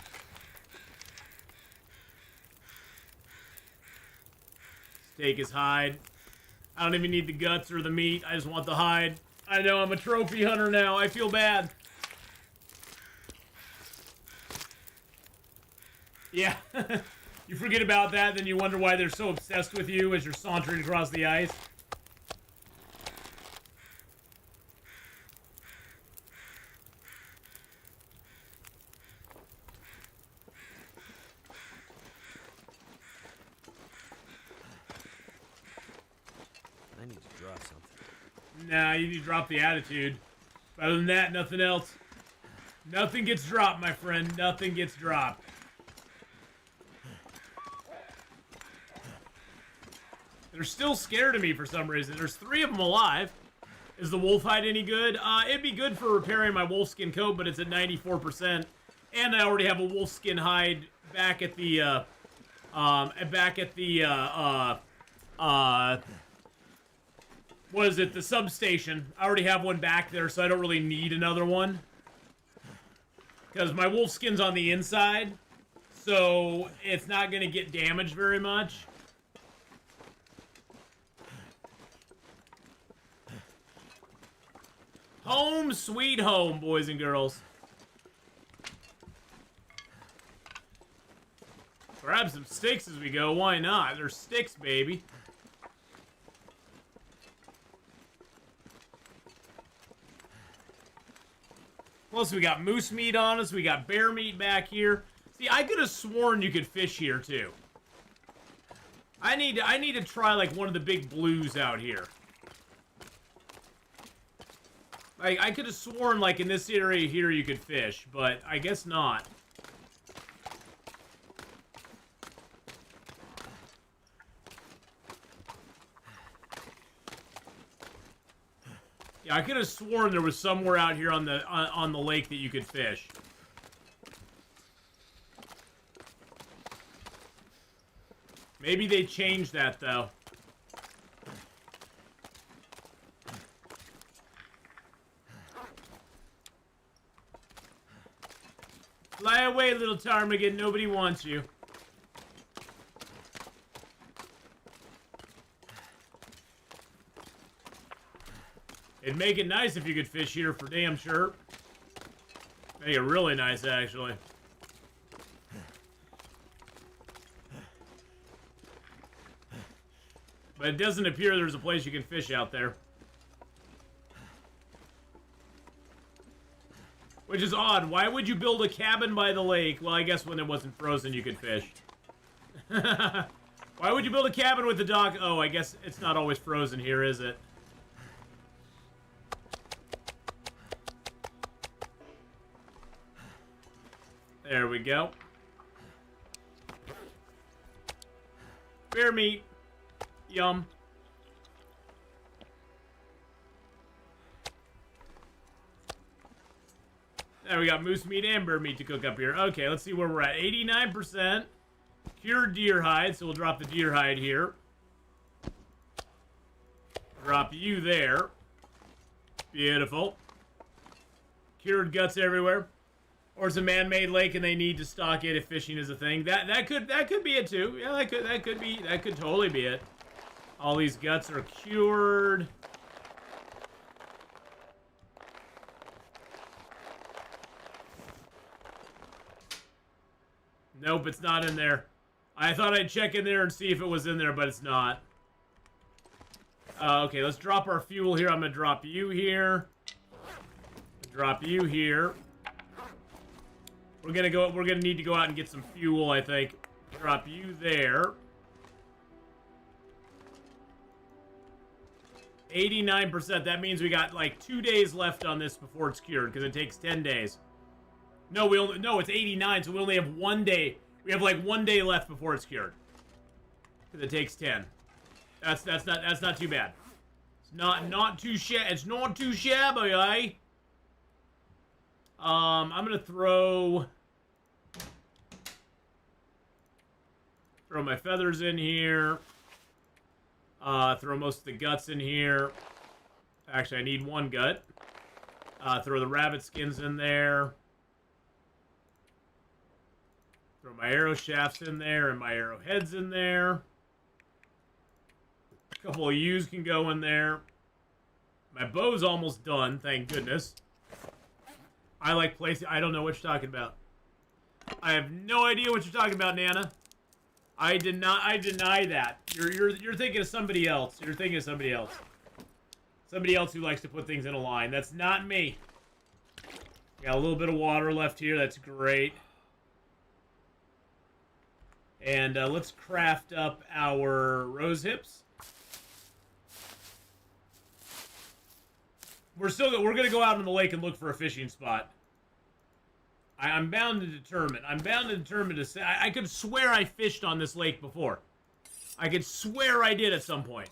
Let's take his hide. I don't even need the guts or the meat. I just want the hide. I know I'm a trophy hunter now. I feel bad. Yeah. You forget about that, then you wonder why they're so obsessed with you as you're sauntering across the ice. I need to drop something. Nah, you need to drop the attitude. Other than that, nothing else. Nothing gets dropped, my friend. Nothing gets dropped. They're still scared of me for some reason. There's 3 of them alive. Is the wolf hide any good? It'd be good for repairing my wolfskin coat, but it's at 94%. And I already have a wolfskin hide back at the, what is it? The substation. I already have one back there, so I don't really need another one. Because my wolfskin's on the inside, so it's not going to get damaged very much. Home sweet home, boys and girls. Grab some sticks as we go. Why not? They're sticks, baby. Plus, we got moose meat on us. We got bear meat back here. See, I could have sworn you could fish here, too. I need to try, like, one of the big blues out here. Like, I could have sworn, like, in this area here you could fish, but I guess not. Yeah, I could have sworn there was somewhere out here on the lake that you could fish. Maybe they changed that, though. Fly away, little ptarmigan. Nobody wants you. It'd make it nice if you could fish here for damn sure. Make it really nice, actually. But it doesn't appear there's a place you can fish out there. Which is odd. Why would you build a cabin by the lake? Well, I guess when it wasn't frozen, you could fish. Why would you build a cabin with the dock? Oh, I guess it's not always frozen here, is it? There we go. Bear meat. Yum. There we got moose meat and bear meat to cook up here. Okay, let's see where we're at. 89%. Cured deer hide, so we'll drop the deer hide here. Drop you there. Beautiful. Cured guts everywhere. Or it's a man-made lake and they need to stock it if fishing is a thing. That could be it too. Yeah, that could totally be it. All these guts are cured. Nope, it's not in there. I thought I'd check in there and see if it was in there, but it's not. Okay, let's drop our fuel here. I'm gonna drop you here. Drop you here. We're gonna need to go out and get some fuel, I think. Drop you there. 89%. That means we got like 2 days left on this before it's cured, because it takes 10 days. No, it's 89, so we only have 1 day. We have like 1 day left before it's cured. Because it takes 10. That's not too bad. It's not too shabby, eh? I'm gonna throw my feathers in here. Throw most of the guts in here. Actually, I need 1 gut. Throw the rabbit skins in there. Throw my arrow shafts in there and my arrowheads in there. A couple of U's can go in there. My bow's almost done, thank goodness. I like placing... I don't know what you're talking about. I have no idea what you're talking about, Nana. I deny that. You're thinking of somebody else. You're thinking of somebody else. Somebody else who likes to put things in a line. That's not me. Got a little bit of water left here. That's great. And let's craft up our rose hips. We're gonna go out on the lake and look for a fishing spot. I'm bound to determine. I'm bound to determine to say. I could swear I fished on this lake before. I could swear I did at some point.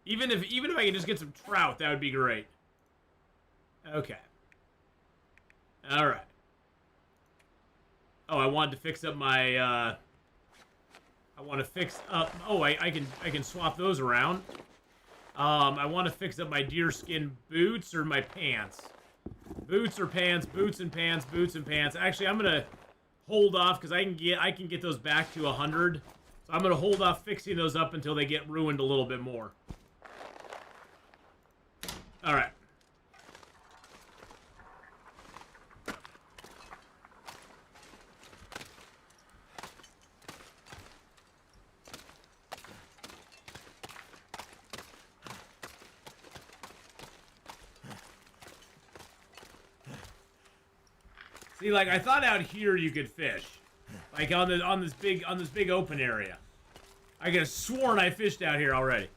Even if I could just get some trout, that would be great. Okay. All right. Oh, I wanted to fix up my. I want to fix up. Oh, I can swap those around. I want to fix up my deerskin boots or my pants. Boots or pants. Boots and pants. Boots and pants. Actually, I'm gonna hold off because I can get those back to 100. So I'm gonna hold off fixing those up until they get ruined a little bit more. All right. See, like I thought out here you could fish, like on this big open area. I could have sworn I fished out here already.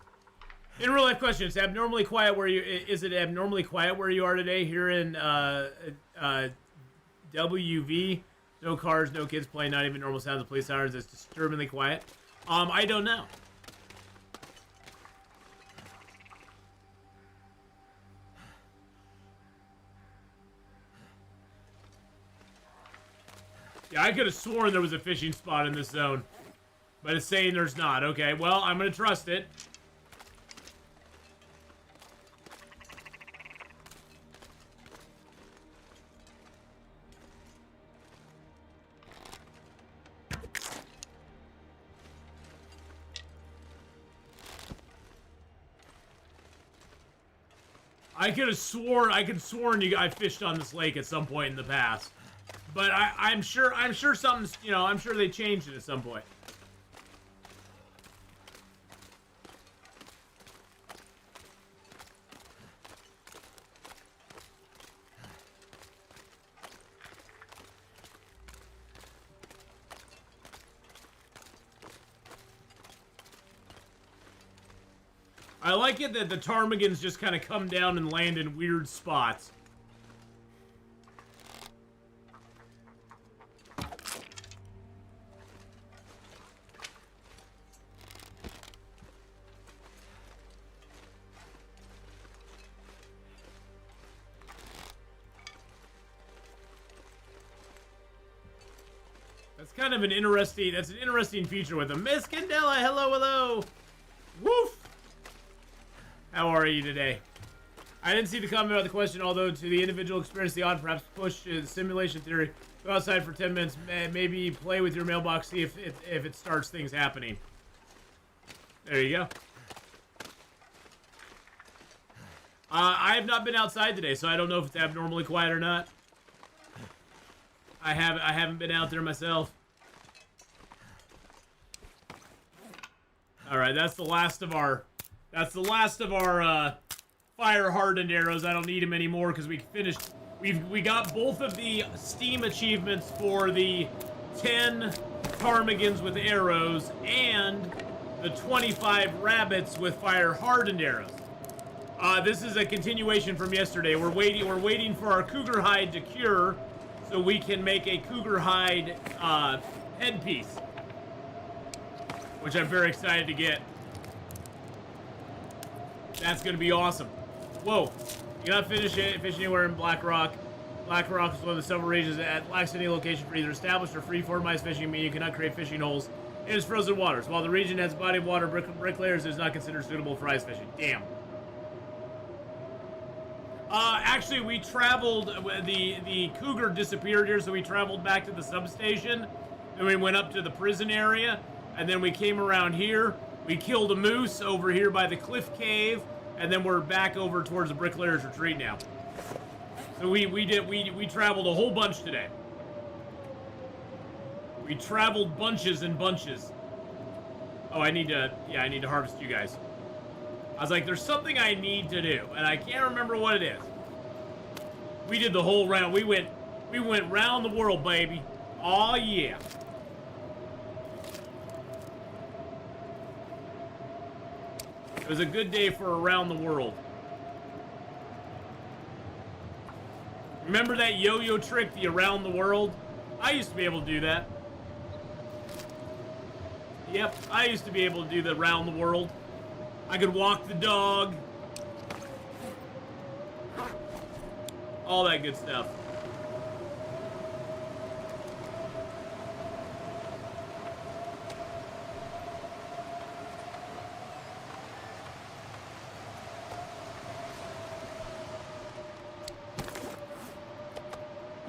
In real life question, it's abnormally quiet where you is it abnormally quiet where you are today here in WV? No cars, no kids playing, not even normal sounds of police sirens. It's disturbingly quiet. I don't know. Yeah, I could have sworn there was a fishing spot in this zone, but it's saying there's not. Okay, well, I'm gonna trust it. I could have sworn I fished on this lake at some point in the past. But I'm sure something's, I'm sure they changed it at some point. I like it that the ptarmigans just kind of come down and land in weird spots. That's kind of an interesting feature with them. Miss Candela, hello. Woof! How are you today? I didn't see the comment about the question, although to the individual experience the odd, perhaps push the simulation theory. Go outside for 10 minutes, maybe play with your mailbox, see if it starts things happening. There you go. I have not been outside today, so I don't know if it's abnormally quiet or not. I haven't been out there myself. All right, that's the last of our fire hardened arrows. I don't need them anymore because we finished. We got both of the Steam achievements for the 10 ptarmigans with arrows and the 25 rabbits with fire hardened arrows. This is a continuation from yesterday. We're waiting for our cougar hide to cure so we can make a cougar hide headpiece, which I'm very excited to get. That's going to be awesome. Whoa. You cannot fish anywhere in Black Rock. Black Rock is one of the several regions that lacks any location for either established or free formalized fishing, meaning you cannot create fishing holes in its frozen waters. While the region has a body of water, brick layers, it is not considered suitable for ice fishing. Damn. Actually, we traveled, the cougar disappeared here, so we traveled back to the substation, then we went up to the prison area, and then we came around here, we killed a moose over here by the cliff cave, and then we're back over towards the bricklayer's retreat now. So we traveled a whole bunch today. We traveled bunches and bunches. Oh, I need to harvest you guys. I was like, there's something I need to do, and I can't remember what it is. We did the whole round. We went round the world, baby. Aw, yeah. It was a good day for around the world. Remember that yo-yo trick, the around the world? I used to be able to do that. Yep, I used to be able to do the around the world. I could walk the dog. All that good stuff.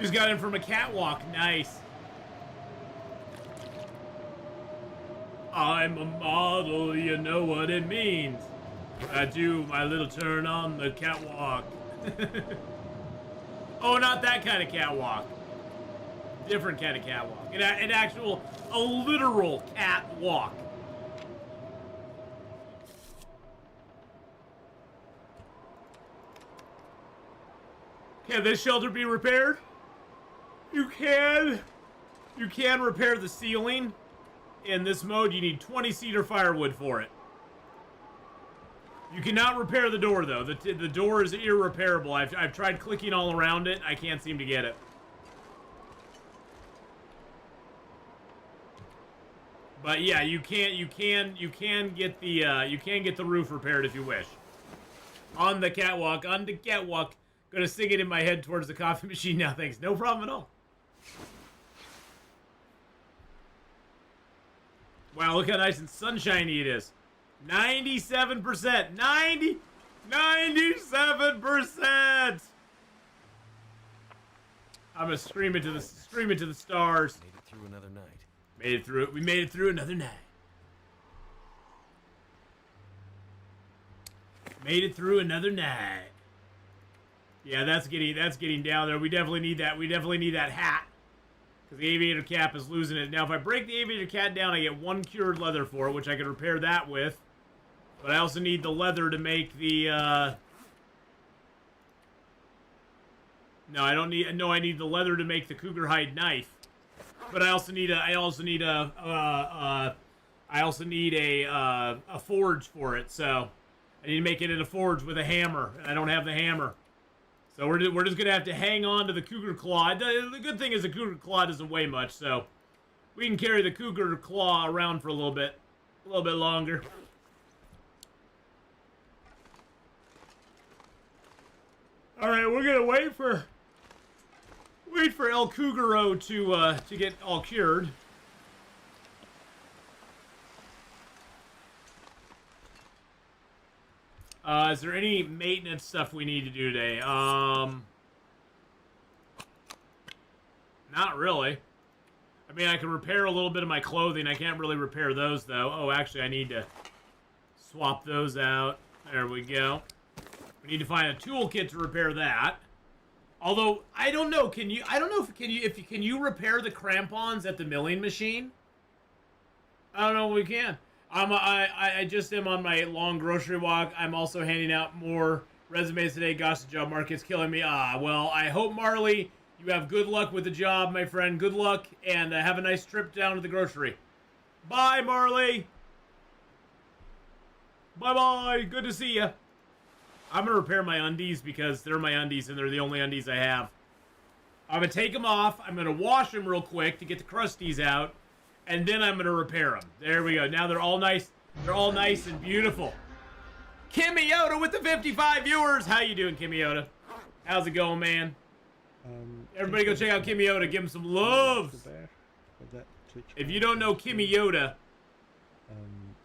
Just got in from a catwalk. Nice. I'm a model, you know what it means. I do my little turn on the catwalk. Oh, not that kind of catwalk. Different kind of catwalk. A literal catwalk. Can this shelter be repaired? You can repair the ceiling. In this mode, you need 20 cedar firewood for it. You cannot repair the door, though. The door is irreparable. I've tried clicking all around it. I can't seem to get it. But yeah, you can get the roof repaired if you wish. On the catwalk. Gonna sing it in my head towards the coffee machine now. Thanks. No problem at all. Wow, look how nice and sunshiny it is. 97%. 97%. I'm gonna scream it to the stars. Made it through another night. We made it through another night. Made it through another night. Yeah, that's getting down there. We definitely need that. We definitely need that hat. Because the aviator cap is losing it. Now, if I break the aviator cap down, I get 1 cured leather for it, which I can repair that with. But I also need the leather to make the, No, I don't need... No, I need the leather to make the cougar hide knife. But I also need a forge for it, so... I need to make it in a forge with a hammer, and I don't have the hammer. So we're just going to have to hang on to the cougar claw. The good thing is the cougar claw doesn't weigh much, so we can carry the cougar claw around for a little bit longer. All right, we're going to wait for El Cougaro to get all cured. Is there any maintenance stuff we need to do today? Not really. I mean, I can repair a little bit of my clothing. I can't really repair those, though. Oh, actually, I need to swap those out. There we go. We need to find a toolkit to repair that. Although, I don't know. Can you repair the crampons at the milling machine? I don't know if we can. I just am on my long grocery walk. I'm also handing out more resumes today. Gosh, the job market's killing me. Well, I hope, Marley, you have good luck with the job, my friend. Good luck, and have a nice trip down to the grocery. Bye, Marley. Bye-bye. Good to see you. I'm going to repair my undies because they're my undies, and they're the only undies I have. I'm going to take them off. I'm going to wash them real quick to get the crusties out. And then I'm going to repair them. There we go. Now they're all nice. They're all nice and beautiful. Kimmy Yoda with the 55 viewers. How you doing, Kimmy Yoda? How's it going, man? Everybody go check out Kimmy Yoda. Give him some love. If you don't know Kimmy Yoda,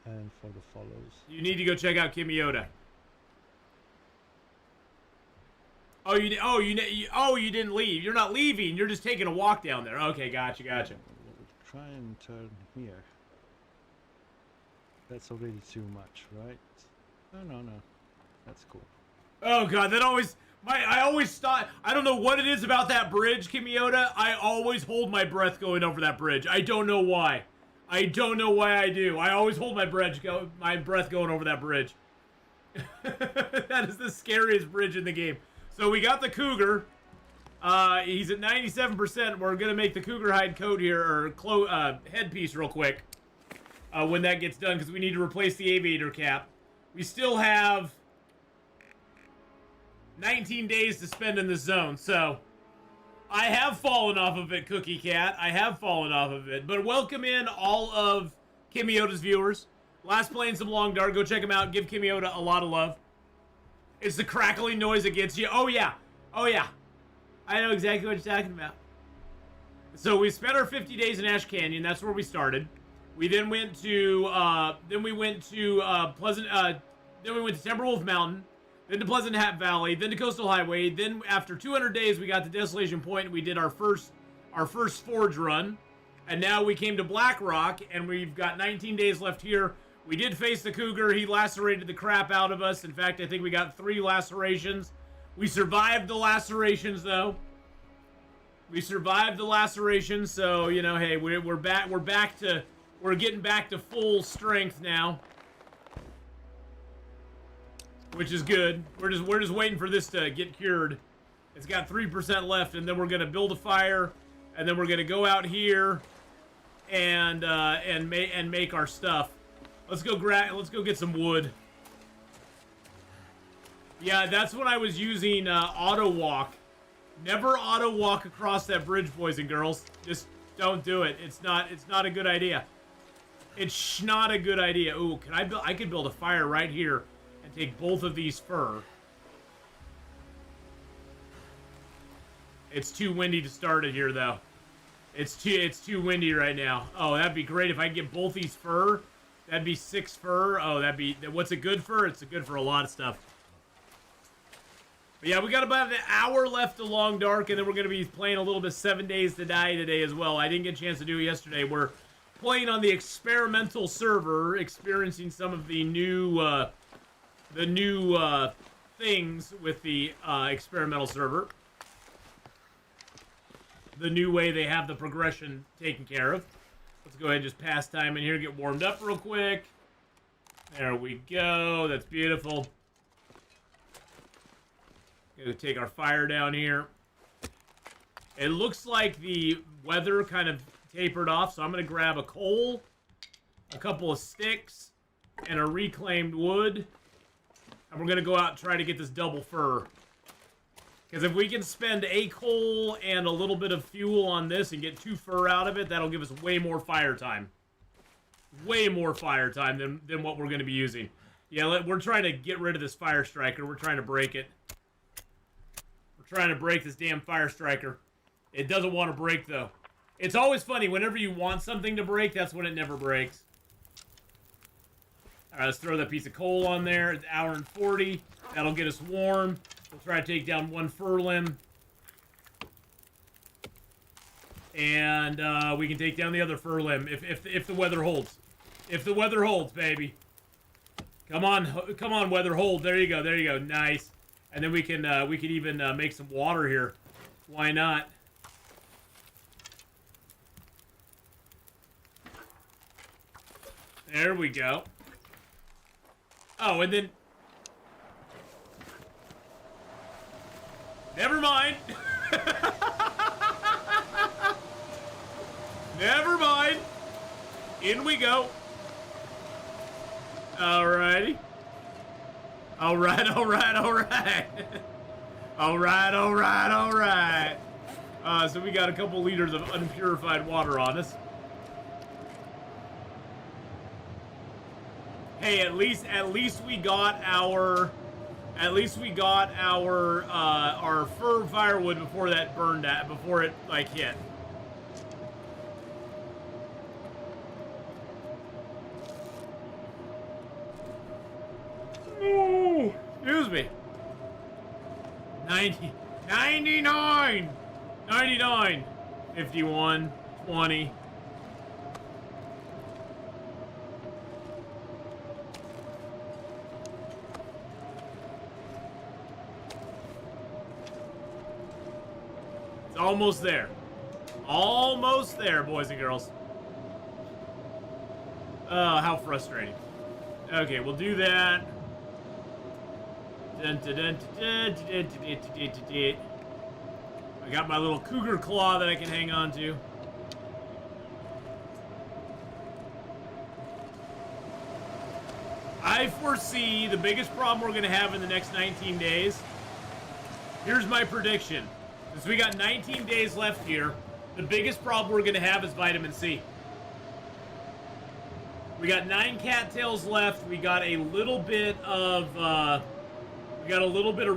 and for the follows, you need to go check out Kimmy Yoda. Oh, you didn't leave. You're not leaving. You're just taking a walk down there. Okay, gotcha. Try and turn here. That's already too much, right? No. That's cool. Oh god, I always thought, I don't know what it is about that bridge, Kimmy Yoda. I always hold my breath going over that bridge. I don't know why. I do. I always hold my breath going over that bridge. That is the scariest bridge in the game. So we got the Cougar. He's at 97%. We're gonna make the Cougar hide coat here, or headpiece real quick. When that gets done, because we need to replace the aviator cap. We still have 19 days to spend in this zone, so I have fallen off of it, Cookie Cat. I have fallen off of it. But welcome in all of Kimmy Yoda's viewers. Last playing some Long Dark. Go check him out. Give Kimmy Yoda a lot of love. It's the crackling noise that gets you. Oh, yeah. I know exactly what you're talking about. So we spent our 50 days in Ash Canyon. That's where we started. We then went to Timberwolf Mountain, then to Pleasant Hat Valley, then to Coastal Highway. Then after 200 days, we got to Desolation Point, and we did our first forge run. And now we came to Black Rock, and we've got 19 days left here. We did face the Cougar. He lacerated the crap out of us. In fact, I think we got 3 lacerations. We survived the lacerations, though. We survived the lacerations, so you know, hey, we're back. We're getting back to full strength now, which is good. We're just waiting for this to get cured. It's got 3% left, and then we're gonna build a fire, and then we're gonna go out here and make our stuff. Let's go get some wood. Yeah, that's when I was using auto walk. Never auto walk across that bridge, boys and girls. Just don't do it. It's not a good idea. It's not a good idea. Ooh, I could build a fire right here and take both of these fur. It's too windy to start it here, though. It's too windy right now. Oh, that'd be great if I could get both these fur. That'd be 6 fur. Oh, what's a good fur? It's a good for a lot of stuff. But yeah, we got about an hour left to Long Dark, and then we're going to be playing a little bit 7 Days to Die today as well. I didn't get a chance to do it yesterday. We're playing on the experimental server, experiencing some of the new things with the experimental server. The new way they have the progression taken care of. Let's go ahead and just pass time in here, get warmed up real quick. There we go. That's beautiful. Gonna take our fire down here. It looks like the weather kind of tapered off, so I'm gonna grab a coal, a couple of sticks, and a reclaimed wood. And we're gonna go out and try to get this double fur. Because if we can spend a coal and a little bit of fuel on this and get 2 fur out of it, that'll give us way more fire time. Way more fire time than what we're gonna be using. Yeah, we're trying to get rid of this fire striker. We're trying to break it. Trying to break this damn fire striker. It doesn't want to break, though. It's always funny. Whenever you want something to break, that's when it never breaks. All right, let's throw that piece of coal on there. It's 1:40. That'll get us warm. We'll try to take down 1 fir limb. And we can take down the other fir limb if the weather holds. If the weather holds, baby. Come on, weather hold. There you go. Nice. And then we could even make some water here. Why not? There we go. Oh, and then... Never mind. Never mind. In we go. Alrighty. Alright, alright, alright. Alright, alright, alright. So we got a couple liters of unpurified water on us. Hey, at least we got our our fir firewood before that burned out, before it like hit. No, excuse me. 90, 99, 99, 51, 20. Almost there. Almost there, boys and girls. Oh, how frustrating. Okay, we'll do that. I got my little cougar claw that I can hang on to. I foresee the biggest problem we're going to have in the next 19 days. Here's my prediction. Since we got 19 days left here, the biggest problem we're going to have is vitamin C. We got 9 cattails left. We got a little bit of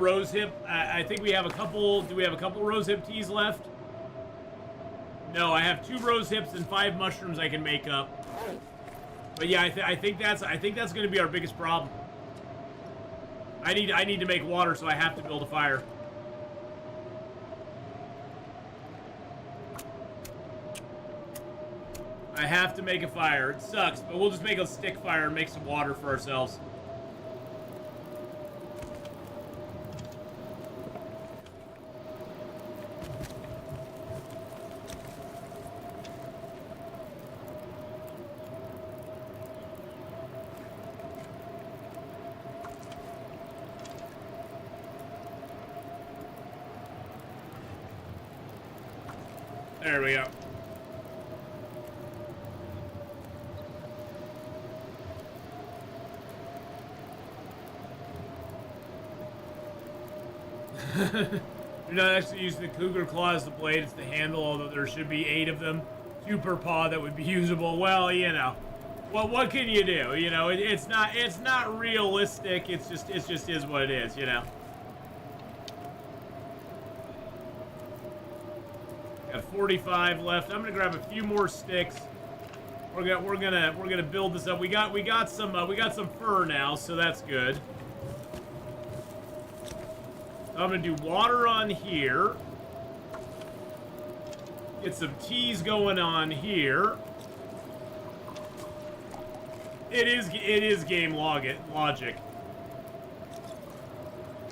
rose hip. I think we have a couple. Do we have a couple rose hip teas left? No, I have 2 rose hips and 5 mushrooms I can make up. But yeah, I think that's going to be our biggest problem. I need to make water, so I have to build a fire. I have to make a fire. It sucks, but we'll just make a stick fire and make some water for ourselves. There we go. You're not actually using the cougar claw as the blade, it's the handle, although there should be 8 of them. 2 per paw that would be usable. Well, you know. Well, what can you do? You know, it's not realistic, it just is what it is, you know. Got 45 left. I'm gonna grab a few more sticks. We're gonna build this up. We got some fur now, so that's good. I'm gonna do water on here. Get some teas going on here. It is game logic.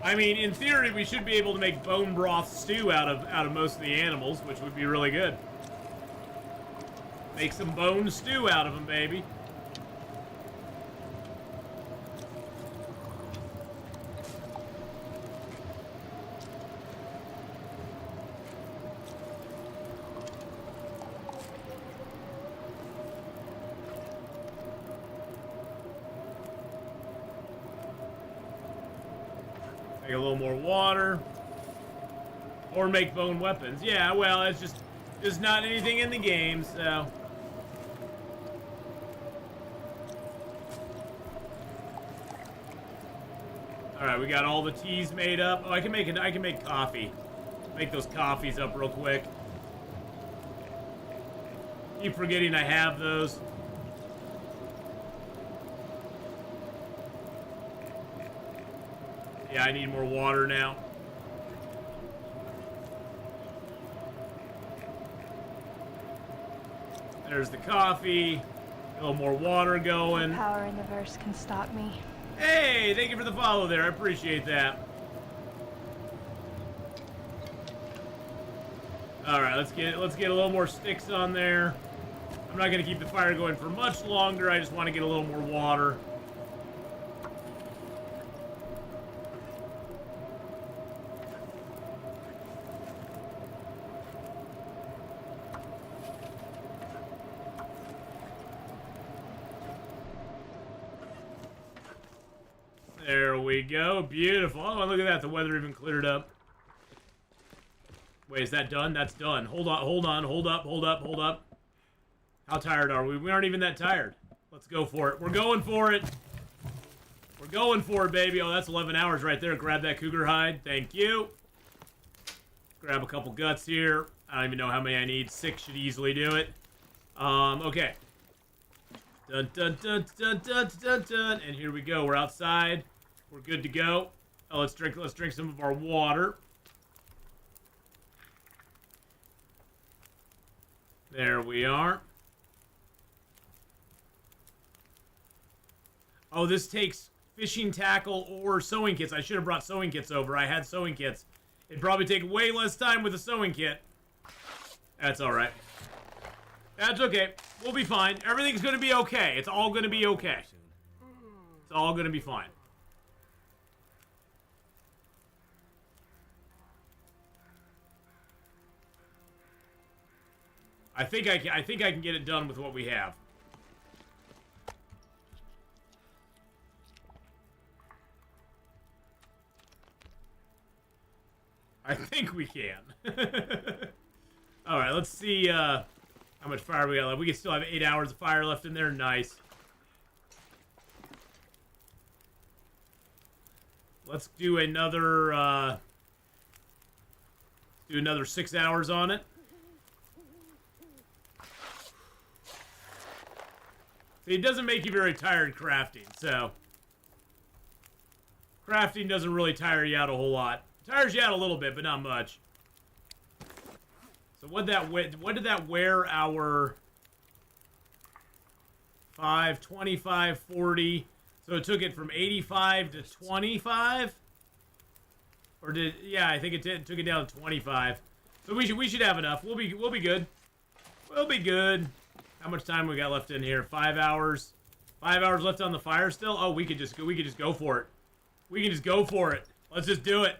I mean, in theory, we should be able to make bone broth stew out of most of the animals, which would be really good. Make some bone stew out of them, baby. Make a little more water. Or make bone weapons. Yeah, well, it's just there's not anything in the game, so. Alright, we got all the teas made up. Oh, I can make coffee. Make those coffees up real quick. Keep forgetting I have those. Yeah, I need more water now. There's the coffee. A little more water going. No power in the verse can stop me. Hey, thank you for the follow there. I appreciate that. All right, let's get a little more sticks on there. I'm not going to keep the fire going for much longer. I just want to get a little more water. There we go. Beautiful. Oh, look at that. The weather even cleared up. Wait, is that done? That's done. Hold on, hold on, hold up, hold up, hold up. How tired are we? We aren't even that tired. Let's go for it. We're going for it. We're going for it, baby. Oh, that's 11 hours right there. Grab that cougar hide. Thank you. Grab a couple guts here. I don't even know how many I need. 6 should easily do it. Okay. Dun, dun, dun, dun, dun, dun, dun. And here we go. We're outside. We're good to go. Oh, let's drink some of our water. There we are. Oh, this takes fishing tackle or sewing kits. I should have brought sewing kits over. I had sewing kits. It'd probably take way less time with a sewing kit. That's all right. That's okay. We'll be fine. Everything's going to be okay. It's all going to be okay. It's all going to be fine. I think I can get it done with what we have. I think we can. All right, let's see how much fire we got left. We can still have 8 hours of fire left in there. Nice. Let's do another 6 hours on it. See, it doesn't make you very tired crafting, so crafting doesn't really tire you out a whole lot. It tires you out a little bit, but not much. So what did that wear our 5, 25, 40? So it took it from 85 to 25? Or did, yeah, I think it took it down to 25. So we should have enough. We'll be good. We'll be good. How much time we got left in here? 5 hours. 5 hours left on the fire still? Oh, we could just go for it. We can just go for it. Let's just do it.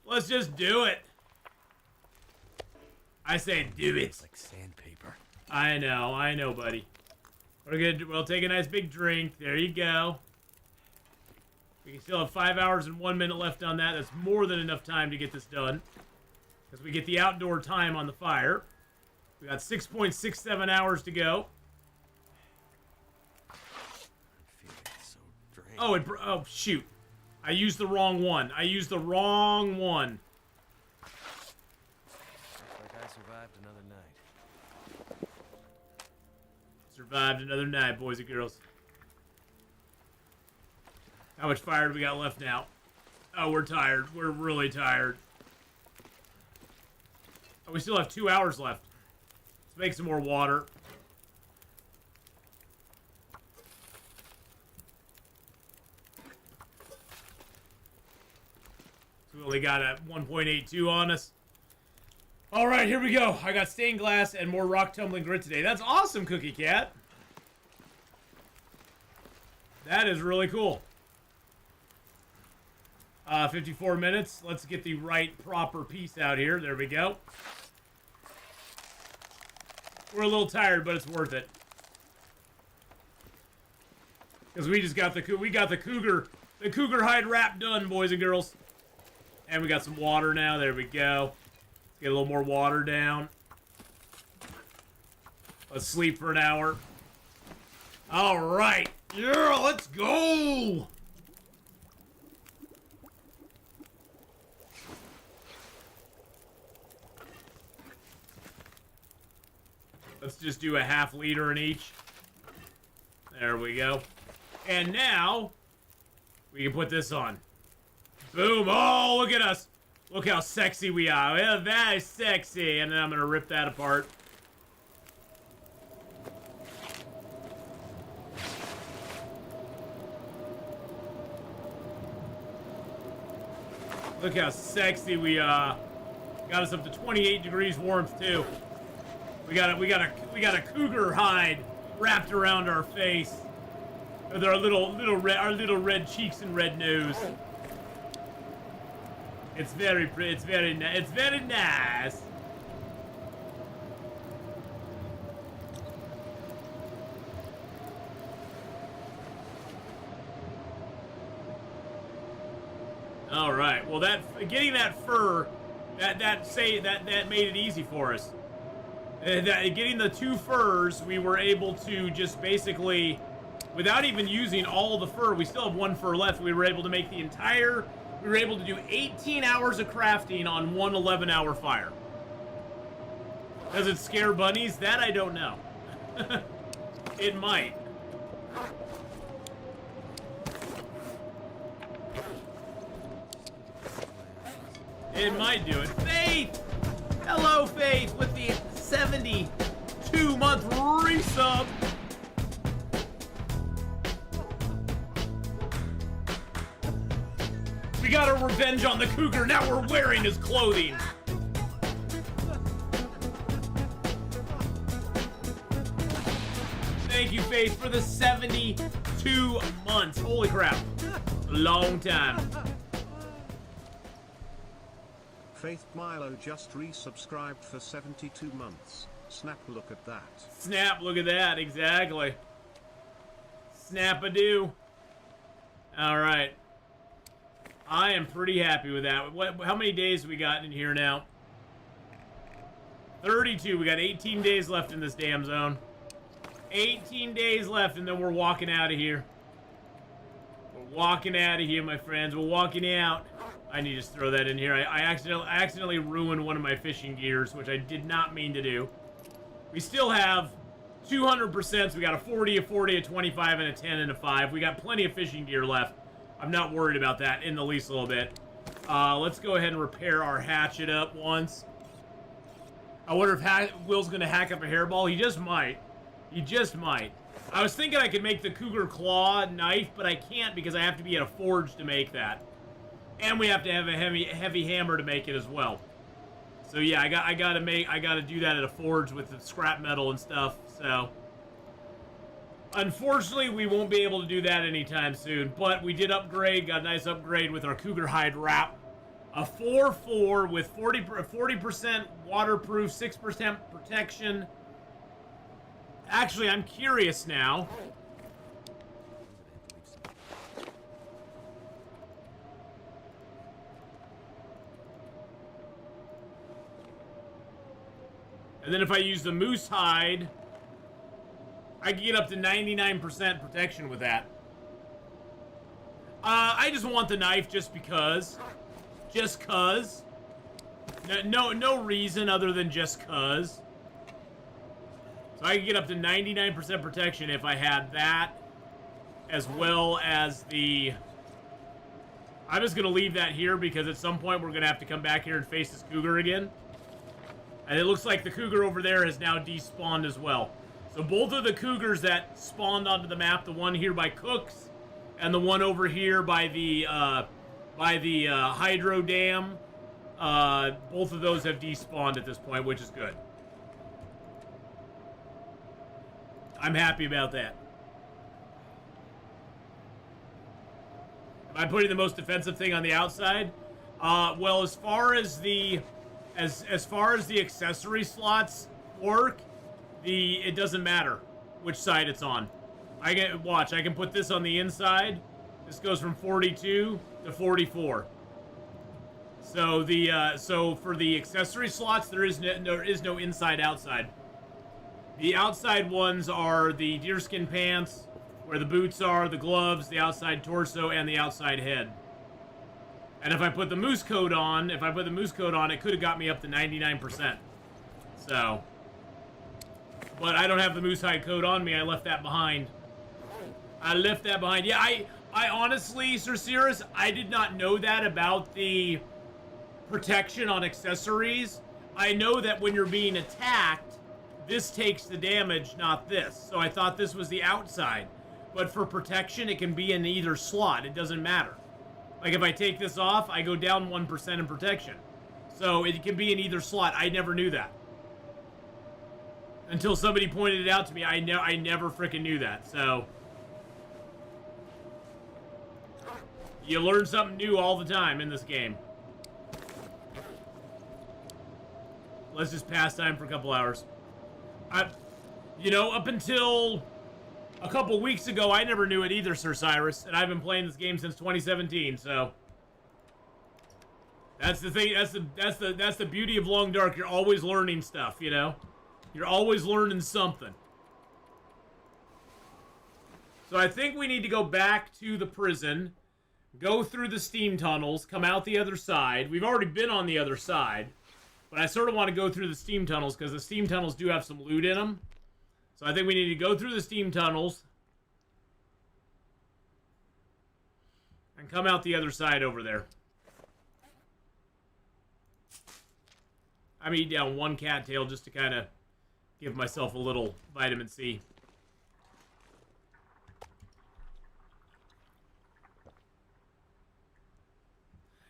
Let's just do it. I say do it. It's like sandpaper. I know, buddy. We're good. We'll take a nice big drink. There you go. We can still have 5 hours and 1 minute left on that. That's more than enough time to get this done. Because we get the outdoor time on the fire. We got 6.67 hours to go. I'm feeling so drained. Oh, shoot. I used the wrong one. Looks like I survived another night. Survived another night, boys and girls. How much fire do we got left now? Oh, we're tired. We're really tired. Oh, we still have 2 hours left. Let's make some more water. So we only got a 1.82 on us. All right, here we go. I got stained glass and more rock tumbling grit today. That's awesome, Cookie Cat. That is really cool. 54 minutes. Let's get the right proper piece out here. There we go. We're a little tired, but it's worth it. Because we just got the cougar hide wrap done, boys and girls. And we got some water now. There we go. Let's get a little more water down. Let's sleep for an hour. All right. Yeah, let's go. Let's just do a ½ liter in each. There we go. And now, we can put this on. Boom. Oh, look at us. Look how sexy we are. We're very sexy. And then I'm going to rip that apart. Look how sexy we are. Got us up to 28 degrees warmth, too. We got a cougar hide wrapped around our face. With our little red cheeks and red nose. It's very nice. All right. Well, getting that fur, that made it easy for us. Getting the 2 furs, we were able to just basically, without even using all the fur, we still have 1 fur left. We were able to make we were able to do 18 hours of crafting on one 11-hour fire. Does it scare bunnies? That I don't know. It might. It might do it. Faith! Hello, Faith, with the 72-month resub. We got our revenge on the cougar. Now we're wearing his clothing. Thank you, Faith, for the 72 months. Holy crap. A long time. Faith Milo just resubscribed for 72 months. Snap, look at that. Snap, look at that. Exactly. Snap-a-doo. All right. I am pretty happy with that. How many days we got in here now? 32. We got 18 days left in this damn zone. 18 days left, and then we're walking out of here. We're walking out of here, my friends. We're walking out. I need to just throw that in here. I accidentally ruined one of my fishing gears, which I did not mean to do. We still have 200%. So we got a 40, a 40, a 25, and a 10, and a 5. We got plenty of fishing gear left. I'm not worried about that in the least little bit. Let's go ahead and repair our hatchet up once. I wonder if Will's going to hack up a hairball. He just might. He just might. I was thinking I could make the Cougar Claw knife, but I can't because I have to be at a forge to make that. And we have to have a heavy hammer to make it as well. So yeah, I gotta do that at a forge with the scrap metal and stuff. So unfortunately, we won't be able to do that anytime soon. But we did upgrade, got a nice upgrade with our Cougar hide wrap. A 4-4 with 40% waterproof, 6% protection. Actually, I'm curious now. And then if I use the moose hide, I can get up to 99% protection with that. I just want the knife just because. Just cuz. No reason other than just cuz. So I can get up to 99% protection if I had that, as well as the... I'm just going to leave that here because at some point we're going to have to come back here and face this cougar again. And it looks like the cougar over there has now despawned as well. So both of the cougars that spawned onto the map, the one here by Cook's and the one over here by the hydro dam, both of those have despawned at this point, which is good. I'm happy about that. Am I putting the most defensive thing on the outside? Well, as far as the accessory slots work, it doesn't matter which side it's on. I can put this on the inside. This goes from 42 to 44. So so for the accessory slots, there is no inside outside. The outside ones are the deerskin pants, where the boots are, the gloves, the outside torso, and the outside head. And if I put the moose coat on, it could have got me up to 99%. So, but I don't have the moose hide coat on me. I left that behind. Yeah, I honestly, Sir Cirrus, I did not know that about the protection on accessories. I know that when you're being attacked, this takes the damage, not this. So I thought this was the outside. But for protection, it can be in either slot. It doesn't matter. Like if I take this off, I go down 1% in protection. So it can be in either slot. I never knew that. Until somebody pointed it out to me, I never freaking knew that. So you learn something new all the time in this game. Let's just pass time for a couple hours. You know, up until a couple weeks ago, I never knew it either, Sir Cyrus, and I've been playing this game since 2017. So that's the thing. That's the beauty of Long Dark. You're always learning stuff. You know, you're always learning something. So I think we need to go back to the prison, go through the steam tunnels, come out the other side. We've already been on the other side, but I sort of want to go through the steam tunnels because the steam tunnels do have some loot in them. So I think we need to go through the steam tunnels and come out the other side over there. I'm eating down one cattail just to kind of give myself a little vitamin C.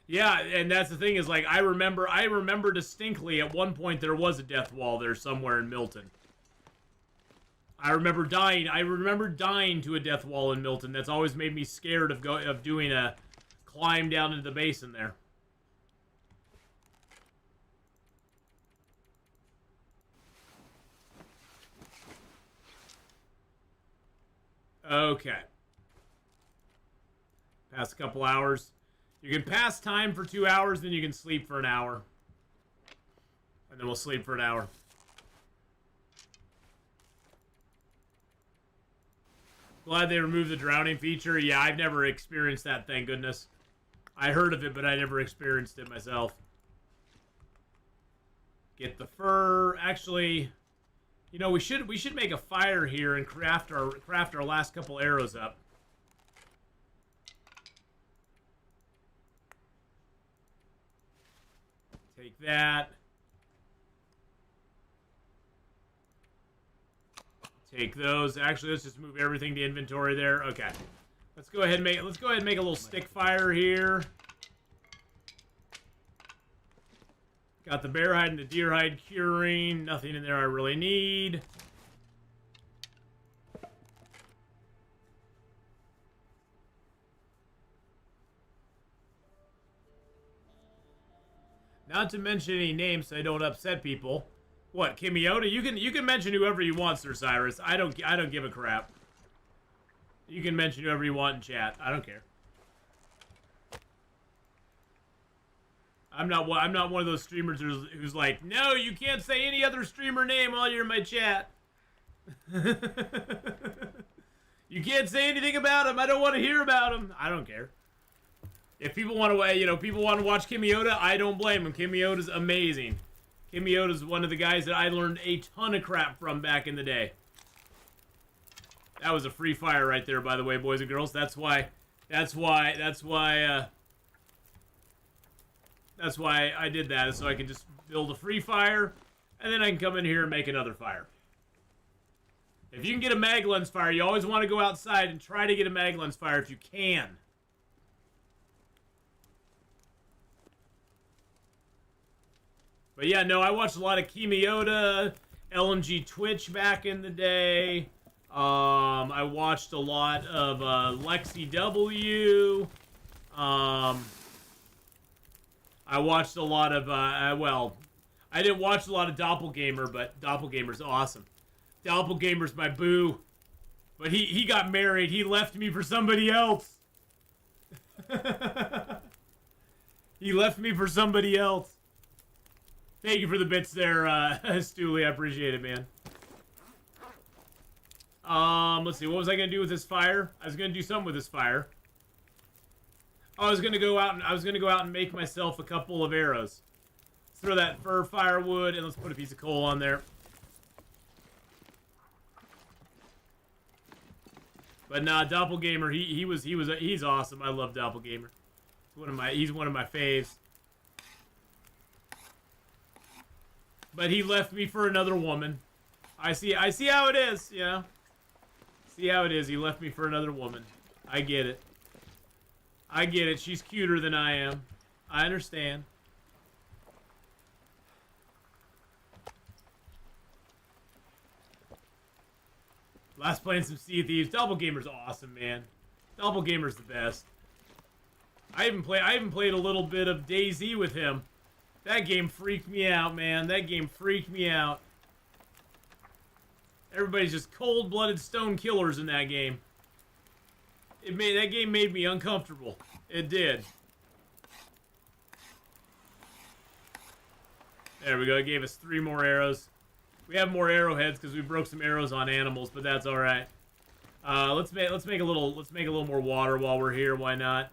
Yeah, and that's the thing is, like, I remember distinctly at one point there was a death wall there somewhere in Milton. I remember dying to a death wall in Milton. That's always made me scared of doing a climb down into the basin there. Okay. Past a couple hours. You can pass time for 2 hours, then you can sleep for an hour. And then we'll sleep for an hour. Glad they removed the drowning feature. Yeah, I've never experienced that, thank goodness. I heard of it, but I never experienced it myself. Get the fur. Actually, you know, we should make a fire here and craft our last couple arrows up. Take that. Take those. Actually, let's just move everything to inventory there. Okay. Let's go ahead and make a little stick fire here. Got the bear hide and the deer hide curing. Nothing in there I really need. Not to mention any names so I don't upset people. What, Kimiota? You can mention whoever you want, Sir Cyrus. I don't give a crap. You can mention whoever you want in chat. I don't care. I'm not one of those streamers who's like, no, you can't say any other streamer name while you're in my chat. You can't say anything about him. I don't want to hear about him. I don't care. If people want to watch Kimiota, I don't blame them. Kimiota's amazing. Kimiota's one of the guys that I learned a ton of crap from back in the day. That was a free fire right there, by the way, boys and girls. That's why I did that, so I can just build a free fire, and then I can come in here and make another fire. If you can get a mag lens fire, you always want to go outside and try to get a mag lens fire if you can. But yeah, no, I watched a lot of Kimiota, LMG Twitch back in the day. I watched a lot of Lexi W. I watched a lot of, well, I didn't watch a lot of Doppelganger, but Doppelganger's awesome. Doppelganger's my boo. But he got married. He left me for somebody else. He left me for somebody else. Thank you for the bits there, Stooley. I appreciate it, man. Let's see. What was I gonna do with this fire? I was gonna do something with this fire. I was gonna go out and make myself a couple of arrows. Let's throw that fir firewood and let's put a piece of coal on there. But nah, Doppelganger, he's awesome. I love Doppelganger. He's one of my faves. But he left me for another woman. I see how it is, you know. See how it is. He left me for another woman. I get it. I get it. She's cuter than I am. I understand. Last playing some Sea of Thieves. Doppelgamer's awesome, man. Doppelgamer's the best. I even played a little bit of DayZ with him. That game freaked me out, man. That game freaked me out. Everybody's just cold-blooded stone killers in that game. That game made me uncomfortable. It did. There we go. It gave us 3 more arrows. We have more arrowheads because we broke some arrows on animals, but that's all right. Let's make a little more water while we're here. Why not?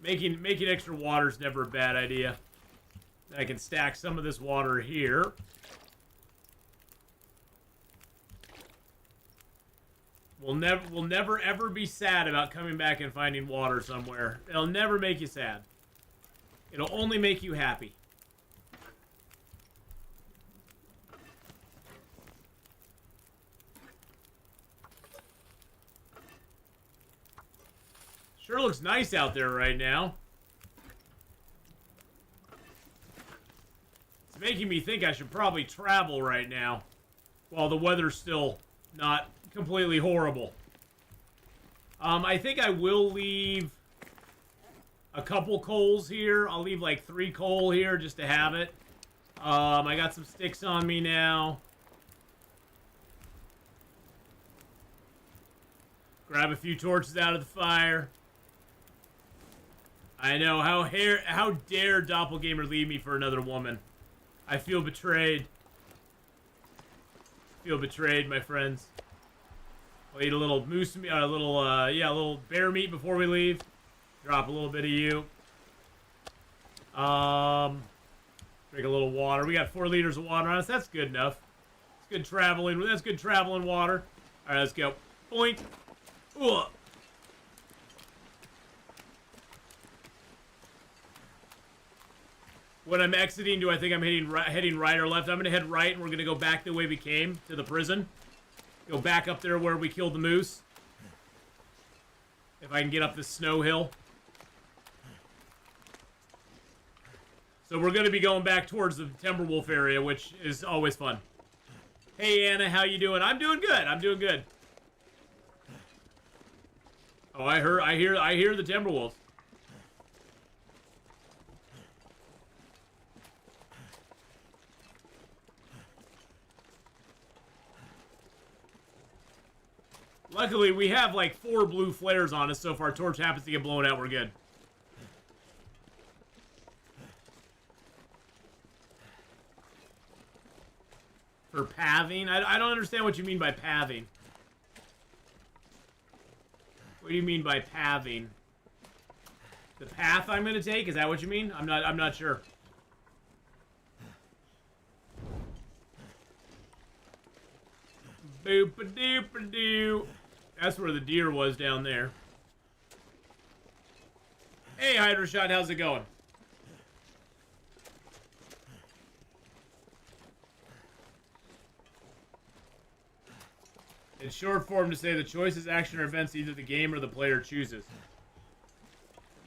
Making extra water is never a bad idea. I can stack some of this water here. We'll never ever be sad about coming back and finding water somewhere. It'll never make you sad. It'll only make you happy. Sure looks nice out there right now. It's making me think I should probably travel right now, while the weather's still not completely horrible. I think I will leave a couple coals here. I'll leave like 3 coal here just to have it. I got some sticks on me now. Grab a few torches out of the fire. I know, how dare Doppelgamer leave me for another woman? I feel betrayed. Feel betrayed, my friends. I'll eat a little moose meat, a little bear meat before we leave. Drop a little bit of you. Drink a little water. We got 4 liters of water on us. That's good enough. It's good traveling. That's good traveling water. All right, let's go. Boink. Ugh. When I'm exiting, do I think I'm heading right or left? I'm going to head right, and we're going to go back the way we came to the prison. Go back up there where we killed the moose. If I can get up this snow hill. So we're going to be going back towards the Timberwolf area, which is always fun. Hey, Anna, how you doing? I'm doing good. I'm doing good. Oh, I hear the Timberwolves. Luckily, we have like 4 blue flares on us, so if our torch happens to get blown out, we're good. For pathing? I don't understand what you mean by pathing. What do you mean by pathing? The path I'm gonna take? Is that what you mean? I'm not sure. Boop-a-doop-a-doo. That's where the deer was down there. Hey, Hydra Shot, how's it going? In short form to say the choice is action or events either the game or the player chooses.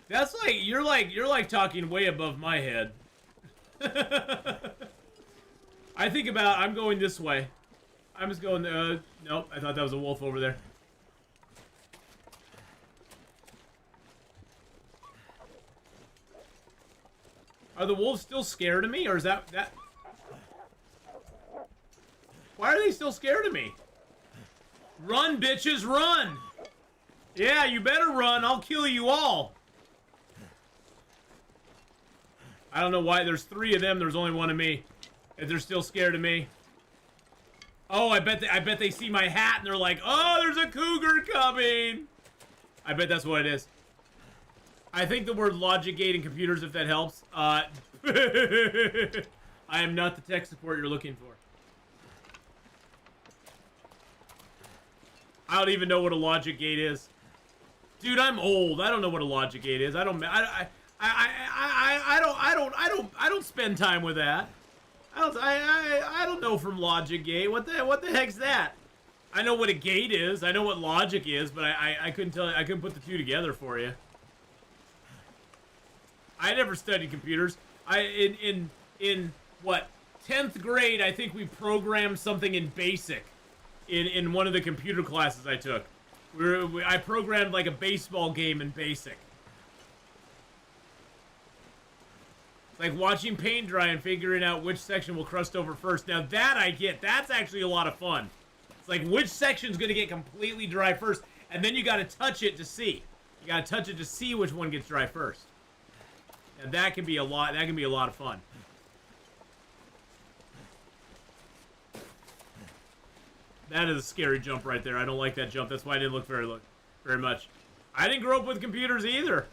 That's like you're like talking way above my head. I think about I'm going this way. I'm just going nope, I thought that was a wolf over there. Are the wolves still scared of me, or is that... Why are they still scared of me? Run, bitches, run! Yeah, you better run, I'll kill you all. I don't know why, there's 3 of them, there's only 1 of me. If they're still scared of me. Oh, I bet they see my hat and they're like, oh, there's a cougar coming! I bet that's what it is. I think the word logic gate in computers, if that helps. I am not the tech support you're looking for. I don't even know what a logic gate is. Dude, I'm old. I don't know what a logic gate is. I don't spend time with that. I don't know from logic gate. What the heck's that? I know what a gate is. I know what logic is, but I couldn't tell you. I couldn't put the 2 together for you. I never studied computers. In what, 10th grade, I think we programmed something in BASIC in one of the computer classes I took. I programmed like a baseball game in BASIC. It's like watching paint dry and figuring out which section will crust over first. Now that I get. That's actually a lot of fun. It's like which section's going to get completely dry first, and then you got to touch it to see. You got to touch it to see which one gets dry first. And that can be a lot. That can be a lot of fun. That is a scary jump right there. I don't like that jump. That's why I didn't look very much. I didn't grow up with computers either.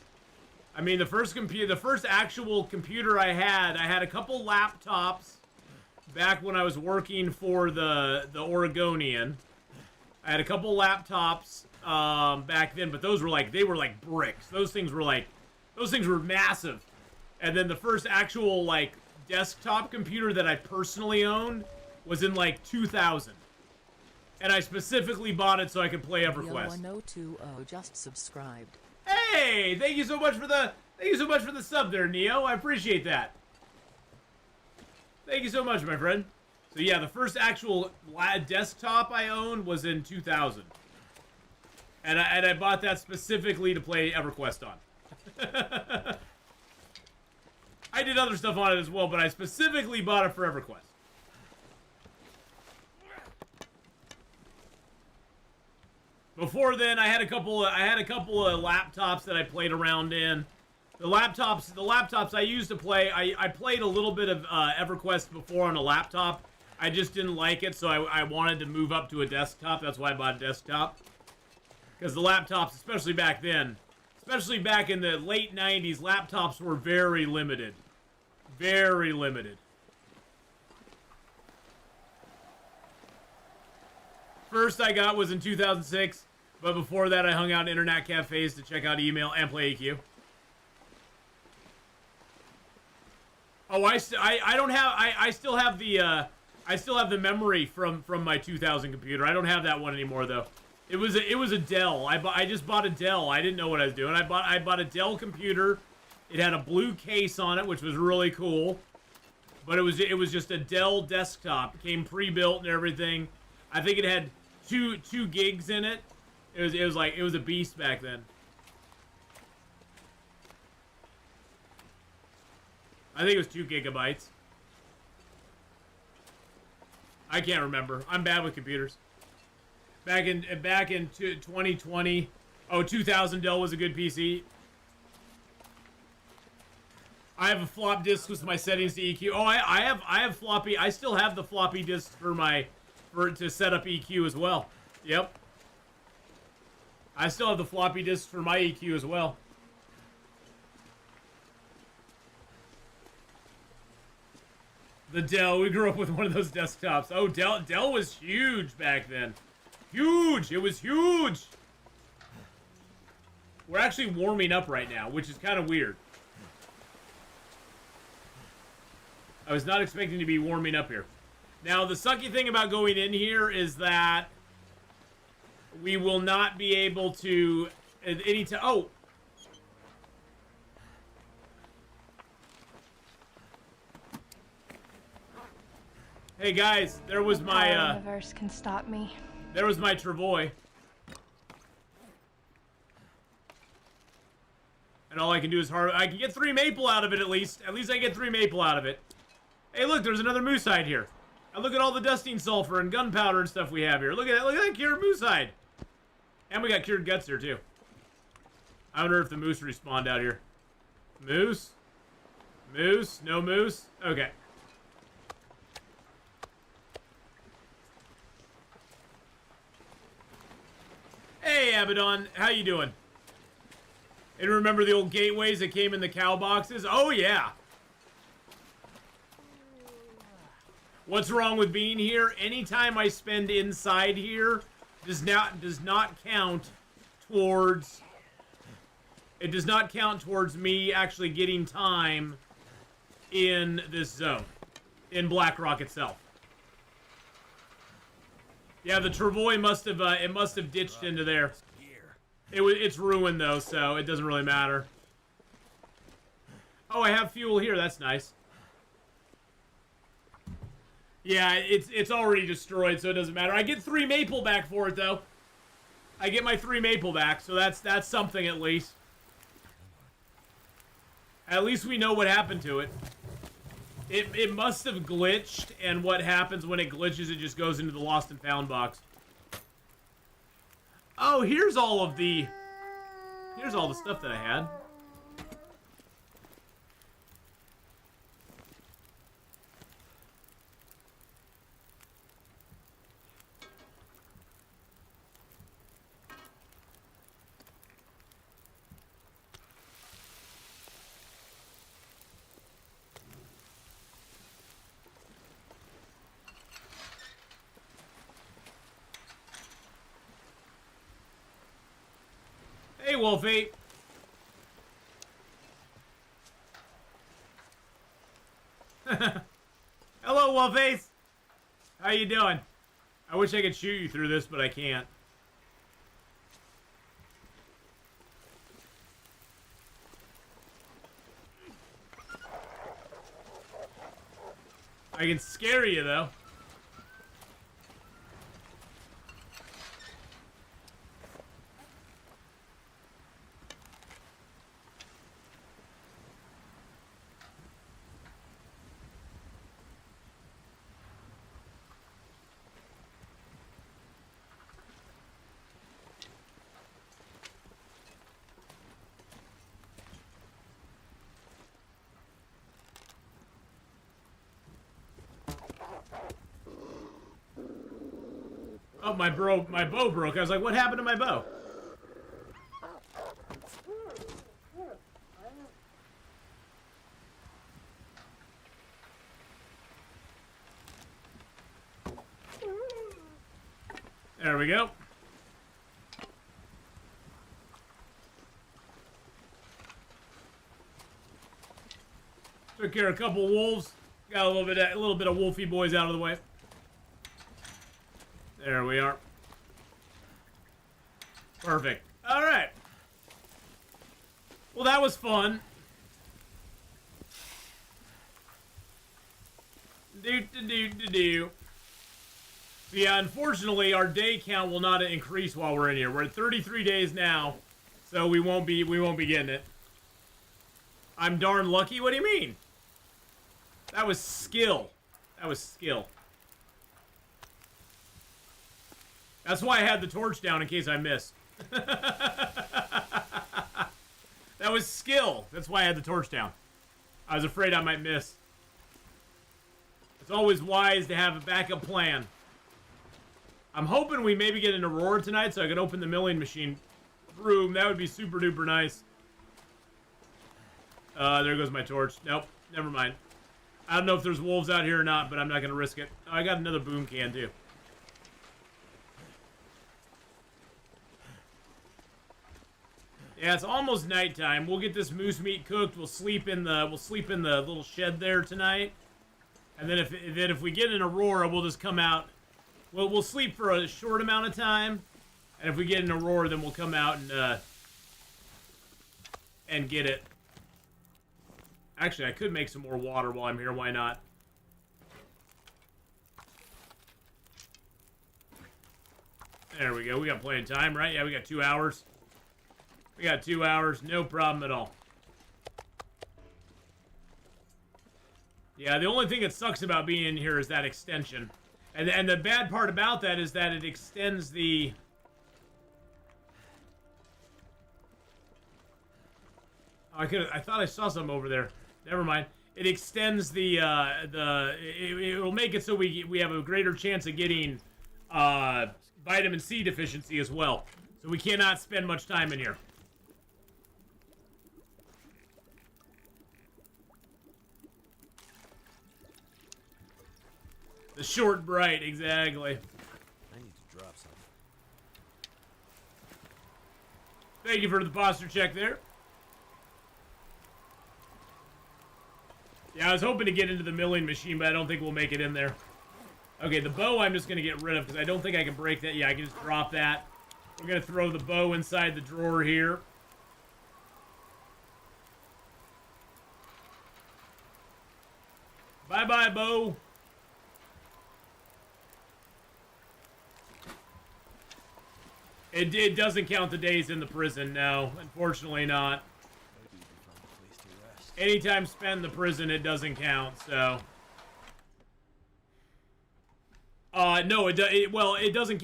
I mean, the first actual computer I had a couple laptops back when I was working for the Oregonian. I had a couple laptops back then, but those were like bricks. Those things were massive. And then the first actual like desktop computer that I personally owned was in like 2000. And I specifically bought it so I could play EverQuest. 1020 just subscribed. Hey, thank you so much for the sub there, Neo. I appreciate that. Thank you so much, my friend. So yeah, the first actual desktop I owned was in 2000. And I bought that specifically to play EverQuest on. I did other stuff on it as well, but I specifically bought it for EverQuest. Before then, I had a couple of laptops that I played around in. The laptops I used to play. I played a little bit of EverQuest before on a laptop. I just didn't like it, so I wanted to move up to a desktop. That's why I bought a desktop. Because the laptops, especially back then, especially back in the late 90s, laptops were very limited. Very limited. First I got was in 2006, but before that I hung out in internet cafes to check out email and play EQ. Oh, I still have the memory from my 2000 computer. I don't have that one anymore though. It was a Dell. I just bought a Dell. I didn't know what I was doing. I bought a Dell computer. It had a blue case on it, which was really cool. But it was just a Dell desktop. It came pre-built and everything. I think it had two gigs in it. It was a beast back then. I think it was 2 gigabytes. I can't remember. I'm bad with computers. Back in 2020, 2000 Dell was a good PC. I have a flop disk with my settings to EQ. Oh, I have floppy. I still have the floppy disk to set up EQ as well. Yep. I still have the floppy disk for my EQ as well. The Dell. We grew up with one of those desktops. Oh, Dell was huge back then. Huge. It was huge. We're actually warming up right now, which is kind of weird. I was not expecting to be warming up here. Now, the sucky thing about going in here is that we will not be able to at any time. Oh. Hey guys, there was my The universe can stop me. There was my Travoy. And all I can do is I can get 3 maple out of it at least. At least I get 3 maple out of it. Hey, look, there's another moose hide here. And look at all the dusting sulfur and gunpowder and stuff we have here. Look at that. Look at that cured moose hide. And we got cured guts here, too. I wonder if the moose respawned out here. Moose? Moose? No moose? Okay. Hey, Abaddon. How you doing? And remember the old gateways that came in the cow boxes? Oh, yeah. What's wrong with being here? Anytime I spend inside here does not count towards... It does not count towards me actually getting time in this zone. In Blackrock itself. Yeah, the Travoy must have ditched into there. It's ruined though, so it doesn't really matter. Oh, I have fuel here. That's nice. Yeah, it's already destroyed, so it doesn't matter. I get 3 maple back for it, though. I get my 3 maple back, so that's something at least. At least we know what happened to it. It must have glitched, and what happens when it glitches, it just goes into the lost and found box. Oh, here's all the stuff that I had. Hey, Wolfie. Hello, Wolfies. How you doing? I wish I could shoot you through this, but I can't. I can scare you, though. Oh, my bow broke. I was like, what happened to my bow? There we go. Took care of a couple wolves. Got a little bit of wolfy boys out of the way. There we are. Perfect. All right. Well, that was fun. Do. Yeah, unfortunately, our day count will not increase while we're in here. We're at 33 days now, so we won't be getting it. I'm darn lucky. What do you mean? That was skill. That was skill. That's why I had the torch down in case I missed. That was skill. That's why I had the torch down. I was afraid I might miss. It's always wise to have a backup plan. I'm hoping we maybe get an Aurora tonight so I can open the milling machine room. That would be super duper nice. There goes my torch. Nope, never mind. I don't know if there's wolves out here or not, but I'm not going to risk it. Oh, I got another boom can too. Yeah, it's almost nighttime. We'll get this moose meat cooked. We'll sleep in the little shed there tonight. And then if we get an Aurora, we'll just come out. Well, we'll sleep for a short amount of time. And if we get an Aurora, then we'll come out and get it. Actually, I could make some more water while I'm here. Why not? There we go. We got plenty of time, right? Yeah, we got 2 hours. We got 2 hours. No problem at all. Yeah, the only thing that sucks about being in here is that extension. And the bad part about that is that it extends the... Oh, I thought I saw something over there. Never mind. It extends the it'll make it so we have a greater chance of getting vitamin C deficiency as well. So we cannot spend much time in here. The short bright, exactly. I need to drop something. Thank you for the posture check there. Yeah, I was hoping to get into the milling machine, but I don't think we'll make it in there. Okay, the bow I'm just going to get rid of because I don't think I can break that. Yeah, I can just drop that. We're going to throw the bow inside the drawer here. Bye-bye, bow. It doesn't count the days in the prison, no. Unfortunately not. Maybe you can find a place to rest. Anytime spent in the prison, it doesn't count, so... No, it doesn't,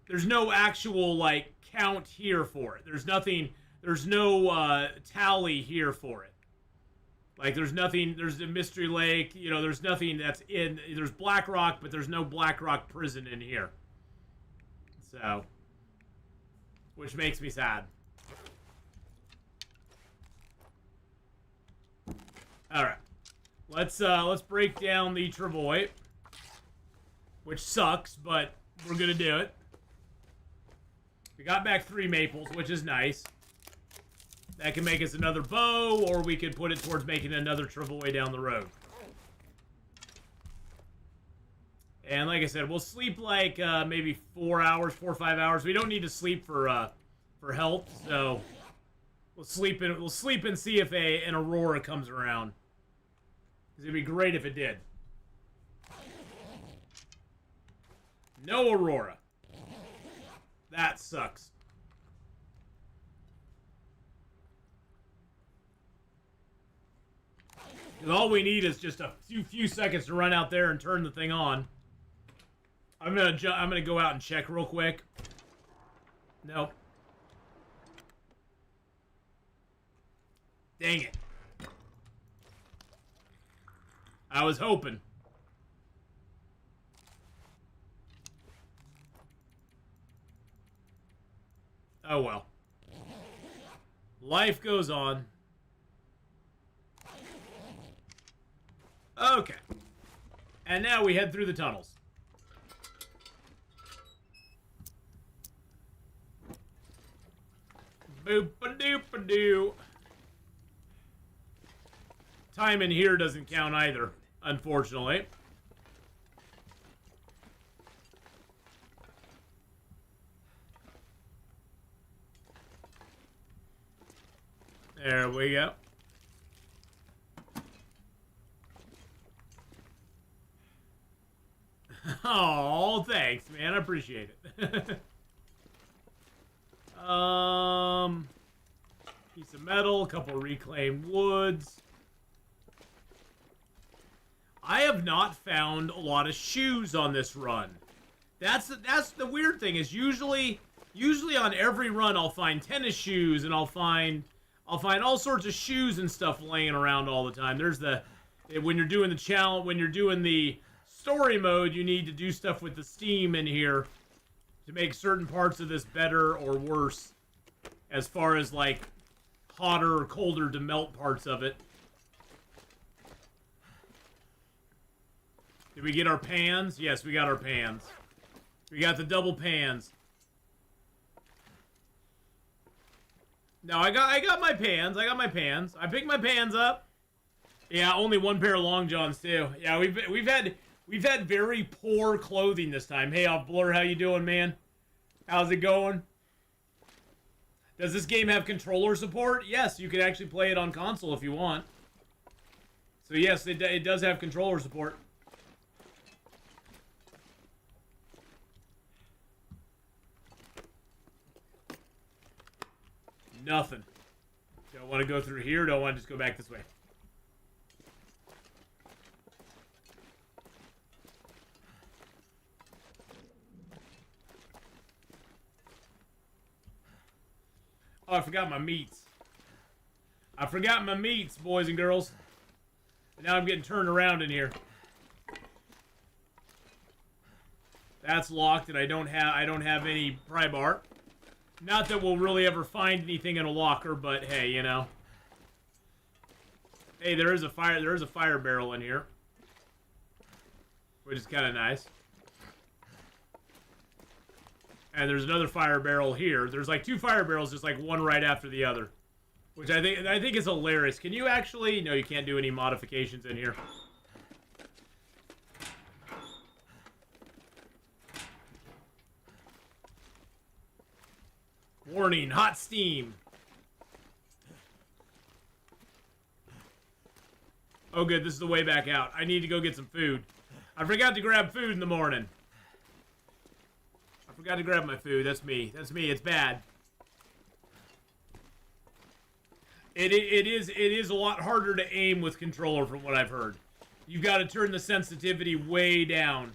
there's no actual, like, count here for it. There's no, tally here for it. Like, there's the Mystery Lake, you know, there's nothing that's there's Black Rock, but there's no Black Rock prison in here. So, which makes me sad. Alright. Let's break down the Travois. Which sucks, but we're gonna do it. We got back 3 maples, which is nice. That can make us another bow, or we could put it towards making another Travois down the road. And like I said, we'll sleep like maybe 4 hours, 4 or 5 hours. We don't need to sleep for health, so we'll sleep and see if an aurora comes around. It'd be great if it did. No aurora. That sucks. Because all we need is just a few seconds to run out there and turn the thing on. I'm gonna go out and check real quick. Nope. Dang it. I was hoping. Oh well. Life goes on. Okay. And now we head through the tunnels. Boop-a-doop-a-doo. Time in here doesn't count either, unfortunately. There we go. Oh, thanks, man. I appreciate it. Piece of metal, a couple reclaimed woods. I have not found a lot of shoes on this run. That's the weird thing, is usually on every run I'll find tennis shoes, and I'll find all sorts of shoes and stuff laying around all the time. There's when you're doing the challenge, when you're doing the story mode, you need to do stuff with the steam in here to make certain parts of this better or worse, as far as like hotter or colder to melt parts of it. Did we get our pans? Yes, we got our pans. We got the double pans. No, I got my pans. I got my pans. I picked my pans up. Yeah, only 1 pair of long johns too. Yeah, we've had very poor clothing this time. Hey, Off Blur, how you doing, man? How's it going? Does this game have controller support? Yes, you can actually play it on console if you want. So yes, it does have controller support. Nothing. Don't want to go through here. Don't want to just go back this way. Oh, I forgot my meats. I forgot my meats, boys and girls. And now I'm getting turned around in here. That's locked, and I don't have any pry bar. Not that we'll really ever find anything in a locker, but hey, you know. Hey, there is a fire barrel in here, which is kind of nice. And there's another fire barrel here. There's like 2 fire barrels, just like one right after the other, which I think is hilarious. Can you actually? No, you can't do any modifications in here. Warning, hot steam. Oh good, this is the way back out. I need to go get some food. I forgot to grab food in the morning. forgot to grab my food. That's me. That's me. It's bad. It is a lot harder to aim with controller from what I've heard. You've got to turn the sensitivity way down.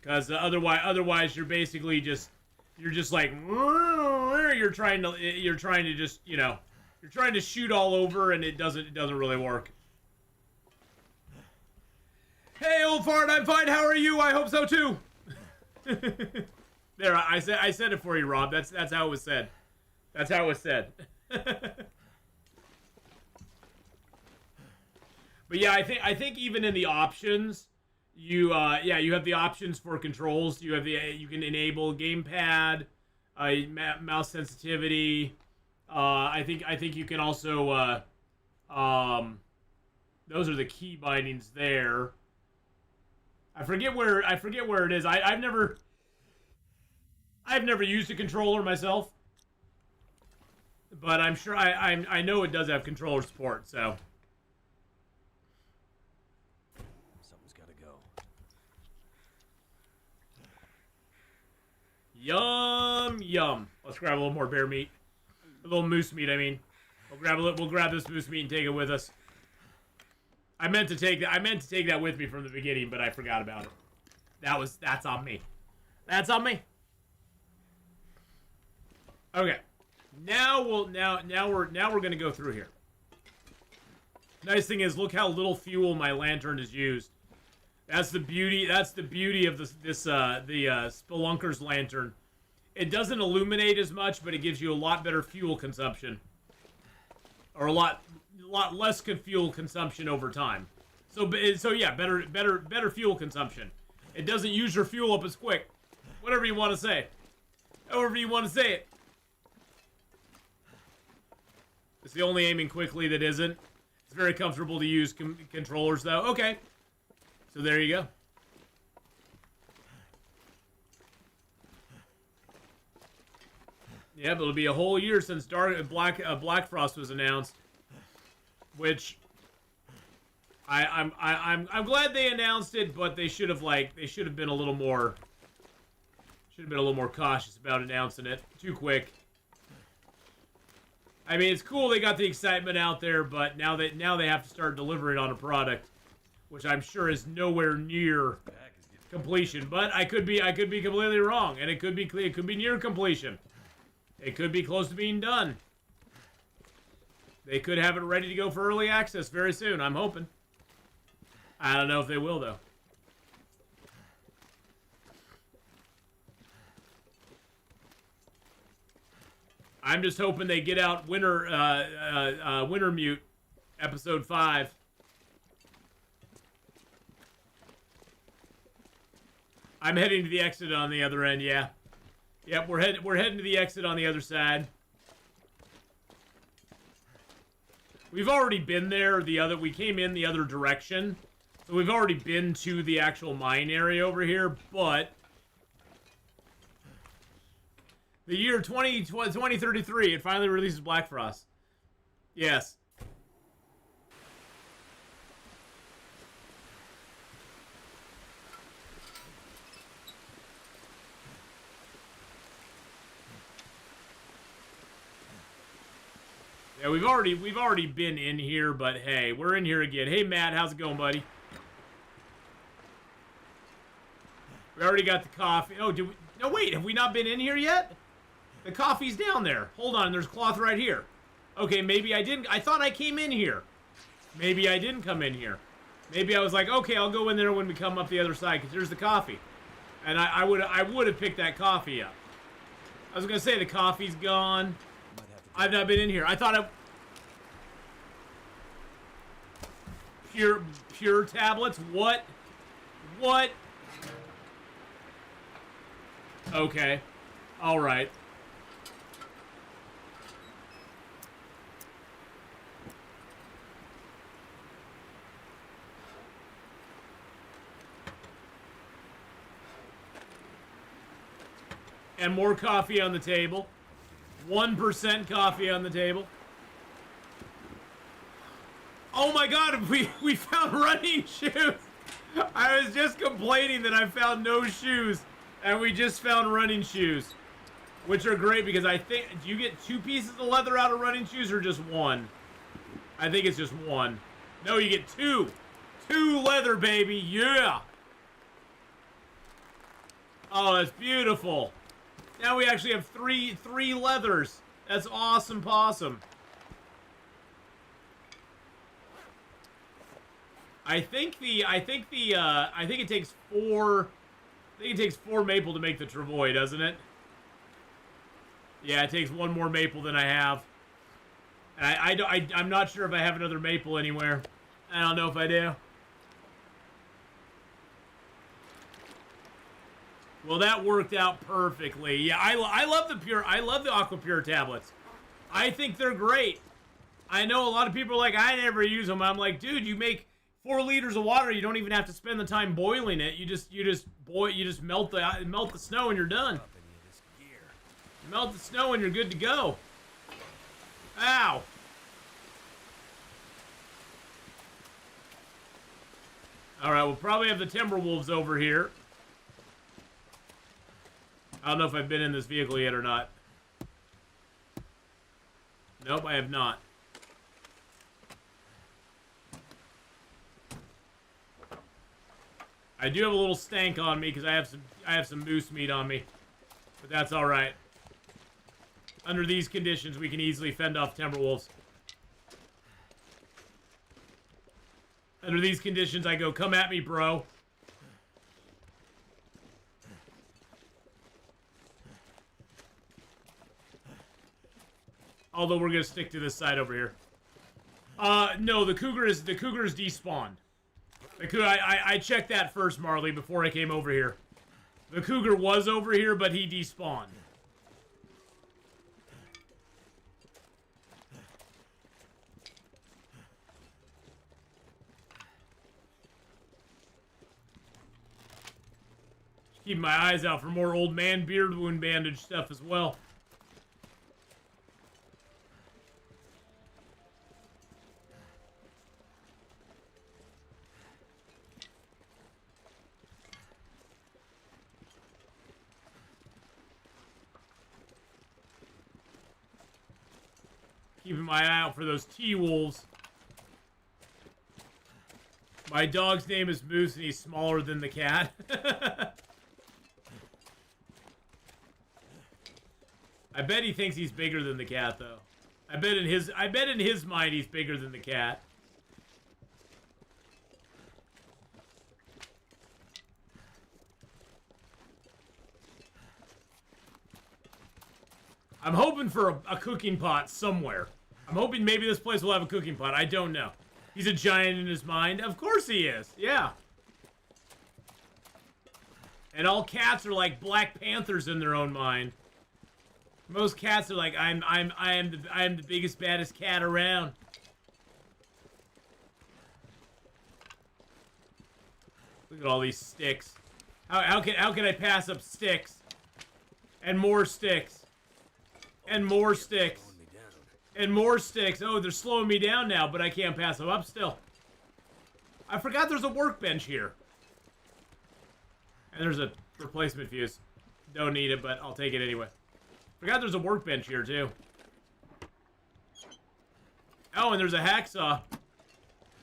Because otherwise you're basically just, you're just like, you're trying to just, you know, you're trying to shoot all over and it doesn't really work. Hey, old fart, I'm fine. How are you? I hope so too. There, I said it for you, Rob. That's how it was said. That's how it was said. But yeah, I think even in the options, you have the options for controls. You can enable gamepad, mouse sensitivity. I think you can also those are the key bindings there. I forget where it is. I've never used a controller myself, but I'm sure I know it does have controller support. So Something's gotta go. yum yum. Let's grab a little more bear meat, a little moose meat. I mean, we'll grab this moose meat and take it with us. I meant to take that with me from the beginning, but I forgot about it. That's on me. That's on me. Okay. Now we're gonna go through here. Nice thing is, look how little fuel my lantern is used. That's the beauty of the Spelunker's lantern. It doesn't illuminate as much, but it gives you a lot better fuel consumption. Or a lot less fuel consumption over time. So yeah, better fuel consumption. It doesn't use your fuel up as quick. Whatever you want to say. However you want to say it. It's the only aiming quickly that isn't. It's very comfortable to use controllers though. Okay. So there you go. Yeah, but it'll be a whole year since Black Frost was announced. Which I'm glad they announced it, but they should have been a little more cautious about announcing it too quick. I mean, it's cool they got the excitement out there, but now they have to start delivering on a product, which I'm sure is nowhere near completion. But I could be completely wrong, and it could be near completion. It could be close to being done. They could have it ready to go for early access very soon. I'm hoping. I don't know if they will, though. I'm just hoping they get out Wintermute episode 5. I'm heading to the exit on the other end. Yeah. Yep, we're heading to the exit on the other side. We've already been there. We came in the other direction. So we've already been to the actual mine area over here, but the year 2033, it finally releases Black Frost. Yes. Yeah, we've already been in here, but hey, we're in here again. Hey, Matt, how's it going, buddy? We already got the coffee. Oh, no, wait, have we not been in here yet? The coffee's down there. Hold on, there's cloth right here. Okay, maybe I didn't. I thought I came in here. Maybe I didn't come in here. Maybe I was like, okay, I'll go in there when we come up the other side, because there's the coffee. And I would have picked that coffee up. I was going to say, the coffee's gone. I've not been in here. I thought pure tablets? What? What? Okay. Alright. And more coffee on the table. 1% coffee on the table. Oh my god, we found running shoes! I was just complaining that I found no shoes And we just found running shoes, which are great because I think, do you get 2 pieces of leather out of running shoes or just 1? I think it's just 1. No, you get 2. 2 leather, baby. Yeah. Oh, that's beautiful. Now we actually have three leathers. That's awesome possum. I think it takes 4. I think it takes 4 maple to make the travois, doesn't it? Yeah, it takes 1 more maple than I have. I'm not sure if I have another maple anywhere. I don't know if I do. Well, that worked out perfectly. Yeah, I love the Aqua Pure tablets. I think they're great. I know a lot of people are like, I never use them. I'm like, dude, you make 4 liters of water. You don't even have to spend the time boiling it. You just melt the snow and you're done. Melt the snow and you're good to go. Ow. All right, we'll probably have the Timberwolves over here. I don't know if I've been in this vehicle yet or not. Nope, I have not. I do have a little stank on me because I have some moose meat on me, but that's all right. Under these conditions, we can easily fend off Timberwolves. Under these conditions, I go, come at me, bro. Although we're gonna stick to this side over here. No, the Cougar is despawned. I checked that first, Marley, before I came over here. The Cougar was over here, but he despawned. Keep my eyes out for more old man beard wound bandage stuff as well. Keeping my eye out for those T-Wolves. My dog's name is Moose and he's smaller than the cat. I bet he thinks he's bigger than the cat, though. I bet in his mind he's bigger than the cat. I'm hoping for a cooking pot somewhere. I'm hoping maybe this place will have a cooking pot. I don't know. He's a giant in his mind. Of course he is. Yeah. And all cats are like Black Panthers in their own mind. Most cats are like, I am the biggest, baddest cat around. Look at all these sticks. How can I pass up sticks? And more sticks. And more sticks. And more sticks. Oh, they're slowing me down now, but I can't pass them up still. I forgot there's a workbench here. And there's a replacement fuse. Don't need it, but I'll take it anyway. Forgot there's a workbench here, too. Oh, and there's a hacksaw.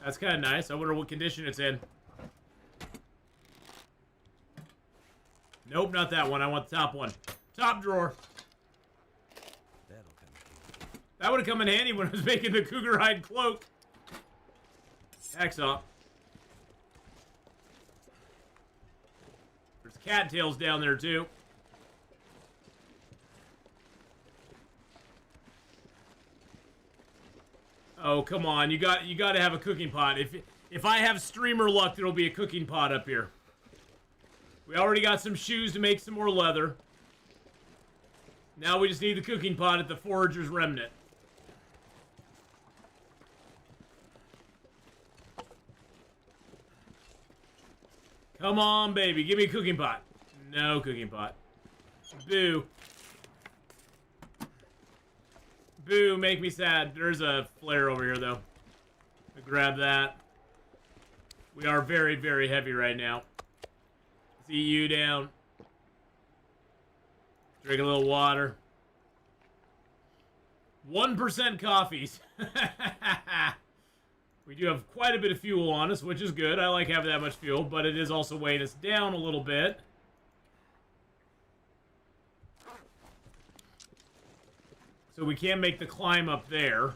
That's kind of nice. I wonder what condition it's in. Nope, not that one. I want the top one. Top drawer. That would have come in handy when I was making the cougar hide cloak. Hacksaw. There's cattails down there, too. Oh, come on. You got to have a cooking pot. If I have streamer luck, there'll be a cooking pot up here. We already got some shoes to make some more leather. Now we just need the cooking pot at the Forager's Remnant. Come on, baby. Give me a cooking pot. No cooking pot. Boo. Boo, make me sad. There's a flare over here, though. Grab that. We are very, very heavy right now. See you down. Drink a little water. 1% coffees. We do have quite a bit of fuel on us, which is good. I like having that much fuel, but it is also weighing us down a little bit. So we can't make the climb up there,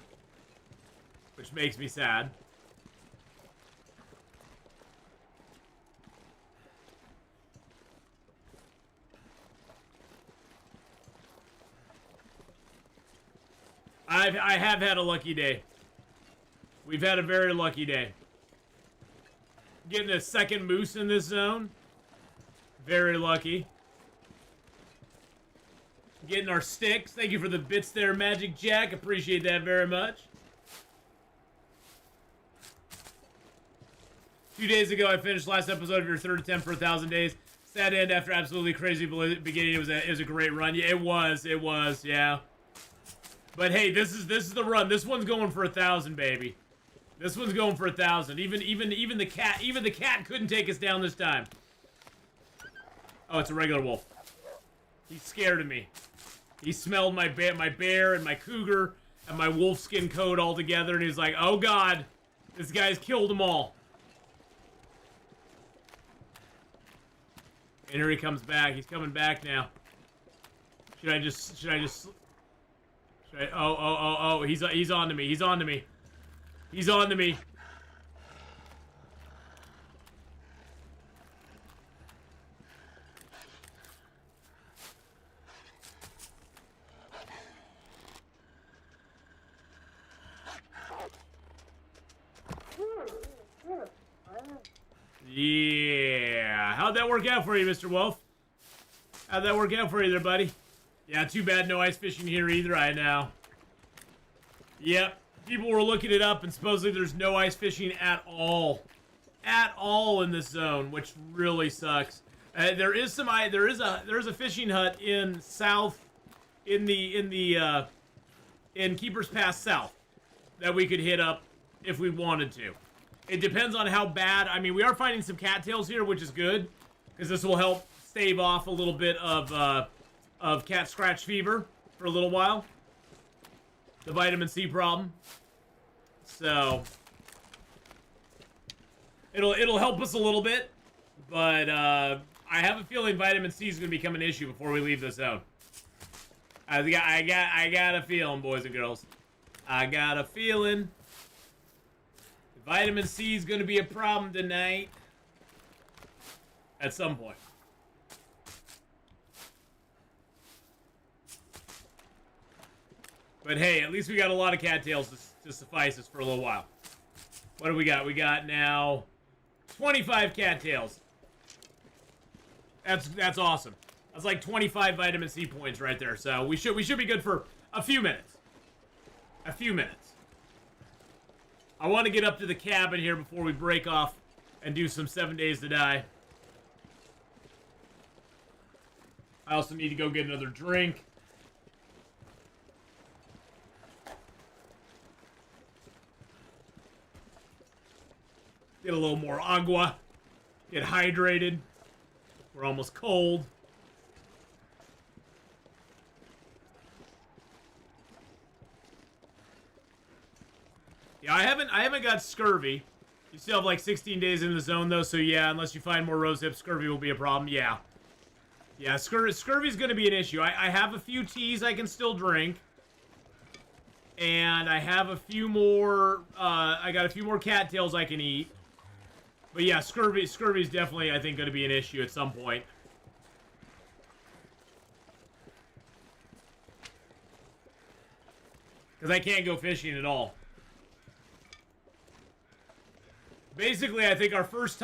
which makes me sad. I have had a lucky day. We've had a very lucky day. Getting a second moose in this zone. Very lucky. Getting our sticks. Thank you for the bits there, Magic Jack. Appreciate that very much. 2 days ago, I finished last episode of your third attempt for 1,000 days. Sad end after absolutely crazy beginning. It was a great run. Yeah, it was, yeah. But hey, this is the run. This one's going for 1,000, baby. This one's going for 1,000. Even the cat couldn't take us down this time. Oh, it's a regular wolf. He's scared of me. He smelled my bear and my cougar and my wolfskin coat all together, and he's like, "Oh God, this guy's killed them all." And here he comes back. He's coming back now. Should I just? Oh, he's on to me. He's on to me. He's on to me. Yeah. How'd that work out for you, Mr. Wolf? How'd that work out for you there, buddy? Yeah, too bad no ice fishing here either, I know. Yep, people were looking it up and supposedly there's no ice fishing at all. At all in this zone, which really sucks. There is a fishing hut in Keeper's Pass South that we could hit up if we wanted to. It depends on how bad. I mean, we are finding some cattails here, which is good, because this will help stave off a little bit of cat scratch fever for a little while. The vitamin C problem. So it'll help us a little bit, but I have a feeling vitamin C is going to become an issue before we leave this zone. I got a feeling, boys and girls. I got a feeling vitamin C is going to be a problem tonight at some point. But hey, at least we got a lot of cattails to suffice us for a little while. What do we got? We got now 25 cattails. That's awesome. That's like 25 vitamin C points right there. So we should be good for a few minutes. A few minutes. I want to get up to the cabin here before we break off and do some 7 Days to Die. I also need to go get another drink. Get a little more agua. Get hydrated. We're almost cold. Yeah, I haven't got scurvy. You still have like 16 days in the zone though, so yeah, unless you find more rose hip, scurvy will be a problem. Yeah. Yeah, scurvy's gonna be an issue. I have a few teas I can still drink. And I have a few more, I got a few more cattails I can eat. But yeah, scurvy's definitely, I think, going to be an issue at some point. Because I can't go fishing at all. Basically, I think our first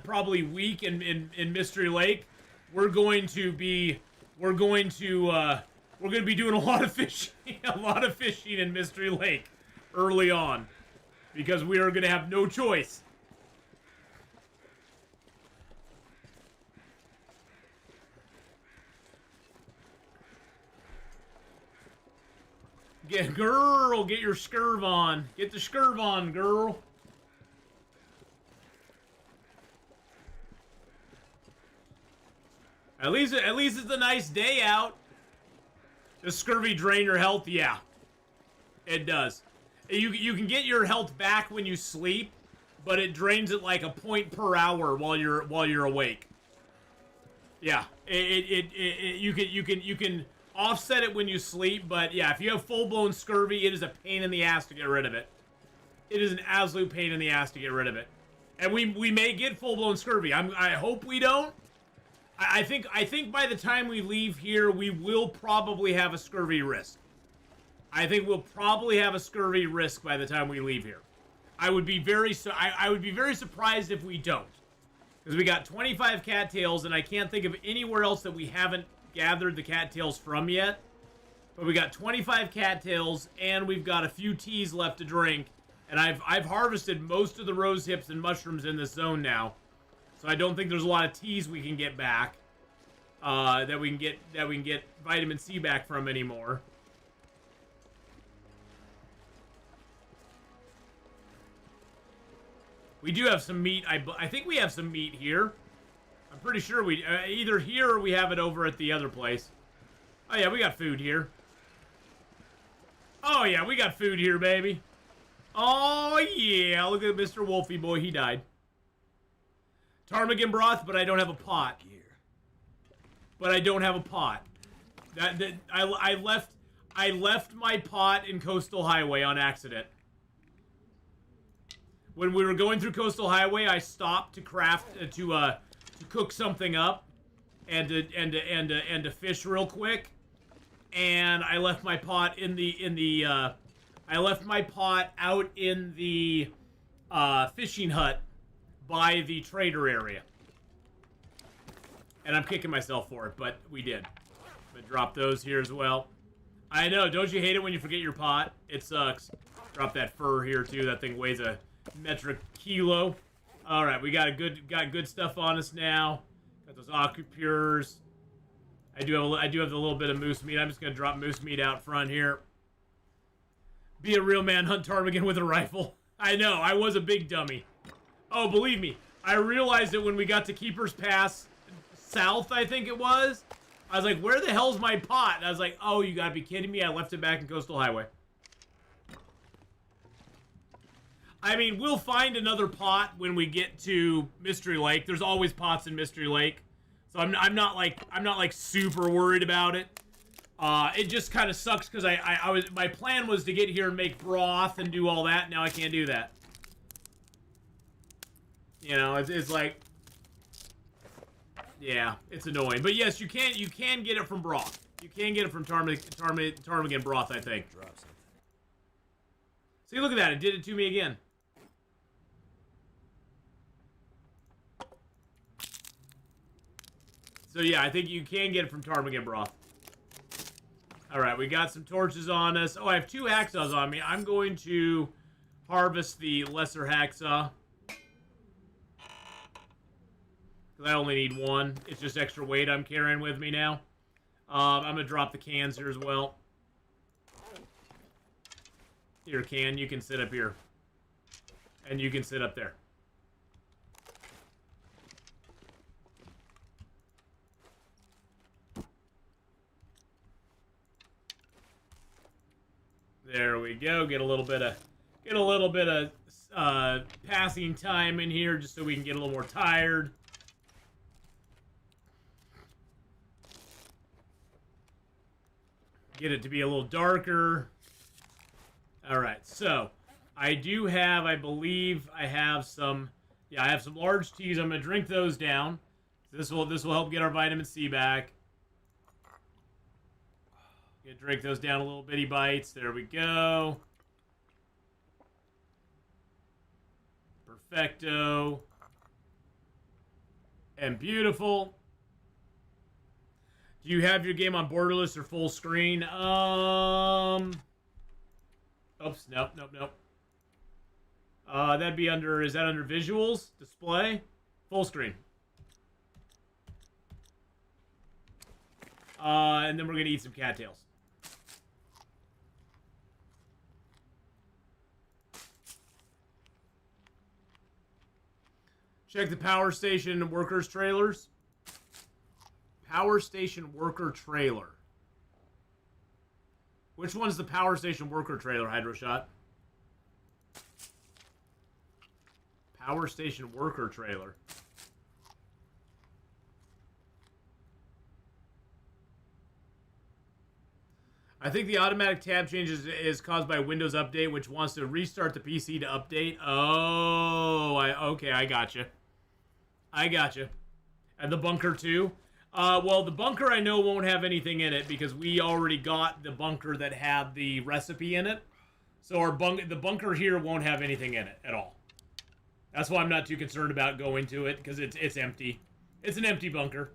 probably week in Mystery Lake, we're going to be doing a lot of fishing, in Mystery Lake early on, because we are going to have no choice. Get your scurv on. Get the scurv on, girl. At least it's a nice day out. Does scurvy drain your health? Yeah. It does. You can get your health back when you sleep, but it drains it like a point per hour while you're awake. Yeah. You can offset it when you sleep, but yeah, if you have full-blown scurvy, it is a pain in the ass to get rid of it. It is an absolute pain in the ass to get rid of it. And we may get full-blown scurvy. I hope we don't. I think by the time we leave here, we will probably have a scurvy risk. I think we'll probably have a scurvy risk by the time we leave here. I would be very surprised if we don't, because we got 25 cattails, and I can't think of anywhere else that we haven't gathered the cattails from yet. But we got 25 cattails, and we've got a few teas left to drink, and I've harvested most of the rose hips and mushrooms in this zone now. So I don't think there's a lot of teas we can get back, that we can get vitamin C back from anymore. We do have some meat. I think we have some meat here. I'm pretty sure we either here or we have it over at the other place. Oh yeah, we got food here. Oh yeah, we got food here, baby. Oh yeah, look at Mr. Wolfie boy. He died. Ptarmigan broth, but I don't have a pot. But I don't have a pot. I left my pot in Coastal Highway on accident. When we were going through Coastal Highway, I stopped to craft to cook something up and to fish real quick, and I left my pot I left my pot out in the fishing hut by the trader area. And I'm kicking myself for it, but we did. I'm gonna drop those here as well. I know, don't you hate it when you forget your pot? It sucks. Drop that fur here too. That thing weighs a metric kilo. All right, we got good stuff on us now. Got those Aquapures. I do have the little bit of moose meat. I'm just gonna drop moose meat out front here. Be a real man, hunt ptarmigan with a rifle. I know, I was a big dummy. Oh, believe me, I realized it when we got to Keeper's Pass South, I think it was. I was like, where the hell's my pot? And I was like, oh, you gotta be kidding me. I left it back in Coastal Highway. I mean, we'll find another pot when we get to Mystery Lake. There's always pots in Mystery Lake. So I'm not like super worried about it. It just kind of sucks because my plan was to get here and make broth and do all that. Now I can't do that. You know, it's like, yeah, it's annoying. But yes, you can get it from broth. You can get it from ptarmigan broth, I think. Drop something. See, look at that. It did it to me again. So yeah, I think you can get it from ptarmigan broth. Alright, we got some torches on us. Oh, I have 2 hacksaws on me. I'm going to harvest the lesser hacksaw. Because I only need 1. It's just extra weight I'm carrying with me now. I'm going to drop the cans here as well. Here, can. You can sit up here. And you can sit up there. There we go. Get a little bit of passing time in here just so we can get a little more tired. Get it to be a little darker. All right. So, I believe I have some large teas. I'm going to drink those down. This will help get our vitamin C back. Gonna drink those down a little bitty bites. There we go. Perfecto. And beautiful. Do you have your game on borderless or full screen? Oops, nope. That'd be under, is that under visuals? Display? Full screen. And then we're gonna eat some cattails. Check the power station and workers' trailers. Power station worker trailer. Which one's the power station worker trailer, Hydroshot? Power station worker trailer. I think the automatic tab change is caused by Windows Update, which wants to restart the PC to update. Oh, okay, I gotcha. I gotcha. And the bunker too? Well, the bunker I know won't have anything in it because we already got the bunker that had the recipe in it. So the bunker here won't have anything in it at all. That's why I'm not too concerned about going to it because it's empty. It's an empty bunker.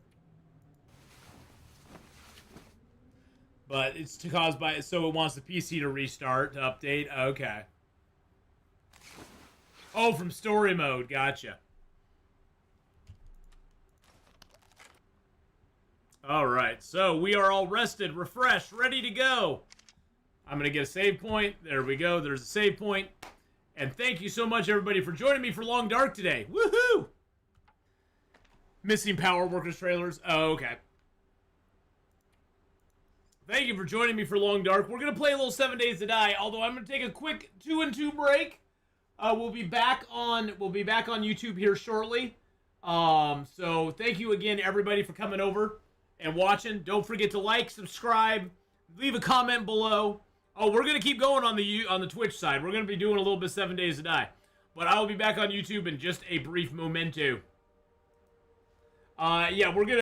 But it's caused by, so it wants the PC to restart, to update. Okay. Oh, from story mode. Gotcha. Alright, so we are all rested, refreshed, ready to go. I'm going to get a save point. There we go. There's a save point. And thank you so much, everybody, for joining me for Long Dark today. Woohoo! Missing power workers trailers. Oh, okay. Thank you for joining me for Long Dark. We're going to play a little 7 Days to Die, although I'm going to take a quick 2-and-2 break. We'll be back on YouTube here shortly. So thank you again, everybody, for coming over and watching. Don't forget to like, subscribe, leave a comment below. Oh, we're going to keep going on the Twitch side. We're going to be doing a little bit 7 Days to Die. But I will be back on YouTube in just a brief momento. Yeah, we're going to